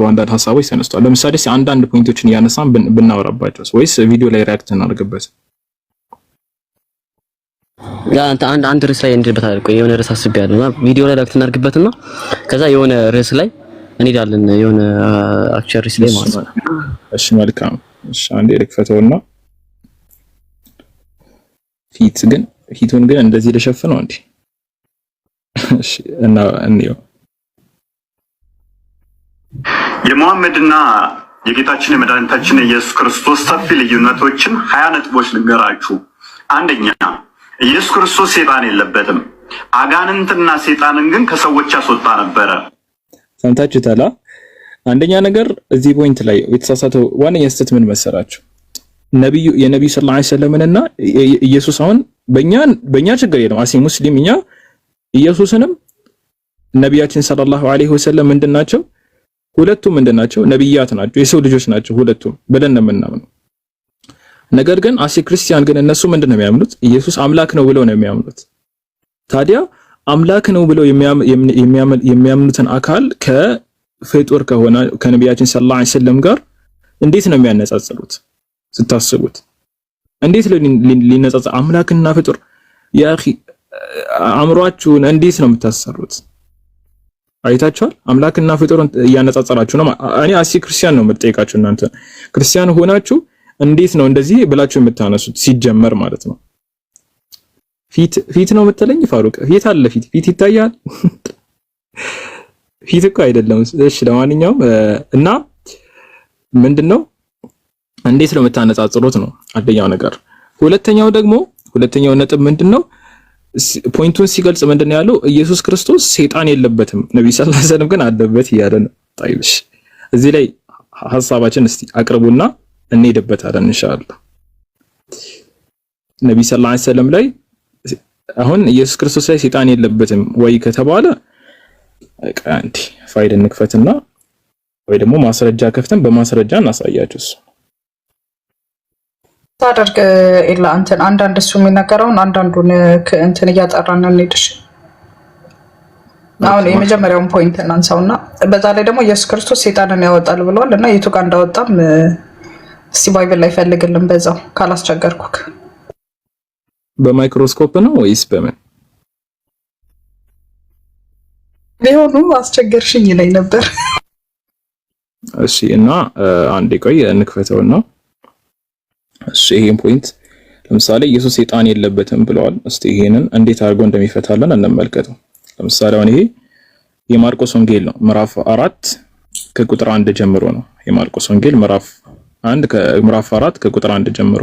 አንዳንድ ሀሳቦች ተነስተዋል። ለምሳሌ አንዳንድ ፖይንቶችን እያነሳን ብናወራባቸው ወይስ ቪዲዮ ላይ ሪአክት እናድርግበት? አንድ ርዕስ ላይ እንድንበታል። ቆይ የሆነ ርዕስ አስቤያለሁ እና ቪዲዮ ላይ ሪአክት እናድርግበትና ከዛ የሆነ ርዕስ ላይ እንሄዳለን። የሆነ አክቸር ርዕስ ላይ ማለት ነው። እሺ መልካም። እሺ አንዴ ልክፈተውና ፊቱን ግን እንደዚህ ልሸፍነው እንዴ? እሺ እና እንየው። የሙሐመድና የጌታችን የመድኃኒታችን የኢየሱስ ክርስቶስ ሰፊ ልዩነቶችን 20 ነጥቦች ልንገራችሁ። አንደኛ ኢየሱስ ክርስቶስ ሰይጣን የለበትም። አጋንንትና ሰይጣንን ግን ከሰዎች ያስወጣ ነበረ። ሰምታችሁታል? አንደኛ ነገር እዚህ ፖይንት ላይ የተሳሳተው ዋነኛ ስህተት ምን መሰላችሁ? የነብዩ ሰለላሁ ዐለይሂ ወሰለምንና ኢየሱስ አሁን በእኛ ችግር የለም። አሲ ሙስሊም እኛ ኢየሱስንም ነቢያችን ሰለላሁ ዐለይሂ ወሰለም ምንድናቸው? ሁለቱም ምንድናቸው? ነብያት ናቸው፣ የሰው ልጆች ናቸው ሁለቱም ብለን ነው የምናምነው። ነገር ግን አሲ ክርስቲያን ግን እነሱ ምንድነው የሚያምኑት? ኢየሱስ አምላክ ነው ብለው ነው የሚያምኑት። ታዲያ አምላክ ነው ብለው የሚያምኑትን አካል ከፍጡር ከሆነ ከነቢያችን ሰለላሁ ዐለይሂ ወሰለም ጋር እንዴት ነው የሚያነጻጽሩት? ስታስቡት እንዴት ሊነጻጸር? አምላክና ፍጡር ያ اخي አእምሯችሁን እንዴት ነው የምታሰሩት? አይታችኋል? አምላክና ፍጡርን እያነጻጸራችሁ ነው። እኔ አሲ ክርስቲያን ነው የምጠይቃችሁ። እናንተ ክርስቲያን ሆናችሁ እንዴት ነው እንደዚህ ብላችሁ የምታነሱት? ሲጀመር ማለት ነው። ፊት ነው የምትለኝ ፋሩቅ? ፊት አለ፣ ፊት ይታያል። ፊት እኮ አይደለም። እሺ ለማንኛውም እና ምንድነው እንዴት ነው የምታነጻጽሩት ነው አንደኛው ነገር። ሁለተኛው ነጥብ ምንድነው? ፖይንቱን ሲገልጽ ምንድነው ያለው? ኢየሱስ ክርስቶስ ሰይጣን የለበትም፣ ነብይ ሰለላሁ ዐለይሂ ወሰለም ግን አለበት እያለ ነው። ታይብሽ እዚህ ላይ ሐሳባችን እስቲ አቅርቡና እንሄድበታለን ኢንሻአላህ። ነብይ ሰለላሁ ዐለይሂ ወሰለም ላይ አሁን ኢየሱስ ክርስቶስ ላይ ሰይጣን የለበትም ወይ ከተባለ አንዴ ፋይል እንክፈትና ወይ ደግሞ ማስረጃ ከፍተን በማስረጃ እናሳያችሁ። ታደርግ ኢላ እንትን አንዳንድ እሱ የሚነገረውን አንዳንዱን እንትን እያጠራን እንሄድሽ። አሁን የመጀመሪያውን ፖይንት እናንሳውና በዛ ላይ ደግሞ ኢየሱስ ክርስቶስ ሰይጣንን ያወጣል ብለዋል እና የቱ ጋር እንዳወጣም እስቲ ባይብል ላይ ፈልግልን በዛው ካላስቸገርኩክ። በማይክሮስኮፕ ነው ወይስ በምን ቢሆኑ አስቸገርሽኝ ላይ ነበር። እሺ እና አንዴ ቆይ እንክፈተውና እሺ ይሄን ፖይንት ለምሳሌ ኢየሱስ ሰይጣን የለበትም ብለዋል። እስቲ ይሄንን እንዴት አድርጎ እንደሚፈታለን እንመልከተው። ለምሳሌ አሁን ይሄ የማርቆስ ወንጌል ነው ምዕራፍ 4 ከቁጥር 1 ጀምሮ ነው። የማርቆስ ወንጌል ምዕራፍ 4 ከቁጥር 1 ጀምሮ